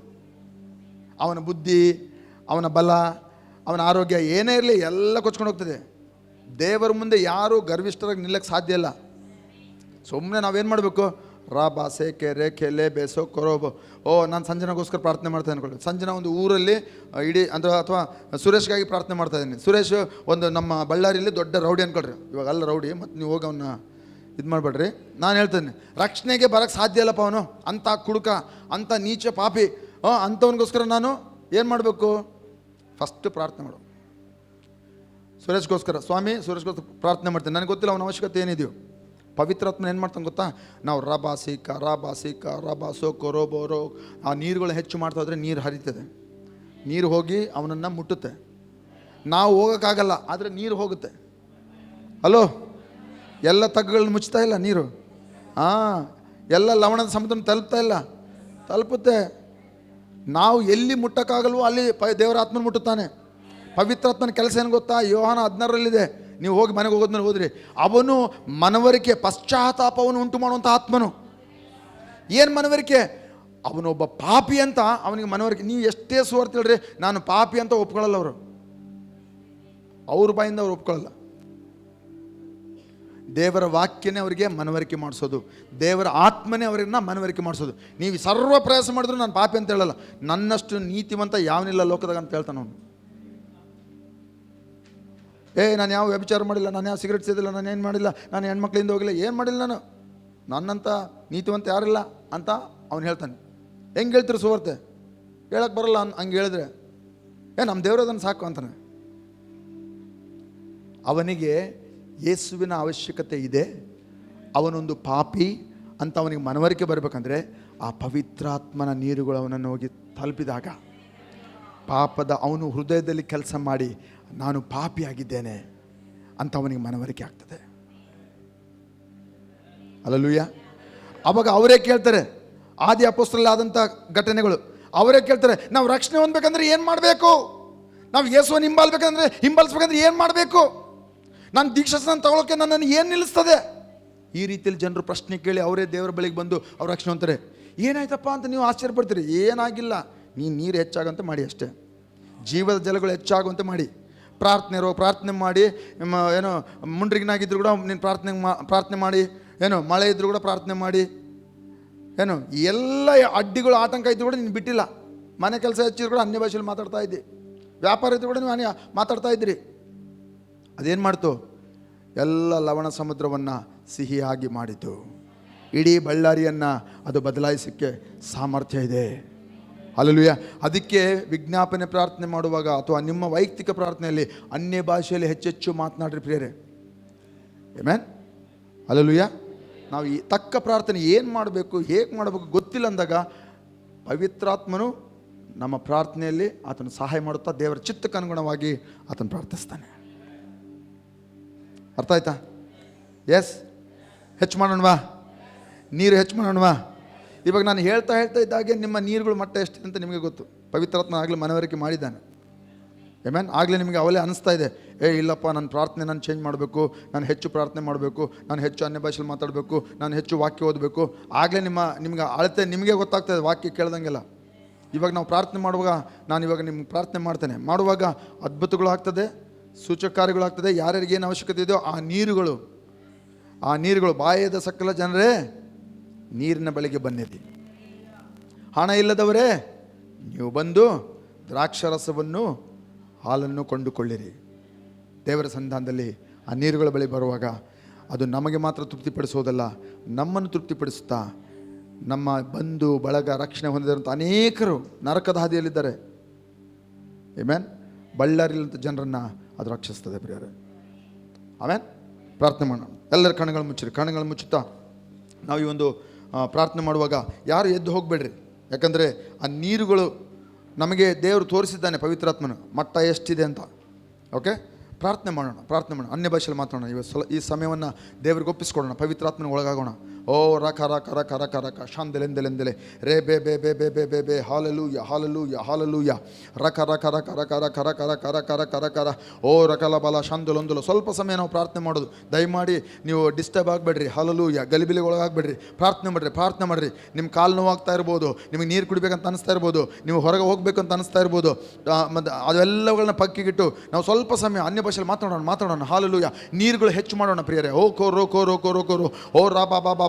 ಅವನ ಬುದ್ಧಿ, ಅವನ ಬಲ, ಅವನ ಆರೋಗ್ಯ ಏನೇ ಇರಲಿ ಎಲ್ಲ ಕೊಚ್ಕೊಂಡು ಹೋಗ್ತದೆ. ದೇವರ ಮುಂದೆ ಯಾರೂ ಗರ್ವಿಷ್ಠರಾಗಿ ನಿಲ್ಲಕ್ಕೆ ಸಾಧ್ಯ ಇಲ್ಲ. ಸುಮ್ಮನೆ ನಾವೇನು ಮಾಡಬೇಕು? ರಾ ಬಾಸೆ ಕೆರೆ ಕೆಲೆ ಬೇಸೋ ಕೊರೋಬೋ, ನಾನು ಸಂಜನಾಗೋಸ್ಕರ ಪ್ರಾರ್ಥನೆ ಮಾಡ್ತೇನೆ ಅನ್ಕೊಳ್ಳಿ. ಸಂಜನಾ ಒಂದು ಊರಲ್ಲಿ ಇಡೀ ಅಂದರೆ ಅಥವಾ ಸುರೇಶ್ಗಾಗಿ ಪ್ರಾರ್ಥನೆ ಮಾಡ್ತಾ ಇದ್ದೀನಿ. ಸುರೇಶ್ ಒಂದು ನಮ್ಮ ಬಳ್ಳಾರಿಯಲ್ಲಿ ದೊಡ್ಡ ರೌಡಿ ಅಂದ್ಕೊಳ್ರಿ. ಇವಾಗ ಅಲ್ಲ ರೌಡಿ, ಮತ್ತು ನೀವು ಹೋಗಿ ಅವನ್ನ ಇದು ಮಾಡಬೇಡ್ರಿ. ನಾನು ಹೇಳ್ತೇನೆ, ರಕ್ಷಣೆಗೆ ಬರೋಕ್ಕೆ ಸಾಧ್ಯ ಇಲ್ಲಪ್ಪ ಅವನು, ಅಂಥ ಕುಡುಕ, ಅಂಥ ನೀಚ ಪಾಪಿ, ಅಂಥವನಿಗೋಸ್ಕರ ನಾನು ಏನು ಮಾಡಬೇಕು? ಫಸ್ಟ್ ಪ್ರಾರ್ಥನೆ ಮಾಡು. ಸುರೇಶ್ಗೋಸ್ಕರ, ಸ್ವಾಮಿ ಸುರೇಶ್ಗೋಸ್ಕರ ಪ್ರಾರ್ಥನೆ ಮಾಡ್ತೇನೆ, ನನಗೆ ಗೊತ್ತಿಲ್ಲ ಅವನ ಅವಶ್ಯಕತೆ ಏನಿದೆಯೋ. ಪವಿತ್ರಾತ್ಮನ ಏನು ಮಾಡ್ತಾನೆ ಗೊತ್ತಾ? ನಾವು ರಬಾ ಸೋಕೋ ರೋಬೋರೋ ಆ ನೀರುಗಳು ಹೆಚ್ಚು ಮಾಡ್ತಾ ಹೋದರೆ ನೀರು ಹರಿತದೆ, ನೀರು ಹೋಗಿ ಅವನನ್ನು ಮುಟ್ಟುತ್ತೆ. ನಾವು ಹೋಗೋಕ್ಕಾಗಲ್ಲ, ಆದರೆ ನೀರು ಹೋಗುತ್ತೆ. ಹಲೋ, ಎಲ್ಲ ತಗ್ಗುಗಳನ್ನ ಮುಚ್ತಾ ಇಲ್ಲ ನೀರು. ಎಲ್ಲ ಲವಣದ ಸಮುದ್ರ ತಲುಪ್ತಾ ಇಲ್ಲ, ತಲುಪುತ್ತೆ. ನಾವು ಎಲ್ಲಿ ಮುಟ್ಟಕ್ಕಾಗಲ್ವೋ ಅಲ್ಲಿ ದೇವರ ಆತ್ಮನ ಮುಟ್ಟುತ್ತಾನೆ. ಪವಿತ್ರಾತ್ಮನ ಕೆಲಸ ಏನು ಗೊತ್ತಾ? ಯೋಹಾನ 16ರಲ್ಲಿದೆ. ನೀವು ಹೋಗಿ ಮನೆಗೆ ಹೋಗೋದ್ಮೇಲೆ ಹೋದ್ರಿ, ಅವನು ಮನವರಿಕೆ, ಪಶ್ಚಾತ್ತಾಪವನ್ನು ಉಂಟು ಮಾಡುವಂಥ ಆತ್ಮನು. ಏನು ಮನವರಿಕೆ? ಅವನೊಬ್ಬ ಪಾಪಿ ಅಂತ ಅವನಿಗೆ ಮನವರಿಕೆ. ನೀವು ಎಷ್ಟೇ ಸುವಾರ್ತೆ ಹೇಳ್ರಿ, ನಾನು ಪಾಪಿ ಅಂತ ಒಪ್ಕೊಳ್ಳಲ್ಲ. ಅವ್ರ ಬಾಯಿಂದ ಅವ್ರು ಒಪ್ಕೊಳ್ಳಲ್ಲ. ದೇವರ ವಾಕ್ಯನೇ ಅವರಿಗೆ ಮನವರಿಕೆ ಮಾಡಿಸೋದು, ದೇವರ ಆತ್ಮನೇ ಅವರನ್ನ ಮನವರಿಕೆ ಮಾಡಿಸೋದು. ನೀವು ಸರ್ವ ಪ್ರಯಾಸ ಮಾಡಿದ್ರು ನಾನು ಪಾಪಿ ಅಂತ ಹೇಳಲ್ಲ. ನನ್ನಷ್ಟು ನೀತಿವಂತ ಯಾವನಿಲ್ಲ ಲೋಕದಾಗ ಅಂತ ಹೇಳ್ತಾನೆ ಅವನು. ನಾನು ಯಾವ ವ್ಯಭಿಚಾರ ಮಾಡಿಲ್ಲ, ನಾನು ಯಾವ ಸಿಗರೇಟ್ ಸೇದಿಲ್ಲ, ನಾನು ಏನು ಮಾಡಿಲ್ಲ, ನಾನು ಹೆಣ್ಮಕ್ಳಿಂದ ಹೋಗಿಲ್ಲ, ಏನು ಮಾಡಿಲ್ಲ, ನನ್ನಂಥ ನೀತಿವಂತ ಯಾರಿಲ್ಲ ಅಂತ ಅವ್ನು ಹೇಳ್ತಾನೆ. ಹೆಂಗೆ ಹೇಳ್ತೀರಿ ಸುವಾರ್ತೆ? ಹೇಳಕ್ಕೆ ಬರಲ್ಲ ಹಂಗೆ ಹೇಳಿದ್ರೆ, ನಮ್ಮ ದೇವರದನ್ನು ಸಾಕು ಅಂತಾನೆ. ಅವನಿಗೆ ಯೇಸುವಿನ ಅವಶ್ಯಕತೆ ಇದೆ. ಅವನೊಂದು ಪಾಪಿ ಅಂತ ಅವನಿಗೆ ಮನವರಿಕೆ ಬರಬೇಕಂದ್ರೆ ಆ ಪವಿತ್ರಾತ್ಮನ ನೀರುಗಳು ಅವನನ್ನು ಹೋಗಿ ತಲುಪಿದಾಗ ಪಾಪದ ಅವನು ಹೃದಯದಲ್ಲಿ ಕೆಲಸ ಮಾಡಿ ನಾನು ಪಾಪಿಯಾಗಿದ್ದೇನೆ ಅಂತ ಅವನಿಗೆ ಮನವರಿಕೆ ಆಗ್ತದೆ. ಹಲ್ಲೆಲೂಯಾ. ಆವಾಗ ಅವರೇ ಕೇಳ್ತಾರೆ, ಆದಿ ಅಪೊಸ್ತಲರಲ್ಲಿ ಆದಂಥ ಘಟನೆಗಳು. ಅವರೇ ಕೇಳ್ತಾರೆ, ನಾವು ರಕ್ಷಣೆ ಹೊಂದಬೇಕಂದ್ರೆ ಏನು ಮಾಡಬೇಕು? ನಾವು ಯೇಸುವನ್ನು ಹಿಂಬಾಲಿಸ್ಬೇಕಂದ್ರೆ ಏನು ಮಾಡಬೇಕು? ನಾನು ದೀಕ್ಷಾಸ್ನಾನ ತಗೊಳ್ಳೋಕ್ಕೆ ನನ್ನನ್ನು ಏನು ನಿಲ್ಲಿಸ್ತದೆ? ಈ ರೀತಿಯಲ್ಲಿ ಜನರು ಪ್ರಶ್ನೆ ಕೇಳಿ ಅವರೇ ದೇವರ ಬಳಿಗೆ ಬಂದು ಅವ್ರು ರಕ್ಷಣೆ ಹೊಂತಾರೆ. ಏನಾಯ್ತಪ್ಪ ಅಂತ ನೀವು ಆಶ್ಚರ್ಯಪಡ್ತೀರಿ. ಏನಾಗಿಲ್ಲ, ನೀರು ಹೆಚ್ಚಾಗಂತ ಮಾಡಿ ಅಷ್ಟೇ. ಜೀವದ ಜಲಗಳು ಹೆಚ್ಚಾಗುವಂತೆ ಮಾಡಿ. ಪ್ರಾರ್ಥನೆ ಮಾಡಿ, ಏನೋ ಮುಂಡ್ರಿಗಿನಾಗಿದ್ರು ಕೂಡ ನೀನು ಪ್ರಾರ್ಥನೆ ಮಾಡಿ, ಏನೋ ಮಳೆ ಇದ್ರೂ ಕೂಡ ಪ್ರಾರ್ಥನೆ ಮಾಡಿ, ಏನು ಎಲ್ಲ ಅಡ್ಡಿಗಳು ಆತಂಕ ಇದ್ರು ಕೂಡ ನೀನು ಬಿಟ್ಟಿಲ್ಲ. ಮನೆ ಕೆಲಸ ಹೆಚ್ಚಿದ್ರು ಕೂಡ ಅನ್ಯ ಭಾಷೆಯಲ್ಲಿ ಮಾತಾಡ್ತಾ ಇದ್ದಿ, ವ್ಯಾಪಾರ ಇದ್ರು ಕೂಡ ನೀವು ಮಾತಾಡ್ತಾ ಇದ್ರಿ. ಅದೇನು ಮಾಡ್ತು? ಎಲ್ಲ ಲವಣ ಸಮುದ್ರವನ್ನು ಸಿಹಿಯಾಗಿ ಮಾಡಿತು. ಇಡೀ ಬಳ್ಳಾರಿಯನ್ನು ಅದು ಬದಲಾಯಿಸೋಕ್ಕೆ ಸಾಮರ್ಥ್ಯ ಇದೆ. ಹಲ್ಲೆಲೂಯಾ. ಅದಕ್ಕೆ ವಿಜ್ಞಾಪನೆ ಪ್ರಾರ್ಥನೆ ಮಾಡುವಾಗ ಅಥವಾ ನಿಮ್ಮ ವೈಯಕ್ತಿಕ ಪ್ರಾರ್ಥನೆಯಲ್ಲಿ ಅನ್ಯ ಭಾಷೆಯಲ್ಲಿ ಹೆಚ್ಚೆಚ್ಚು ಮಾತನಾಡ್ರಿ ಪ್ರಿಯರೇ. ಆಮೆನ್. ಹಲ್ಲೆಲೂಯಾ. ನಾವು ಈ ತಕ್ಕ ಪ್ರಾರ್ಥನೆ ಏನು ಮಾಡಬೇಕು, ಹೇಗೆ ಮಾಡಬೇಕು ಗೊತ್ತಿಲ್ಲ ಅಂದಾಗ ಪವಿತ್ರಾತ್ಮನು ನಮ್ಮ ಪ್ರಾರ್ಥನೆಯಲ್ಲಿ ಆತನು ಸಹಾಯ ಮಾಡುತ್ತಾ ದೇವರ ಚಿತ್ತಕ್ಕೆ ಅನುಗುಣವಾಗಿ ಆತನು ಪ್ರಾರ್ಥಿಸ್ತಾನೆ. ಅರ್ಥ ಆಯ್ತಾ? ಎಸ್. ಹೆಚ್ಚು ಮಾಡೋಣವಾ? ನೀರು ಹೆಚ್ಚು ಮಾಡೋಣವಾ? ಇವಾಗ ನಾನು ಹೇಳ್ತಾ ಇದ್ದಾಗೆ ನಿಮ್ಮ ನೀರುಗಳು ಮಟ್ಟ ಎಷ್ಟಿದೆ ಅಂತ ನಿಮಗೆ ಗೊತ್ತು. ಪವಿತ್ರಾತ್ಮ ಆಗಲೇ ಮನವರಿಕೆ ಮಾಡಿದ್ದಾನೆ. ಆಮೆನ್. ಆಗಲೇ ನಿಮಗೆ ಅವಲೇ ಅನಿಸ್ತಾ ಇದೆ, ಇಲ್ಲಪ್ಪ ನನ್ನ ಪ್ರಾರ್ಥನೆ ನಾನು ಚೇಂಜ್ ಮಾಡಬೇಕು, ನಾನು ಹೆಚ್ಚು ಪ್ರಾರ್ಥನೆ ಮಾಡಬೇಕು, ನಾನು ಹೆಚ್ಚು ಅನ್ಯ ಭಾಷೆಯಲ್ಲಿ ಮಾತಾಡಬೇಕು, ನಾನು ಹೆಚ್ಚು ವಾಕ್ಯ ಓದಬೇಕು. ಆಗಲೇ ನಿಮ್ಗೆ ಅಳತೆ ನಿಮಗೆ ಗೊತ್ತಾಗ್ತದೆ ವಾಕ್ಯ ಕೇಳ್ದಂಗೆಲ್ಲ. ಇವಾಗ ನಾವು ಪ್ರಾರ್ಥನೆ ಮಾಡುವಾಗ, ನಾನು ಇವಾಗ ನಿಮ್ಗೆ ಪ್ರಾರ್ಥನೆ ಮಾಡ್ತೇನೆ, ಮಾಡುವಾಗ ಅದ್ಭುತಗಳು ಆಗ್ತದೆ, ಸೂಚಕ ಕಾರ್ಯಗಳಾಗ್ತದೆ. ಯಾರ್ಯಾರಿಗೇನು ಅವಶ್ಯಕತೆ ಇದೆಯೋ ಆ ನೀರುಗಳು ಬಾಯದ ಸಕಲ ಜನರೇ ನೀರಿನ ಬಳಿಗೆ ಬನ್ನಿರಿ. ಹಣ ಇಲ್ಲದವರೇ ನೀವು ಬಂದು ದ್ರಾಕ್ಷಾರಸವನ್ನು ಹಾಲನ್ನು ಕೊಂಡುಕೊಳ್ಳಿರಿ. ದೇವರ ಸಂಧಾನದಲ್ಲಿ ಆ ನೀರುಗಳ ಬಳಿ ಬರುವಾಗ ಅದು ನಮಗೆ ಮಾತ್ರ ತೃಪ್ತಿಪಡಿಸೋದಲ್ಲ, ನಮ್ಮನ್ನು ತೃಪ್ತಿಪಡಿಸುತ್ತಾ ನಮ್ಮ ಬಂಧು ಬಳಗ ರಕ್ಷಣೆ ಹೊಂದಿದಂಥ ಅನೇಕರು ನರಕದ ಹಾದಿಯಲ್ಲಿದ್ದಾರೆ. ಆಮೆನ್. ಬಳ್ಳಾರಿಯಂಥ ಜನರನ್ನು ಅದು ರಕ್ಷಿಸ್ತದೆ ಪ್ರಿಯರೇ. ಆಮೆನ್. ಪ್ರಾರ್ಥನೆ ಮಾಡೋಣ. ಎಲ್ಲರ ಕಣ್ಣುಗಳು ಮುಚ್ಚುತ್ತಾ ನಾವು ಈ ಒಂದು ಪ್ರಾರ್ಥನೆ ಮಾಡುವಾಗ ಯಾರು ಎದ್ದು ಹೋಗಬೇಡ್ರಿ. ಯಾಕಂದರೆ ಆ ನೀರುಗಳು ನಮಗೆ ದೇವರು ತೋರಿಸಿದ್ದಾನೆ, ಪವಿತ್ರಾತ್ಮನು ಮಟ್ಟ ಎಷ್ಟಿದೆ ಅಂತ. ಓಕೆ, ಪ್ರಾರ್ಥನೆ ಮಾಡೋಣ. ಅನ್ಯ ಭಾಷೆಯಲ್ಲಿ ಮಾತಾಡೋಣ. ಈ ಸಮಯವನ್ನು ದೇವರಿಗೆ ಒಪ್ಪಿಸ್ಕೊಡೋಣ, ಪವಿತ್ರಾತ್ಮನ ಒಳಗಾಗೋಣ. ಓ ರಕ ರಕ ರಕ ರಕ ರಕ ಶಾಂದೆಲೆಂದೆಲೆಂದೆಲೆ ರೇ ಬೇ ಬೇ ಬೇ ಬೇ ಬೇ ಬೇ ಬೇ ಹಾಲಲೂಯ ಹಾಲಲೂಯ ಹಾಲಲೂಯ ರಕ ರಕ ರಕ ರಕ ರಕ ರಕ ರಕ ರಕ ರಕ ರಕ ರ ಓ ರಕಲ ಬಲ ಶಾಂದಲೊಂದಲು. ಸ್ವಲ್ಪ ಸಮಯ ನಾವು ಪ್ರಾರ್ಥನೆ ಮಾಡೋದು. ದಯಮಾಡಿ ನೀವು ಡಿಸ್ಟರ್ಬ್ ಆಗಬೇಡ್ರಿ. ಹಾಲಲೂಯ ಗಲಿಬಿಲಿಗೆ ಒಳಗಾಗಬೇಡ್ರಿ. ಪ್ರಾರ್ಥನೆ ಮಾಡಿರಿ. ನಿಮ್ಮ ಕಾಲು ನೋವಾಗ್ತಾ ಇರ್ಬೋದು, ನಿಮಗೆ ನೀರು ಕುಡಿಬೇಕಂತ ಅನಿಸ್ತಾ ಇರ್ಬೋದು, ನೀವು ಹೊರಗೆ ಹೋಗ್ಬೇಕು ಅಂತ ಅನಿಸ್ತಾ ಇರ್ಬೋದು. ಮತ್ತು ಅದೆಲ್ಲಗಳನ್ನ ಪಕ್ಕಿಗಿಟ್ಟು ನಾವು ಸ್ವಲ್ಪ ಸಮಯ ಅನ್ಯ ಭಾಷೆಯಲ್ಲಿ ಮಾತಾಡೋಣ. ಹಾಲಲೂಯ. ನೀರುಗಳು ಹೆಚ್ಚು ಮಾಡೋಣ ಪ್ರಿಯರೇ. ಓ ಕೋರೋ ಕೋರೋ ಕೋರೋ ಕೋರೋ ಓ ರಾ ಬಾ ಬಾ ಬಾ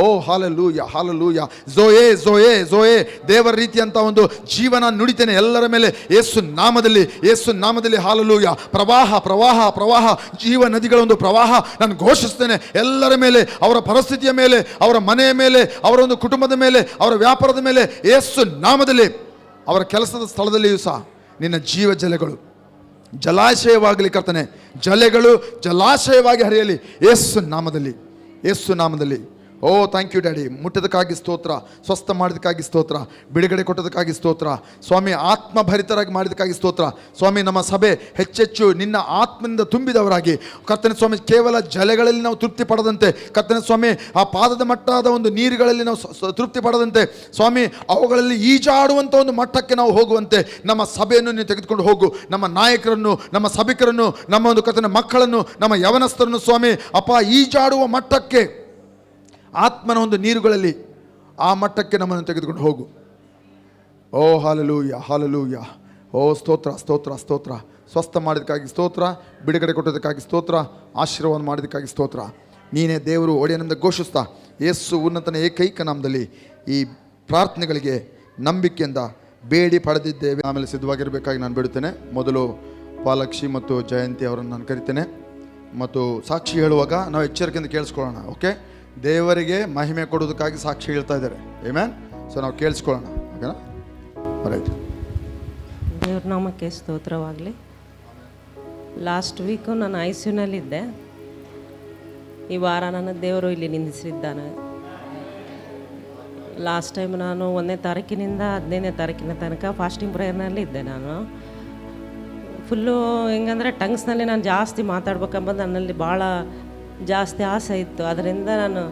ಓ ಹಾಲೆಲೂಯ, ಹಾಲೆಲೂಯ. ಝೋಯೆ ಝೋಯೆ ಝೋಯೆ, ದೇವರ ರೀತಿಯಂತ ಒಂದು ಜೀವನ ನುಡಿತೇನೆ ಎಲ್ಲರ ಮೇಲೆ ಯೇಸು ನಾಮದಲ್ಲಿ, ಯೇಸು ನಾಮದಲ್ಲಿ. ಹಾಲೆಲೂಯ. ಪ್ರವಾಹ ಪ್ರವಾಹ ಪ್ರವಾಹ, ಜೀವ ನದಿಗಳ ಒಂದು ಪ್ರವಾಹ ನಾನು ಘೋಷಿಸ್ತೇನೆ ಎಲ್ಲರ ಮೇಲೆ, ಅವರ ಪರಿಸ್ಥಿತಿಯ ಮೇಲೆ, ಅವರ ಮನೆಯ ಮೇಲೆ, ಅವರ ಒಂದು ಕುಟುಂಬದ ಮೇಲೆ, ಅವರ ವ್ಯಾಪಾರದ ಮೇಲೆ, ಯೇಸು ನಾಮದಲ್ಲಿ. ಅವರ ಕೆಲಸದ ಸ್ಥಳದಲ್ಲಿಯೂ ಸಹ ನಿನ್ನ ಜೀವ ಜಲಗಳು ಜಲಾಶಯವಾಗಲಿ ಕರ್ತನೆ, ಜಲೆಗಳು ಜಲಾಶಯವಾಗಿ ಹರಿಯಲಿ ಯೇಸು ನಾಮದಲ್ಲಿ, ಯೇಸು ನಾಮದಲ್ಲಿ. ಓ ಥ್ಯಾಂಕ್ ಯು ಡ್ಯಾಡಿ. ಮುಟ್ಟದಕ್ಕಾಗಿ ಸ್ತೋತ್ರ, ಸ್ವಸ್ಥ ಮಾಡಿದಕ್ಕಾಗಿ ಸ್ತೋತ್ರ, ಬಿಡುಗಡೆ ಕೊಟ್ಟದಕ್ಕಾಗಿ ಸ್ತೋತ್ರ ಸ್ವಾಮಿ, ಆತ್ಮಭರಿತರಾಗಿ ಮಾಡಿದಕ್ಕಾಗಿ ಸ್ತೋತ್ರ ಸ್ವಾಮಿ. ನಮ್ಮ ಸಭೆ ಹೆಚ್ಚೆಚ್ಚು ನಿನ್ನ ಆತ್ಮನಿಂದ ತುಂಬಿದವರಾಗಿ ಕರ್ತನೆ ಸ್ವಾಮಿ, ಕೇವಲ ಜಲೆಗಳಲ್ಲಿ ನಾವು ತೃಪ್ತಿ ಪಡದಂತೆ ಕರ್ತನೆ ಸ್ವಾಮಿ, ಆ ಪಾದದ ಮಟ್ಟದ ಒಂದು ನೀರುಗಳಲ್ಲಿ ನಾವು ತೃಪ್ತಿ ಪಡದಂತೆ ಸ್ವಾಮಿ, ಅವುಗಳಲ್ಲಿ ಈಜಾಡುವಂಥ ಒಂದು ಮಟ್ಟಕ್ಕೆ ನಾವು ಹೋಗುವಂತೆ ನಮ್ಮ ಸಭೆಯನ್ನು ನೀವು ತೆಗೆದುಕೊಂಡು ಹೋಗು. ನಮ್ಮ ನಾಯಕರನ್ನು, ನಮ್ಮ ಸಭಿಕರನ್ನು, ನಮ್ಮ ಒಂದು ಕರ್ತನೆ ಮಕ್ಕಳನ್ನು, ನಮ್ಮ ಯವನಸ್ಥರನ್ನು ಸ್ವಾಮಿ ಅಪ್ಪ, ಈಜಾಡುವ ಮಟ್ಟಕ್ಕೆ, ಆತ್ಮನ ಒಂದು ನೀರುಗಳಲ್ಲಿ ಆ ಮಟ್ಟಕ್ಕೆ ನಮ್ಮನ್ನು ತೆಗೆದುಕೊಂಡು ಹೋಗು. ಓ ಹಾಲೆಲೂಯ, ಹಾಲೆಲೂಯ. ಓ ಸ್ತೋತ್ರ ಸ್ತೋತ್ರ ಸ್ತೋತ್ರ. ಸ್ವಸ್ಥ ಮಾಡಿದಕ್ಕಾಗಿ ಸ್ತೋತ್ರ, ಬಿಡುಗಡೆ ಕೊಟ್ಟದಕ್ಕಾಗಿ ಸ್ತೋತ್ರ, ಆಶೀರ್ವಾದ ಮಾಡಿದಕ್ಕಾಗಿ ಸ್ತೋತ್ರ. ನೀನೇ ದೇವರು ಒಡೆಯನಿಂದ ಘೋಷಿಸ್ತಾ ಯೇಸು ಉನ್ನತನ ಏಕೈಕ ನಾಮದಲ್ಲಿ ಈ ಪ್ರಾರ್ಥನೆಗಳಿಗೆ ನಂಬಿಕೆಯಿಂದ ಬೇಡಿ ಪಡೆದಿದ್ದೇವೆ. ಆಮೇಲೆ ಸಿದ್ಧವಾಗಿರಬೇಕಾಗಿ ನಾನು ಬಿಡುತ್ತೇನೆ. ಮೊದಲು ಪಾಲಕ್ಷಿ ಮತ್ತು ಜಯಂತಿ ಅವರನ್ನು ನಾನು ಕರಿತೇನೆ. ಮತ್ತು ಸಾಕ್ಷಿ ಹೇಳುವಾಗ ನಾವು ಎಚ್ಚರಿಕೆಯಿಂದ ಕೇಳಿಸ್ಕೊಳ್ಳೋಣ. ಓಕೆ, ದೇವರಿಗೆ ಮಹಿಮೆ ಕೊಡೋದಕ್ಕಾಗಿ ಸಾಕ್ಷಿ ಹೇಳ್ತಾ ಇದ್ದಾರೆ. ಆಮೆನ್. ಸೊ ನಾವು ಕೇಳಿಸ್ಕೊಳ್ಳೋಣ. ಓಕೆನಾ? ರೈಟ್. ದೇವ್ರ ನಾಮಕ್ಕೆ ಸ್ತೋತ್ರವಾಗಲಿ. ಲಾಸ್ಟ್ ವೀಕು ನಾನು ICUನಲ್ಲಿದ್ದೆ. ಈ ವಾರ ನನ್ನ ದೇವರು ಇಲ್ಲಿ ನಿಲ್ಲಿಸಿದ್ದಾನೆ. ಲಾಸ್ಟ್ ಟೈಮ್ ನಾನು 1ನೇ ತಾರೀಕಿನಿಂದ 15ನೇ ತಾರೀಕಿನ ತನಕ ಫಾಸ್ಟಿಂಗ್ ಪ್ರೇಯರ್ನಲ್ಲಿ ಇದ್ದೆ. ನಾನು ಫುಲ್ಲು ಹೆಂಗಂದರೆ ಟಂಗ್ಸ್ನಲ್ಲಿ ನಾನು ಜಾಸ್ತಿ ಮಾತಾಡ್ಬೇಕಂಬುದು ನನ್ನಲ್ಲಿ ಭಾಳ ಜಾಸ್ತಿ ಆಸೆ ಇತ್ತು. ಅದರಿಂದ ನಾನು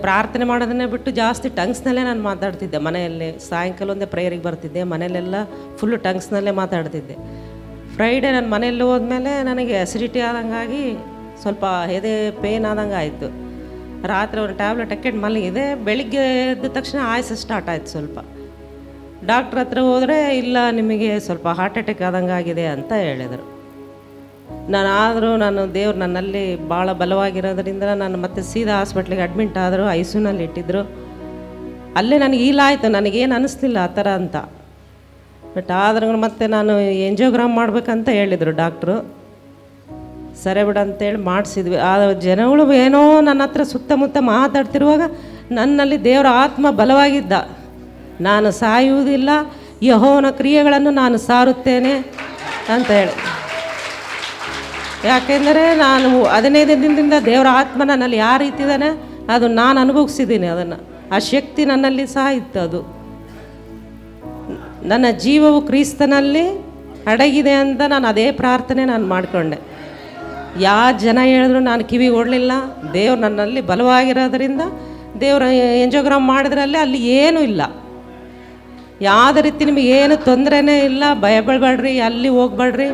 ಪ್ರಾರ್ಥನೆ ಮಾಡೋದನ್ನೇ ಬಿಟ್ಟು ಜಾಸ್ತಿ ಟಂಗ್ಸ್ನಲ್ಲೇ ನಾನು ಮಾತಾಡ್ತಿದ್ದೆ. ಮನೆಯಲ್ಲಿ ಸಾಯಂಕಾಲ ಒಂದೇ ಪ್ರೇಯರಿಗೆ ಬರ್ತಿದ್ದೆ, ಮನೆಯಲ್ಲೆಲ್ಲ ಫುಲ್ಲು ಟಂಗ್ಸ್ನಲ್ಲೇ ಮಾತಾಡ್ತಿದ್ದೆ. ಫ್ರೈಡೇ ನಾನು ಮನೆಯಲ್ಲಿ ಹೋದ್ಮೇಲೆ ನನಗೆ ಅಸಿಡಿಟಿ ಆದಂಗಾಗಿ ಸ್ವಲ್ಪ ಎದೆ ಪೇನ್ ಆದಂಗೆ ಆಯಿತು. ರಾತ್ರಿ ಒಂದು ಟ್ಯಾಬ್ಲೆಟ್ ಹಾಕ್ಕೊಂಡು ಮಲಗಿದೆ. ಬೆಳಿಗ್ಗೆ ಎದ್ದ ತಕ್ಷಣ ಆಯಾಸ ಸ್ಟಾರ್ಟ್ ಆಯಿತು. ಸ್ವಲ್ಪ ಡಾಕ್ಟ್ರ್ ಹತ್ರ ಹೋದರೆ ಇಲ್ಲ, ನಿಮಗೆ ಸ್ವಲ್ಪ ಹಾರ್ಟ್ ಅಟ್ಯಾಕ್ ಆದಂಗೆ ಆಗಿದೆ ಅಂತ ಹೇಳಿದರು. ನಾನು ದೇವ್ರು ನನ್ನಲ್ಲಿ ಭಾಳ ಬಲವಾಗಿರೋದ್ರಿಂದ ನಾನು ಮತ್ತೆ ಸೀದಾ ಹಾಸ್ಪಿಟ್ಲಿಗೆ ಅಡ್ಮಿಂಟ್ ಆದರು. ICUನಲ್ಲಿ ಇಟ್ಟಿದ್ದರು. ಅಲ್ಲೇ ನನಗೆ ಆಯಿತು, ನನಗೇನು ಅನ್ನಿಸ್ಲಿಲ್ಲ ಆ ಥರ ಅಂತ. ಬಟ್ ಆದ್ರೂ ಮತ್ತೆ ನಾನು ಎಂಜಿಯೋಗ್ರಾಮ್ ಮಾಡಬೇಕಂತ ಹೇಳಿದರು ಡಾಕ್ಟ್ರು. ಸರಿ ಬಿಡು ಅಂತೇಳಿ ಮಾಡಿಸಿದ್ವಿ. ಆ ಜನಗಳು ಏನೋ ನನ್ನ ಹತ್ರ ಸುತ್ತಮುತ್ತ ಮಾತಾಡ್ತಿರುವಾಗ ನನ್ನಲ್ಲಿ ದೇವರ ಆತ್ಮ ಬಲವಾಗಿದ್ದ. ನಾನು ಸಾಯುವುದಿಲ್ಲ, ಯೆಹೋವನ ಕ್ರಿಯೆಗಳನ್ನು ನಾನು ಸಾರುತ್ತೇನೆ ಅಂತ ಹೇಳಿ. ಯಾಕೆಂದರೆ ನಾನು 15 ದಿನದಿಂದ ದೇವರ ಆತ್ಮ ನನ್ನಲ್ಲಿ ಯಾವ ರೀತಿ ಇದ್ದಾನೆ ಅದು ನಾನು ಅನುಭವಿಸಿದ್ದೀನಿ. ಅದನ್ನು ಆ ಶಕ್ತಿ ನನ್ನಲ್ಲಿ ಸಹ ಇತ್ತು. ಅದು ನನ್ನ ಜೀವವು ಕ್ರಿಸ್ತನಲ್ಲಿ ಅಡಗಿದೆ ಅಂತ ನಾನು ಅದೇ ಪ್ರಾರ್ಥನೆ ನಾನು ಮಾಡಿಕೊಂಡೆ. ಯಾವ ಜನ ಹೇಳಿದ್ರು ನಾನು ಕಿವಿಗೆ ಓಡಲಿಲ್ಲ. ದೇವ್ರು ನನ್ನಲ್ಲಿ ಬಲವಾಗಿರೋದ್ರಿಂದ ದೇವ್ರ ಎಂಜಿಯೋಗ್ರಾಮ್ ಮಾಡಿದ್ರಲ್ಲಿ ಅಲ್ಲಿ ಏನೂ ಇಲ್ಲ, ಯಾವುದೇ ರೀತಿ ನಿಮಗೆ ಏನು ತೊಂದರೆನೇ ಇಲ್ಲ. ಭಯ ಬೀಳಬೇಡ್ರಿ, ಅಲ್ಲಿ ಹೋಗ್ಬೇಡ್ರಿ,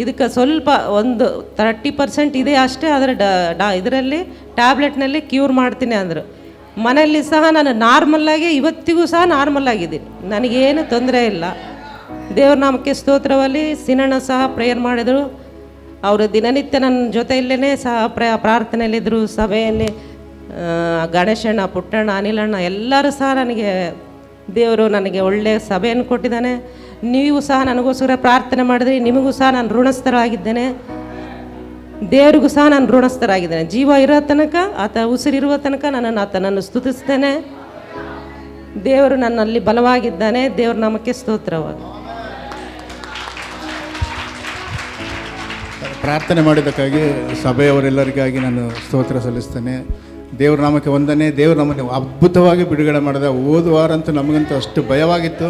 ಇದಕ್ಕೆ ಸ್ವಲ್ಪ ಒಂದು 30% ಇದೆ ಅಷ್ಟೇ, ಅದರ ಇದರಲ್ಲಿ ಟ್ಯಾಬ್ಲೆಟ್ನಲ್ಲಿ ಕ್ಯೂರ್ ಮಾಡ್ತೀನಿ ಅಂದರು. ಮನೆಯಲ್ಲಿ ಸಹ ನಾನು ನಾರ್ಮಲ್ಲಾಗಿ ಇವತ್ತಿಗೂ ಸಹ ನಾರ್ಮಲ್ಲಾಗಿದ್ದೀನಿ, ನನಗೇನು ತೊಂದರೆ ಇಲ್ಲ. ದೇವ್ರ ನಾಮಕ್ಕೆ ಸ್ತೋತ್ರವಲ್ಲಿ ಸಿನಣ್ಣ ಸಹ ಪ್ರೇಯರ್ ಮಾಡಿದರು. ಅವರು ದಿನನಿತ್ಯ ನನ್ನ ಜೊತೆಯಲ್ಲೇ ಸಹ ಪ್ರಾರ್ಥನೆಯಲ್ಲಿದ್ದರು. ಸಭೆಯಲ್ಲಿ ಗಣೇಶಣ್ಣ, ಪುಟ್ಟಣ್ಣ, ಅನಿಲಣ್ಣ ಎಲ್ಲರೂ ಸಹ ದೇವರು ನನಗೆ ಒಳ್ಳೆಯ ಸಭೆಯನ್ನು ಕೊಟ್ಟಿದ್ದಾನೆ. ನೀವು ಸಹ ನನಗೋಸ್ಕರ ಪ್ರಾರ್ಥನೆ ಮಾಡಿದ್ರಿ, ನಿಮಗೂ ಸಹ ನಾನು ಋಣಸ್ಥರಾಗಿದ್ದೇನೆ. ದೇವರಿಗೂ ಸಹ ನಾನು ಋಣಸ್ಥರಾಗಿದ್ದೇನೆ. ಜೀವ ಇರೋ ತನಕ, ಆತ ಉಸಿರಿರುವ ತನಕ ಆತನನ್ನು ಸ್ತುತಿಸ್ತೇನೆ. ದೇವರು ನನ್ನಲ್ಲಿ ಬಲವಾಗಿದ್ದಾನೆ. ದೇವ್ರ ನಾಮಕ್ಕೆ ಸ್ತೋತ್ರವಾಗಿ. ಪ್ರಾರ್ಥನೆ ಮಾಡಿದ್ದಕ್ಕಾಗಿ ಸಭೆಯವರೆಲ್ಲರಿಗಾಗಿ ನಾನು ಸ್ತೋತ್ರ ಸಲ್ಲಿಸ್ತೇನೆ. ದೇವ್ರ ನಾಮಕ್ಕೆ ವಂದನೆ. ದೇವರು ನಮ್ಮನ್ನು ಅದ್ಭುತವಾಗಿ ಬಿಡುಗಡೆ ಮಾಡಿದ. ಹೋದ ವಾರ ಅಂತೂ ನಮಗಂತೂ ಅಷ್ಟು ಭಯವಾಗಿತ್ತು.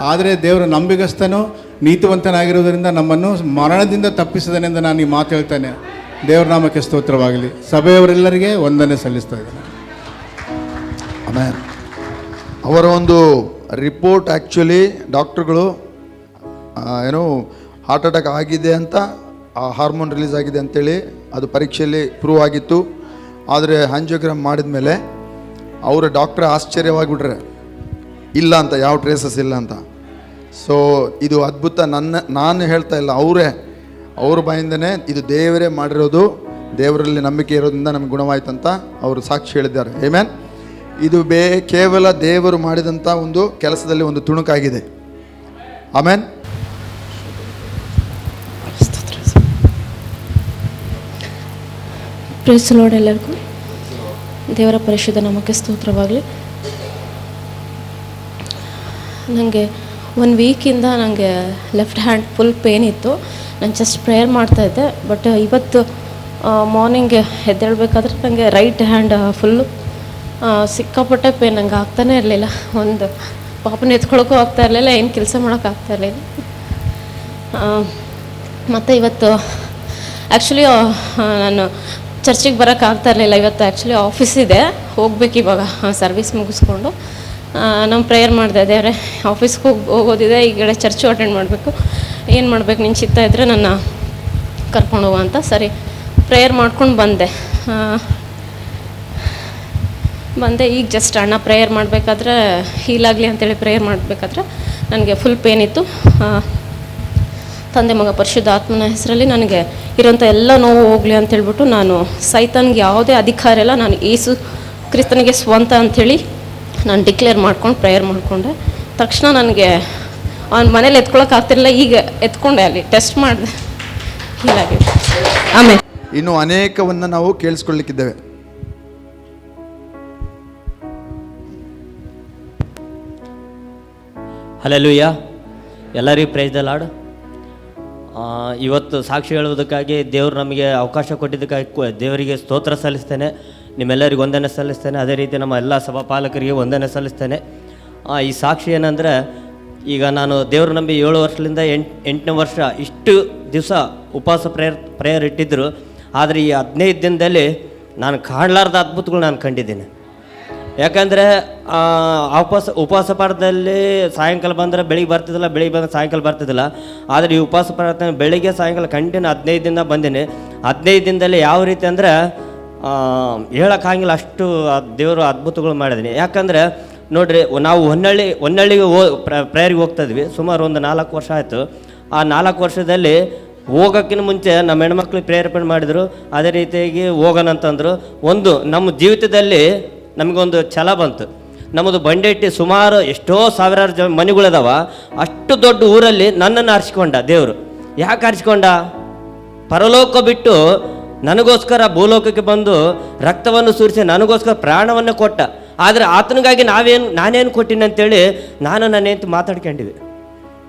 ಆದರೆ ದೇವರು ನಂಬಿಗಸ್ತನು, ನೀತಿವಂತನಾಗಿರೋದರಿಂದ ನಮ್ಮನ್ನು ಮರಣದಿಂದ ತಪ್ಪಿಸಿದನೆಂದು ನಾನು ಈ ಮಾತು ಹೇಳ್ತೇನೆ. ದೇವ್ರ ನಾಮಕ್ಕೆ ಸ್ತೋತ್ರವಾಗಲಿ. ಸಭೆಯವರೆಲ್ಲರಿಗೆ ವಂದನೆ ಸಲ್ಲಿಸ್ತಾ ಇದ್ದೇನೆ. ಆಮೇಲೆ ಅವರ ಒಂದು ರಿಪೋರ್ಟ್ ಆ್ಯಕ್ಚುಲಿ ಡಾಕ್ಟ್ರುಗಳು ಏನೋ ಹಾರ್ಟ್ ಅಟ್ಯಾಕ್ ಆಗಿದೆ ಅಂತ, ಆ ಹಾರ್ಮೋನ್ ರಿಲೀಸ್ ಆಗಿದೆ ಅಂತೇಳಿ ಅದು ಪರೀಕ್ಷೆಯಲ್ಲಿ ಪ್ರೂವ್ ಆಗಿತ್ತು. ಆದರೆ ಆಂಜಿಯೋಗ್ರಾಮ್ ಮಾಡಿದ ಮೇಲೆ ಅವರ ಡಾಕ್ಟ್ರೇ ಆಶ್ಚರ್ಯವಾಗಿಬಿಟ್ರೆ ಇಲ್ಲ ಅಂತ, ಯಾವ ಟ್ರೇಸಸ್ ಇಲ್ಲ ಅಂತ. ಸೊ ಇದು ಅದ್ಭುತ. ನಾನು ಹೇಳ್ತಾ ಇಲ್ಲ, ಅವ್ರ ಬಾಯಿಂದನೇ ಇದು ದೇವರೇ ಮಾಡಿರೋದು. ದೇವರಲ್ಲಿ ನಂಬಿಕೆ ಇರೋದ್ರಿಂದ ನಮಗೆ ಗುಣವಾಯಿತು ಅಂತ ಅವರು ಸಾಕ್ಷಿ ಹೇಳಿದ್ದಾರೆ. ಆಮೆನ್. ಇದು ಕೇವಲ ದೇವರು ಮಾಡಿದಂಥ ಒಂದು ಕೆಲಸದಲ್ಲಿ ಒಂದು ತುಣುಕಾಗಿದೆ. ಆಮೆನ್. Praise lord. ಎಲ್ಲರಿಗೂ ದೇವರ ಪರಿಶುದ್ಧ ನಾಮಕ್ಕೆ ಸ್ತೋತ್ರವಾಗಲಿ. ನನಗೆ 1 ವೀಕಿಂದ ನನಗೆ ಲೆಫ್ಟ್ ಹ್ಯಾಂಡ್ ಫುಲ್ ಪೇನ್ ಇತ್ತು. ನಾನು ಜಸ್ಟ್ ಪ್ರೇಯರ್ ಮಾಡ್ತಾಯಿದ್ದೆ. ಬಟ್ ಇವತ್ತು ಮಾರ್ನಿಂಗ್ ಎದ್ದೇಳಬೇಕಾದ್ರೆ ನನಗೆ ರೈಟ್ ಹ್ಯಾಂಡ್ ಫುಲ್ಲು ಸಿಕ್ಕಾಪಟ್ಟೆ ಪೇನ್. ನಂಗೆ ಆಗ್ತಾನೇ ಇರಲಿಲ್ಲ. ಒಂದು ಪಾಪನ ಎತ್ಕೊಳ್ಳೋಕ್ಕೂ ಆಗ್ತಾ ಇರಲಿಲ್ಲ, ಏನು ಕೆಲಸ ಮಾಡೋಕ್ಕಾಗ್ತಾ ಇರಲಿಲ್ಲ. ಮತ್ತು ಇವತ್ತು ಆ್ಯಕ್ಚುಲಿ ನಾನು ಚರ್ಚಿಗೆ ಬರೋಕ್ಕಾಗ್ತಾ ಇರಲಿಲ್ಲ. ಇವತ್ತು ಆ್ಯಕ್ಚುಲಿ ಆಫೀಸ್ ಇದೆ, ಹೋಗ್ಬೇಕು ಇವಾಗ ಸರ್ವಿಸ್ ಮುಗಿಸ್ಕೊಂಡು. ನಾವು ಪ್ರೇಯರ್ ಮಾಡಿದೆ, ದೇವರೇ ಆಫೀಸ್ಗೆ ಹೋಗೋದಿದೆ, ಈ ಕಡೆ ಚರ್ಚು ಅಟೆಂಡ್ ಮಾಡಬೇಕು, ಏನು ಮಾಡಬೇಕು ನಿನ್ನ ಚಿತ್ತ ಇದ್ದರೆ ನನ್ನ ಕರ್ಕೊಂಡು ಹೋಗೋ ಅಂತ. ಸರಿ ಪ್ರೇಯರ್ ಮಾಡ್ಕೊಂಡು ಬಂದೆ. ಈಗ ಜಸ್ಟ್ ಅಣ್ಣ ಪ್ರೇಯರ್ ಮಾಡಬೇಕಾದ್ರೆ ಹೀಲಾಗಲಿ ಅಂತೇಳಿ ಪ್ರೇಯರ್ ಮಾಡಬೇಕಾದ್ರೆ ನನಗೆ ಫುಲ್ ಪೇನ್ ಇತ್ತು. ತಂದೆ ಮಗ ಪರಿಶುದ್ಧ ಆತ್ಮನ ಹೆಸರಲ್ಲಿ ನನಗೆ ಇರೋಂಥ ಎಲ್ಲ ನೋವು ಹೋಗಲಿ ಅಂತೇಳ್ಬಿಟ್ಟು ನಾನು ಸೈತಾನ್ಗೆ ಯಾವುದೇ ಅಧಿಕಾರ ಇಲ್ಲ, ನಾನು ಯೇಸು ಕ್ರಿಸ್ತನಿಗೆ ಸ್ವಂತ ಅಂಥೇಳಿ ನಾನು ಡಿಕ್ಲೇರ್ ಮಾಡ್ಕೊಂಡು ಪ್ರೇಯರ್ ಮಾಡಿಕೊಂಡೆ. ತಕ್ಷಣ ನನಗೆ ಅವ್ನ ಮನೇಲಿ ಎತ್ಕೊಳ್ಳೋಕ್ಕಾಗ್ತಿರಲಿಲ್ಲ. ಈಗ ಎತ್ಕೊಂಡೆ, ಅಲ್ಲಿ ಟೆಸ್ಟ್ ಮಾಡಿದೆ, ಹೀಲಾಗಿ. ಆಮೇಲೆ ಇನ್ನು ಅನೇಕವನ್ನು ನಾವು ಕೇಳಿಸ್ಕೊಳ್ಳಿಕ್ಕಿದ್ದೇವೆ. ಹಲ್ಲೆಲೂಯ. ಎಲ್ಲರಿಗೂ ಪ್ರೈಸ್ ದ ಲಾರ್ಡ್. ಇವತ್ತು ಸಾಕ್ಷಿ ಹೇಳುವುದಕ್ಕಾಗಿ ದೇವರು ನಮಗೆ ಅವಕಾಶ ಕೊಟ್ಟಿದ್ದಕ್ಕಾಗಿ ದೇವರಿಗೆ ಸ್ತೋತ್ರ ಸಲ್ಲಿಸ್ತೇನೆ. ನಿಮ್ಮೆಲ್ಲರಿಗೂ ವಂದನೆ ಸಲ್ಲಿಸ್ತೇನೆ. ಅದೇ ರೀತಿ ನಮ್ಮ ಎಲ್ಲ ಸಭಾಪಾಲಕರಿಗೆ ವಂದನೆ ಸಲ್ಲಿಸ್ತೇನೆ. ಈ ಸಾಕ್ಷಿ ಏನಂದರೆ, ಈಗ ನಾನು ದೇವರು ನಂಬಿ 7 ವರ್ಷದಿಂದ 8ನೇ ವರ್ಷ ಇಷ್ಟು ದಿವಸ ಉಪವಾಸ ಪ್ರೇಯರ್ ಇಟ್ಟಿದ್ದರು. ಆದರೆ ಈ 15 ದಿನದಲ್ಲಿ ನಾನು ಕಾಣಲಾರ್ದ ಅದ್ಭುತಗಳು ನಾನು ಕಂಡಿದ್ದೀನಿ. ಯಾಕಂದರೆ ಉಪವಾಸ ಪ್ರಾರ್ಥನೆಯಲ್ಲಿ ಸಾಯಂಕಾಲ ಬಂದರೆ ಬೆಳಿಗ್ಗೆ ಬರ್ತಿದ್ದಿಲ್ಲ, ಬೆಳಿಗ್ಗೆ ಬಂದರೆ ಸಾಯಂಕಾಲ ಬರ್ತಿದ್ದಿಲ್ಲ. ಆದರೆ ಈ ಉಪವಾಸ ಪ್ರಾರ್ಥನೆ ಬೆಳಿಗ್ಗೆ ಸಾಯಂಕಾಲ ಕಂಟಿನ್ಯೂ 15 ದಿನ ಬಂದೀನಿ. 15 ದಿನದಲ್ಲಿ ಯಾವ ರೀತಿ ಅಂದರೆ ಹೇಳೋಕ್ಕಾಗಿಲ್ಲ, ಅಷ್ಟು ದೇವರು ಅದ್ಭುತಗಳು ಮಾಡಿದ್ದೀನಿ. ಯಾಕಂದರೆ ನೋಡಿರಿ, ನಾವು ಹೊನ್ನಳ್ಳಿಗೆ ಪ್ರೇಯರ್ಗೆ ಹೋಗ್ತಾಯಿದ್ವಿ. ಸುಮಾರು ಒಂದು 4 ವರ್ಷ ಆಯಿತು. ಆ 4 ವರ್ಷದಲ್ಲಿ ಹೋಗೋಕ್ಕಿಂತ ಮುಂಚೆ ನಮ್ಮ ಹೆಣ್ಮಕ್ಳಿಗೆ ಪ್ರೇರೇಪಣೆ ಮಾಡಿದರು. ಅದೇ ರೀತಿಯಾಗಿ ಹೋಗೋಣ ಅಂತಂದರು. ಒಂದು ನಮ್ಮ ಜೀವಿತದಲ್ಲಿ ನಮಗೊಂದು ಛಲ ಬಂತು. ನಮ್ಮದು ಬಂಡೆಟ್ಟಿ ಸುಮಾರು ಎಷ್ಟೋ ಸಾವಿರಾರು ಮನೆಗಳಿದಾವ. ಅಷ್ಟು ದೊಡ್ಡ ಊರಲ್ಲಿ ನನ್ನನ್ನು ಆರಿಸಿಕೊಂಡ ದೇವರು. ಯಾಕೆ ಆರಿಸಿಕೊಂಡ? ಪರಲೋಕ ಬಿಟ್ಟು ನನಗೋಸ್ಕರ ಭೂಲೋಕಕ್ಕೆ ಬಂದು ರಕ್ತವನ್ನು ಸುರಿಸಿ ನನಗೋಸ್ಕರ ಪ್ರಾಣವನ್ನು ಕೊಟ್ಟ. ಆದರೆ ಆತನಿಗಾಗಿ ನಾನೇನು ಕೊಟ್ಟಿನಿ ಅಂತೇಳಿ ನಾನು ನನ್ನ ಹೆಂಡತಿ ಮಾತಾಡ್ಕೊಂಡಿವಿ.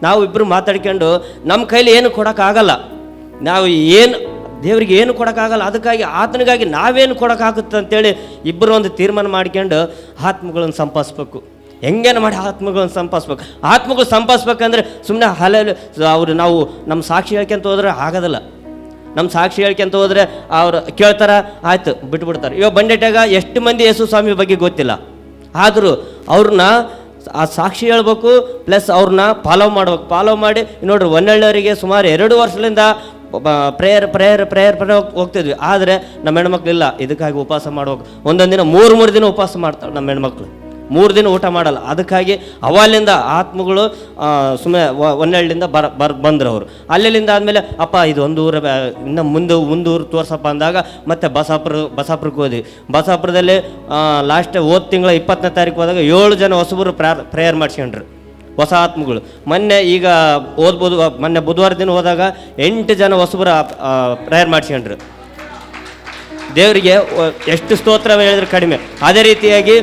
ನಾವು ಇಬ್ಬರು ಮಾತಾಡ್ಕೊಂಡು ನಮ್ಮ ಕೈಲಿ ಏನು ಕೊಡೋಕ್ಕಾಗಲ್ಲ, ನಾವು ಏನು ದೇವರಿಗೆ ಏನು ಕೊಡೋಕ್ಕಾಗಲ್ಲ, ಅದಕ್ಕಾಗಿ ಆತನಿಗಾಗಿ ನಾವೇನು ಕೊಡೋಕ್ಕಾಗುತ್ತೆ ಅಂತೇಳಿ ಇಬ್ಬರು ಒಂದು ತೀರ್ಮಾನ ಮಾಡ್ಕೊಂಡು ಆತ್ಮಗಳನ್ನು ಸಂಪಾದಿಸ್ಬೇಕು. ಹೆಂಗೇನು ಮಾಡಿ ಆತ್ಮಗಳನ್ನು ಸಂಪಾದಿಸ್ಬೇಕಂದ್ರೆ ಸುಮ್ಮನೆ ನಾವು ನಮ್ಮ ಸಾಕ್ಷಿ ಹೇಳ್ಕೊಂತ ಹೋದ್ರೆ ಆಗೋದಿಲ್ಲ. ನಮ್ಮ ಸಾಕ್ಷಿ ಹೇಳ್ಕೊಂತ ಹೋದರೆ ಅವ್ರು ಕೇಳ್ತಾರೆ, ಆಯ್ತು ಬಿಟ್ಬಿಡ್ತಾರೆ. ಇವಾಗ ಬಂಡೆಟ್ಟಾಗ ಎಷ್ಟು ಮಂದಿ ಯೇಸು ಸ್ವಾಮಿ ಬಗ್ಗೆ ಗೊತ್ತಿಲ್ಲ, ಆದರೂ ಅವ್ರನ್ನ ಆ ಸಾಕ್ಷಿ ಹೇಳ್ಬೇಕು, ಪ್ಲಸ್ ಅವ್ರನ್ನ ಫಾಲೋ ಮಾಡಿ ನೋಡ್ರಿ, ಹೊನ್ನಳ್ಳಿಯವರಿಗೆ ಸುಮಾರು 2 ವರ್ಷದಿಂದ ಪ್ರೇಯರ್ ಹೋಗ್ತಿದ್ವಿ. ಆದರೆ ನಮ್ಮ ಹೆಣ್ಮಕ್ಳಿಲ್ಲ, ಇದಕ್ಕಾಗಿ ಉಪವಾಸ ಮಾಡ್ಬೇಕು. ಒಂದೊಂದು ದಿನ 3 ದಿನ ಉಪವಾಸ ಮಾಡ್ತಾವೆ ನಮ್ಮ ಹೆಣ್ಮಕ್ಳು, 3 ದಿನ ಊಟ ಮಾಡಲ್ಲ. ಅದಕ್ಕಾಗಿ ಅವಲ್ಲಿಂದ ಆತ್ಮಗಳು ಸುಮ್ಮನೆ ಹೊನ್ನಳ್ಳಿಯಿಂದ ಬಂದರು ಅವರು. ಅಲ್ಲಿಂದ ಆದಮೇಲೆ ಅಪ್ಪ ಇದು ಒಂದು ಊರು, ಇನ್ನು ಮುಂದೆ ಊರು ತೋರ್ಸಪ್ಪ ಅಂದಾಗ ಮತ್ತೆ ಬಸಾಪುರಕ್ಕೆ ಹೋದ್ವಿ. ಬಸಾಪುರದಲ್ಲಿ ಲಾಸ್ಟ್ ಹೋದ ತಿಂಗಳ 20ನೇ ತಾರೀಕು ಹೋದಾಗ 7 ಜನ ಹೊಸಬರು ಪ್ರೇಯರ್ ಮಾಡಿಸ್ಕೊಂಡ್ರು, ಹೊಸ ಆತ್ಮಗಳು. ಮೊನ್ನೆ ಬುಧವಾರ ದಿನ ಹೋದಾಗ 8 ಜನ ಹೊಸಬರು ಪ್ರೇಯರ್ ಮಾಡಿಸ್ಕೊಂಡ್ರು. ದೇವರಿಗೆ ಎಷ್ಟು ಸ್ತೋತ್ರ ಹೇಳಿದ್ರೆ ಕಡಿಮೆ. ಅದೇ ರೀತಿಯಾಗಿ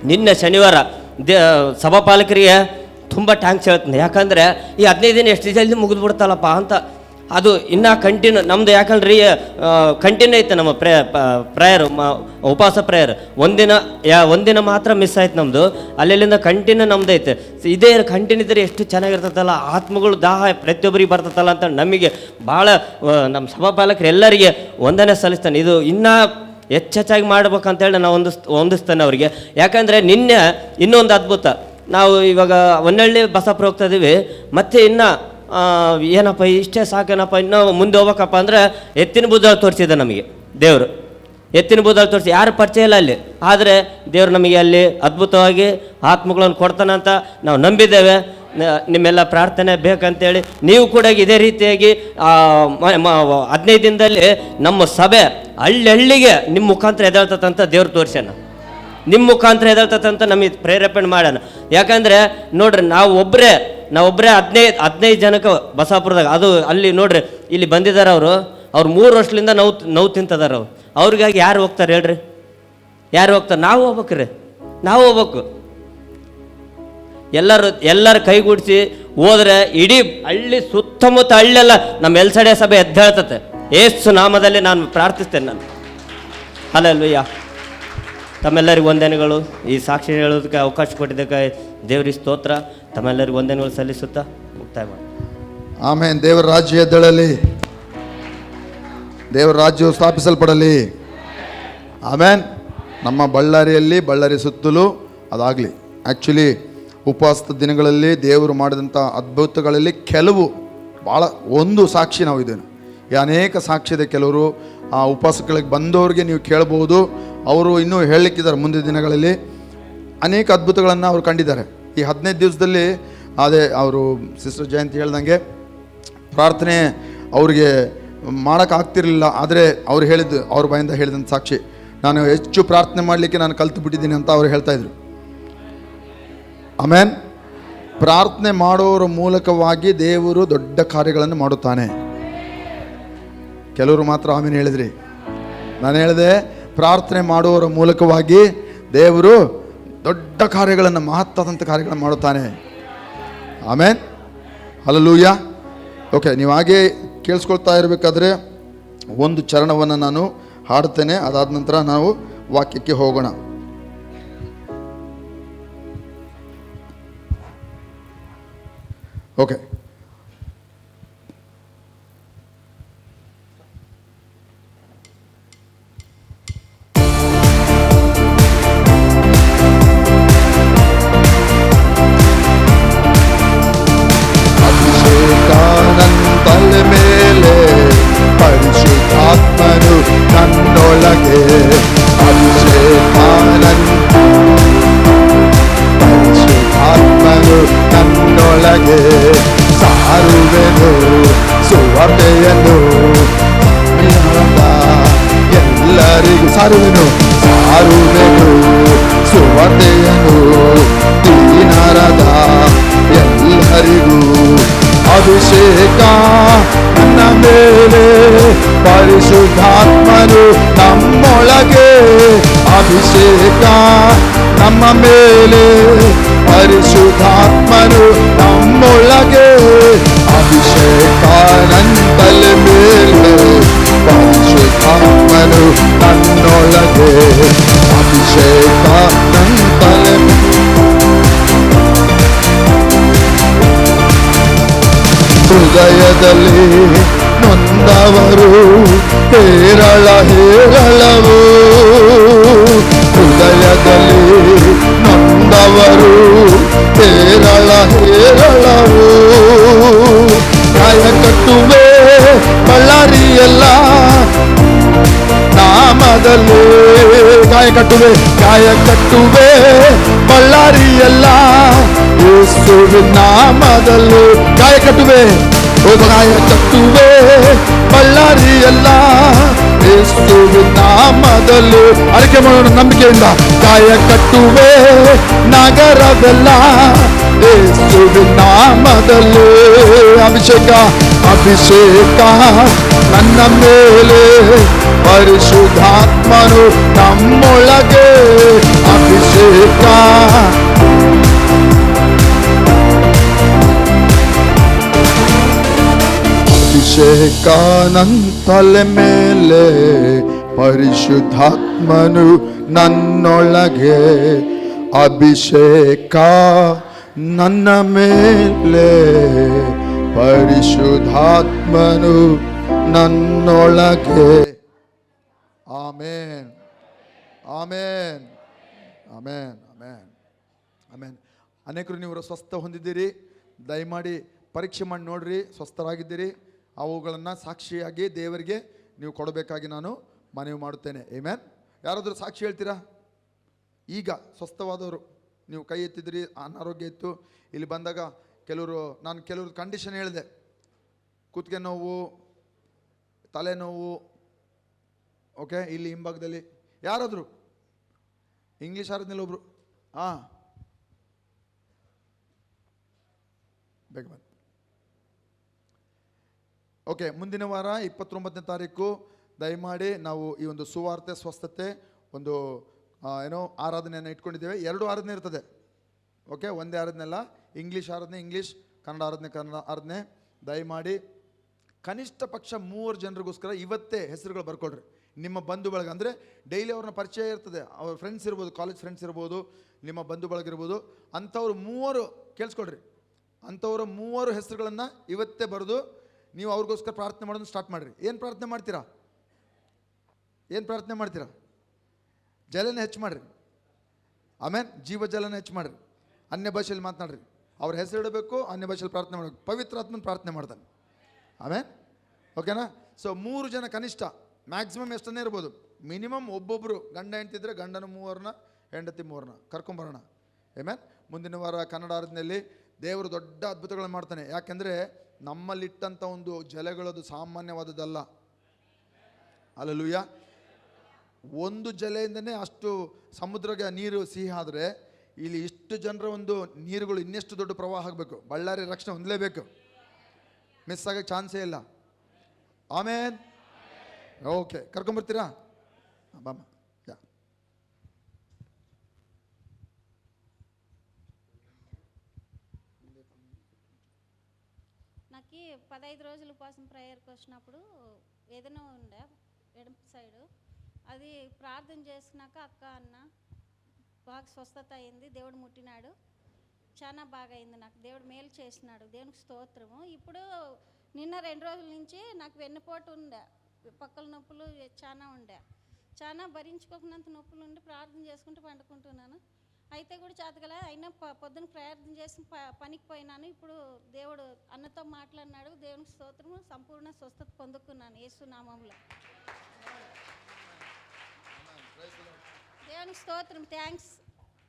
ನಿನ್ನೆ ಶನಿವಾರ ಸಭಾಪಾಲಕರಿಗೆ ತುಂಬ ಟ್ಯಾಂಕ್ಸ್ ಹೇಳ್ತೀನಿ. ಯಾಕಂದರೆ ಈ 15 ದಿನ ಎಷ್ಟು ಜಲ್ದಿ ಮುಗಿದ್ಬಿಡ್ತಲ್ಲಪ್ಪ ಅಂತ. ಅದು ಇನ್ನೂ ಕಂಟಿನ್ಯೂ ನಮ್ಮದು, ಯಾಕಂದ್ರೆ ಕಂಟಿನ್ಯೂ ಐತೆ ನಮ್ಮ ಪ್ರೇಯರ್, ಉಪವಾಸ ಪ್ರೇಯರ್. ಒಂದಿನ ಮಾತ್ರ ಮಿಸ್ ಆಯ್ತು ನಮ್ಮದು. ಅಲ್ಲಿಂದ ಕಂಟಿನ್ಯೂ ನಮ್ದು ಐತೆ. ಇದೇ ಕಂಟಿನ್ಯೂ ಇದ್ದರೆ ಎಷ್ಟು ಚೆನ್ನಾಗಿರ್ತದಲ್ಲ, ಆತ್ಮಗಳು ದಾಹ ಪ್ರತಿಯೊಬ್ಬರಿಗೆ ಬರ್ತದಲ್ಲ ಅಂತ ನಮಗೆ ಭಾಳ ನಮ್ಮ ಸಭಾಪಾಲಕರು ಎಲ್ಲರಿಗೆ ವಂದನೆ ಸಲ್ಲಿಸ್ತಾನೆ. ಇದು ಇನ್ನೂ ಹೆಚ್ಚಾಗಿ ಮಾಡ್ಬೇಕಂತೇಳಿ ನಾವು ಹೊಂದಿಸ್ತಾನೆ ಅವರಿಗೆ. ಯಾಕಂದರೆ ನಿನ್ನೆ ಇನ್ನೊಂದು ಅದ್ಭುತ, ನಾವು ಇವಾಗ ಹೊನ್ನಳ್ಳಿ ಬಸಾಪುರ ಹೋಗ್ತಾ ಇದ್ದೀವಿ. ಮತ್ತು ಇನ್ನು ಏನಪ್ಪ ಇಷ್ಟೇ ಸಾಕೇನಪ್ಪ, ಇನ್ನೂ ಮುಂದೆ ಹೋಗ್ಬೇಕಪ್ಪ ಅಂದರೆ ಎತ್ತಿನ ಬುದ್ಧ ತೋರಿಸಿದೆ ನಮಗೆ ದೇವರು. ಎತ್ತಿನ ಬೂದಲ್ಲಿ ತೋರಿಸಿ, ಯಾರು ಪರಿಚಯ ಇಲ್ಲ ಅಲ್ಲಿ. ಆದರೆ ದೇವರು ನಮಗೆ ಅಲ್ಲಿ ಅದ್ಭುತವಾಗಿ ಆತ್ಮಗಳನ್ನು ಕೊಡ್ತಾನಂತ ನಾವು ನಂಬಿದ್ದೇವೆ. ನಿಮ್ಮೆಲ್ಲ ಪ್ರಾರ್ಥನೆ ಬೇಕಂತೇಳಿ ನೀವು ಕೂಡ ಇದೇ ರೀತಿಯಾಗಿ 15 ದಿನದಲ್ಲಿ ನಮ್ಮ ಸಭೆ ಹಳ್ಳಿಗೆ ನಿಮ್ಮ ಮುಖಾಂತರ ಎದ್ದೇಳ್ತಂತ ದೇವ್ರು ತೋರಿಸ್ಯಾನ, ನಿಮ್ಮ ಮುಖಾಂತರ ಎದ್ದೇಳ್ತಂತ ನಮಗೆ ಪ್ರೇರೇಪಣೆ ಮಾಡ್ಯಾನ. ಯಾಕಂದರೆ ನೋಡ್ರಿ, ನಾವು ಒಬ್ಬರೇ 15 ಜನಕ್ಕೆ ಬಸಾಪುರದಾಗ, ಅದು ಅಲ್ಲಿ ನೋಡ್ರಿ ಇಲ್ಲಿ ಬಂದಿದ್ದಾರೆ ಅವರು 3 ವರ್ಷದಿಂದ ನೋವು ತಿಂತದಾರ. ಅವ್ರಿಗಾಗಿ ಯಾರು ಹೋಗ್ತಾರೆ ಹೇಳ್ರಿ? ಯಾರು ಹೋಗ್ತಾರೆ? ನಾವು ಹೋಗ್ಬೇಕ್ರಿ, ನಾವು ಹೋಗ್ಬೇಕು. ಎಲ್ಲರೂ ಕೈಗೂಡಿಸಿ ಹೋದ್ರೆ ಇಡೀ ಹಳ್ಳಿ ಸುತ್ತಮುತ್ತ ಹಳ್ಳೆಲ್ಲ ನಮ್ಮ ಎಲ್ಸಡೆ ಸಭೆ ಎದ್ದೇಳ್ತತೆ. ಏಸು ನಾಮದಲ್ಲಿ ನಾನು ಪ್ರಾರ್ಥಿಸ್ತೇನೆ. ನಾನು ಹಲ್ಲೆಲೂಯಾ. ತಮ್ಮೆಲ್ಲರಿಗೂ ವಂದನೆಗಳು. ಈ ಸಾಕ್ಷಿ ಹೇಳೋದಕ್ಕೆ ಅವಕಾಶ ಕೊಟ್ಟಿದ್ದಕ್ಕೆ ದೇವರಿಗೆ ಸ್ತೋತ್ರ. ತಮ್ಮೆಲ್ಲರಿಗೂ ವಂದನೆಗಳು ಸಲ್ಲಿಸುತ್ತಾ ಮುಕ್ತಾಯ ಮಾಡಿ. ಆಮೇನ್. ದೇವರ ರಾಜ್ಯ ಎದ್ದೇಳಲಿ, ದೇವರ ರಾಜ್ಯವು ಸ್ಥಾಪಿಸಲ್ಪಡಲಿ. ಆಮೇನ್. ನಮ್ಮ ಬಳ್ಳಾರಿ ಸುತ್ತಲೂ ಅದಾಗಲಿ. ಆ್ಯಕ್ಚುಲಿ ಉಪವಾಸದ ದಿನಗಳಲ್ಲಿ ದೇವರು ಮಾಡಿದಂಥ ಅದ್ಭುತಗಳಲ್ಲಿ ಕೆಲವು ಭಾಳ ಒಂದು ಸಾಕ್ಷಿ ನಾವು ಇದ್ದೇವೆ. ಈ ಅನೇಕ ಸಾಕ್ಷಿ ಇದೆ. ಕೆಲವರು ಆ ಉಪವಾಸಗಳಿಗೆ ಬಂದವ್ರಿಗೆ ನೀವು ಕೇಳ್ಬೋದು, ಅವರು ಇನ್ನೂ ಹೇಳಲಿಕ್ಕಿದ್ದಾರೆ. ಮುಂದಿನ ದಿನಗಳಲ್ಲಿ ಅನೇಕ ಅದ್ಭುತಗಳನ್ನು ಅವರು ಕಂಡಿದ್ದಾರೆ. ಈ 15 ದಿವಸದಲ್ಲಿ ಅದೇ ಅವರು ಸಿಸ್ಟರ್ ಜಯಂತಿ ಹೇಳ್ದಂಗೆ ಪ್ರಾರ್ಥನೆ ಅವ್ರಿಗೆ ಮಾಡೋಕ್ಕಾಗ್ತಿರಲಿಲ್ಲ. ಆದರೆ ಅವ್ರು ಹೇಳಿದ್ದು, ಅವ್ರ ಬಾಯಿಂದ ಹೇಳಿದಂಥ ಸಾಕ್ಷಿ, ನಾನು ಹೆಚ್ಚು ಪ್ರಾರ್ಥನೆ ಮಾಡಲಿಕ್ಕೆ ನಾನು ಕಲ್ತು ಬಿಟ್ಟಿದ್ದೀನಿ ಅಂತ ಅವ್ರು ಹೇಳ್ತಾಯಿದ್ರು. ಆಮೇನ್. ಪ್ರಾರ್ಥನೆ ಮಾಡೋರ ಮೂಲಕವಾಗಿ ದೇವರು ದೊಡ್ಡ ಕಾರ್ಯಗಳನ್ನು ಮಾಡುತ್ತಾನೆ. ಕೆಲವರು ಮಾತ್ರ ಆಮೇಲೆ ಹೇಳಿದ್ರಿ. ನಾನು ಹೇಳಿದೆ, ಪ್ರಾರ್ಥನೆ ಮಾಡುವವರ ಮೂಲಕವಾಗಿ ದೇವರು ದೊಡ್ಡ ಕಾರ್ಯಗಳನ್ನು, ಮಹತ್ತಾದಂಥ ಕಾರ್ಯಗಳನ್ನು ಮಾಡುತ್ತಾನೆ. ಆಮೇನ್. ಹಲ್ಲೆಲೂಯಾ. ಓಕೆ, ನೀವು ಹಾಗೆ ಕೇಳಿಸ್ಕೊಳ್ತಾ ಇರಬೇಕಾದ್ರೆ ಒಂದು ಚರಣವನ್ನು ನಾನು ಹಾಡ್ತೇನೆ. ಅದಾದ ನಂತರ ನಾವು ವಾಕ್ಯಕ್ಕೆ ಹೋಗೋಣ. ಓಕೆ. ಅಭಿಷೇಕಾನಂತಲೆ ಮೇಲೆ ಪರಿಶುದ್ಧಾತ್ಮನು ನನ್ನೊಳಗೆ, ಪರಿಶುದ್ಧಾತ್ಮನು ನನ್ನೊಳಗೆ, ಸಾರುವೆನು ಸುವಾರ್ತೆಯನ್ನು ಎಲ್ಲರಿಗೂ, ಸಾರುವೆನು ಸುವಾರ್ತೆಯನ್ನು ದೀನರಾದ ಎಲ್ಲರಿಗೂ. ಅಭಿಷೇಕ ನನ್ನ ಮೇಲೆ, ಪರಿಶುದ್ಧಾತ್ಮನು ನಮ್ಮೊಳಗೆ, ಅಭಿಷೇಕ ನಮ್ಮ ಮೇಲೆ, ಪರಿಶುದ್ಧಾತ್ಮನು ನಮ್ಮೊಳಗೆ, ಅಭಿಷೇಕಾನಂತಲೆ ಮೇಲೆ ಪರಿಶುದ್ಧಾತ್ಮನು ನನ್ನೊಳಗೆ, ಅಭಿಷೇಕಾನಂತಲೆ. ಹೃದಯದಲ್ಲಿ ನೊಂದವರು ಹೇರಳವು, ಹೃದಯದಲ್ಲಿ ನೊಂದವರು ಹೇರಳವು. ಗಾಯ ಕಟ್ಟುವೆ ಬಳ್ಳಾರಿಯೆಲ್ಲ ನಾಮದಲ್ಲಿ, ಗಾಯ ಕಟ್ಟುವೆ ಬಳ್ಳಾರಿಯೆಲ್ಲ ಯೇಸುವಿನ ನಾಮದಲ್ಲಿ. ಗಾಯ ಕಟ್ಟುವೆ ಬಳ್ಳಾರಿಯೆಲ್ಲ ಯೇಸುವಿನ ನಾಮದಲ್ಲಿ. ಅರಿಕೆ ಮಾಡೋಣ ನಂಬಿಕೆಯಿಂದ. ಗಾಯ ಕಟ್ಟುವೆ ನಗರವೆಲ್ಲ ಯೇಸುವಿನ ನಾಮದಲ್ಲಿ. ಅಭಿಷೇಕ ನನ್ನ ಮೇಲೆ, ಪರಿಶುದ್ಧಾತ್ಮನು ನಮ್ಮೊಳಗೆ, ಅಭಿಷೇಕ ಅಭಿಷೇಕಾನಂತಲೆ ಮೇಲೆ ಪರಿಶುದ್ಧಾತ್ಮನು ನನ್ನೊಳಗೆ, ಅಭಿಷೇಕ ನನ್ನ ಮೇಲೆ, ಪರಿಶುದ್ಧಾತ್ಮನು ನನ್ನೊಳಗೆ. ಆಮೇನ್, ಆಮೇನ್, ಆಮೇನ್, ಆಮೇನ್, ಆಮೇನ್. ಅನೇಕರು ನೀವು ಸ್ವಸ್ಥ ಹೊಂದಿದ್ದೀರಿ. ದಯಮಾಡಿ ಪರೀಕ್ಷೆ ಮಾಡಿ ನೋಡ್ರಿ, ಸ್ವಸ್ಥರಾಗಿದ್ದೀರಿ. ಅವುಗಳನ್ನು ಸಾಕ್ಷಿಯಾಗಿ ದೇವರಿಗೆ ನೀವು ಕೊಡಬೇಕಾಗಿ ನಾನು ಮನವಿ ಮಾಡುತ್ತೇನೆ. ಆಮೆನ್. ಯಾರಾದರೂ ಸಾಕ್ಷಿ ಹೇಳ್ತೀರಾ? ಈಗ ಸ್ವಸ್ಥವಾದವರು ನೀವು ಕೈ ಎತ್ತಿದ್ರಿ, ಅನಾರೋಗ್ಯ ಇತ್ತು, ಇಲ್ಲಿ ಬಂದಾಗ ನಾನು ಕೆಲವ್ರ ಕಂಡೀಷನ್ ಹೇಳಿದೆ. ಕುತ್ತಿಗೆ ನೋವು, ತಲೆನೋವು, ಓಕೆ, ಇಲ್ಲಿ ಹಿಂಭಾಗದಲ್ಲಿ. ಯಾರಾದರೂ ಇಂಗ್ಲೀಷ್ ಆರದ್ಮೇಲೆ ಒಬ್ಬರು ಬೇಗ ಬನ್ನಿ. ಓಕೆ, ಮುಂದಿನ ವಾರ 29ನೇ ತಾರೀಕು ದಯಮಾಡಿ ನಾವು ಈ ಒಂದು ಸುವಾರ್ತೆ ಸ್ವಸ್ಥತೆ ಒಂದು ಆರಾಧನೆಯನ್ನು ಇಟ್ಕೊಂಡಿದ್ದೇವೆ. 2 ಆರಾಧನೆ ಇರ್ತದೆ. ಓಕೆ, ಒಂದೇ ಆರಾಧನೆ ಅಲ್ಲ, ಇಂಗ್ಲೀಷ್ ಆರಾಧನೆ ಇಂಗ್ಲೀಷ್, ಕನ್ನಡ ಆರಾಧನೆ ಕನ್ನಡ ಆರಾಧನೆ. ದಯಮಾಡಿ ಕನಿಷ್ಠ ಪಕ್ಷ 3 ಜನರಿಗೋಸ್ಕರ ಇವತ್ತೇ ಹೆಸರುಗಳು ಬರ್ಕೊಳ್ರಿ. ನಿಮ್ಮ ಬಂಧು ಬಳಗ ಅಂದರೆ ಡೈಲಿ ಅವ್ರನ್ನ ಪರಿಚಯ ಇರ್ತದೆ, ಅವ್ರ ಫ್ರೆಂಡ್ಸ್ ಇರ್ಬೋದು, ಕಾಲೇಜ್ ಫ್ರೆಂಡ್ಸ್ ಇರ್ಬೋದು, ನಿಮ್ಮ ಬಂಧು ಬಳಗ ಇರ್ಬೋದು. ಅಂಥವ್ರು 3 ಕೇಳಿಸ್ಕೊಳ್ರಿ. ಅಂಥವ್ರ 3 ಹೆಸರುಗಳನ್ನು ಇವತ್ತೇ ಬರೆದು ನೀವು ಅವ್ರಿಗೋಸ್ಕರ ಪ್ರಾರ್ಥನೆ ಮಾಡೋದನ್ನು ಸ್ಟಾರ್ಟ್ ಮಾಡಿರಿ. ಏನು ಪ್ರಾರ್ಥನೆ ಮಾಡ್ತೀರಾ? ಜಲನ ಹೆಚ್ಚು ಮಾಡಿರಿ. ಆಮೇಲೆ ಜೀವ ಜಲನ ಹೆಚ್ಚು ಮಾಡಿರಿ. ಅನ್ಯ ಭಾಷೆಯಲ್ಲಿ ಮಾತನಾಡ್ರಿ. ಅವ್ರ ಹೆಸರು ಇಡಬೇಕು, ಅನ್ಯ ಭಾಷೆಯಲ್ಲಿ ಪ್ರಾರ್ಥನೆ ಮಾಡಬೇಕು. ಪವಿತ್ರಾತ್ಮನ ಪ್ರಾರ್ಥನೆ ಮಾಡ್ತಾನೆ. ಆಮೇಲೆ ಓಕೆನಾ? ಸೊ 3 ಜನ ಕನಿಷ್ಠ, ಮ್ಯಾಕ್ಸಿಮಮ್ ಎಷ್ಟನ್ನೇ ಇರ್ಬೋದು, ಮಿನಿಮಮ್ ಒಬ್ಬೊಬ್ಬರು. ಗಂಡ ಹೆಂಡ್ತಿದ್ರೆ ಗಂಡನ 3 ಹೆಂಡತಿ 3 ಕರ್ಕೊಂಬರೋಣ. ಆಮೇಲೆ ಮುಂದಿನ ವಾರ ಕನ್ನಡ ಆರಾಧನೆಯಲ್ಲಿ ದೇವರು ದೊಡ್ಡ ಅದ್ಭುತಗಳನ್ನು ಮಾಡ್ತಾನೆ. ಯಾಕೆಂದರೆ ನಮ್ಮಲ್ಲಿಟ್ಟಂಥ ಒಂದು ಜಲೆಗಳದು ಸಾಮಾನ್ಯವಾದದ್ದಲ್ಲ. ಹಲ್ಲೆಲೂಯಾ. ಒಂದು ಜಲೆಯಿಂದನೇ ಅಷ್ಟು ಸಮುದ್ರಕ್ಕೆ ನೀರು ಸಿಹಿ ಆದರೆ ಇಲ್ಲಿ ಇಷ್ಟು ಜನರ ಒಂದು ನೀರುಗಳು ಇನ್ನೆಷ್ಟು ದೊಡ್ಡ ಪ್ರವಾಹ ಆಗಬೇಕು. ಬಳ್ಳಾರಿ ರಕ್ಷಣೆ ಹೊಂದಲೇಬೇಕು, ಮಿಸ್ ಆಗೋಕ್ಕೆ ಚಾನ್ಸೇ ಇಲ್ಲ. ಆಮೇನ್. ಓಕೆ, ಕರ್ಕೊಂಬರ್ತೀರಾ? ಬಾಮ್ಮ. ಯಾ నాకు 15 రోజులు ఉపవాసం ప్రేయర్కి వచ్చినప్పుడు ఏదైనా ఉండే ఎడమ సైడు, అది ప్రార్థన చేసుకున్నాక అక్క అన్న బాగా స్వస్థత అయింది, దేవుడు ముట్టినాడు, చాలా బాగా అయింది, నాకు దేవుడు మేలు చేసినాడు, దేవునికి స్తోత్రము. ఇప్పుడు నిన్న 2 రోజుల నుంచి నాకు వెన్నుపోటు ఉండే, పక్కల నొప్పులు చాలా ఉండే, చాలా భరించుకోకున్నంత నొప్పులు ఉండి ప్రార్థన చేసుకుంటూ పండుకుంటున్నాను. అయితే కూడా చేతగల అయినా పొద్దున ప్రార్థన చేసి పనికి పోయినాను. ఇప్పుడు దేవుడు అన్నతో మాట్లాడినాడు, దేవునికి స్తోత్రము, సంపూర్ణ స్వస్థత పొందుకున్నాను యేసు నామములో. దేవునికి స్తోత్రం, థ్యాంక్స్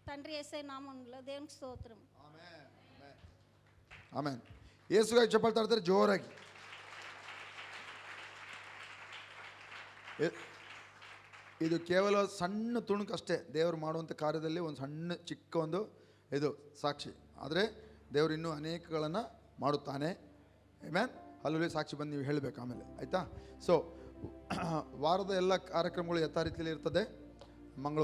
తండ్రి యేసే నామములో దేవునికి స్తోత్రం. ಆಮೇನ್. ಯೇಸುಗಾಗಿ ಚಪ್ಪಲ್ ತಡ್ತಾರೆ ಜೋರಾಗಿ. ಇದು ಕೇವಲ ಸಣ್ಣ ತುಣುಕಷ್ಟೇ ದೇವರು ಮಾಡುವಂಥ ಕಾರ್ಯದಲ್ಲಿ, ಒಂದು ಸಣ್ಣ ಚಿಕ್ಕ ಒಂದು ಇದು ಸಾಕ್ಷಿ. ಆದರೆ ದೇವರು ಇನ್ನೂ ಅನೇಕಗಳನ್ನು ಮಾಡುತ್ತಾನೆ. ಆಮೇನ್. ಅಲ್ಲಿ ಸಾಕ್ಷಿ ಬಂದು ನೀವು ಹೇಳಬೇಕು ಆಮೇಲೆ, ಆಯಿತಾ? ಸೊ ವಾರದ ಎಲ್ಲ ಕಾರ್ಯಕ್ರಮಗಳು ಯಥಾ ರೀತಿಯಲ್ಲಿ ಇರ್ತದೆ. ಮಂಗಳವಾರ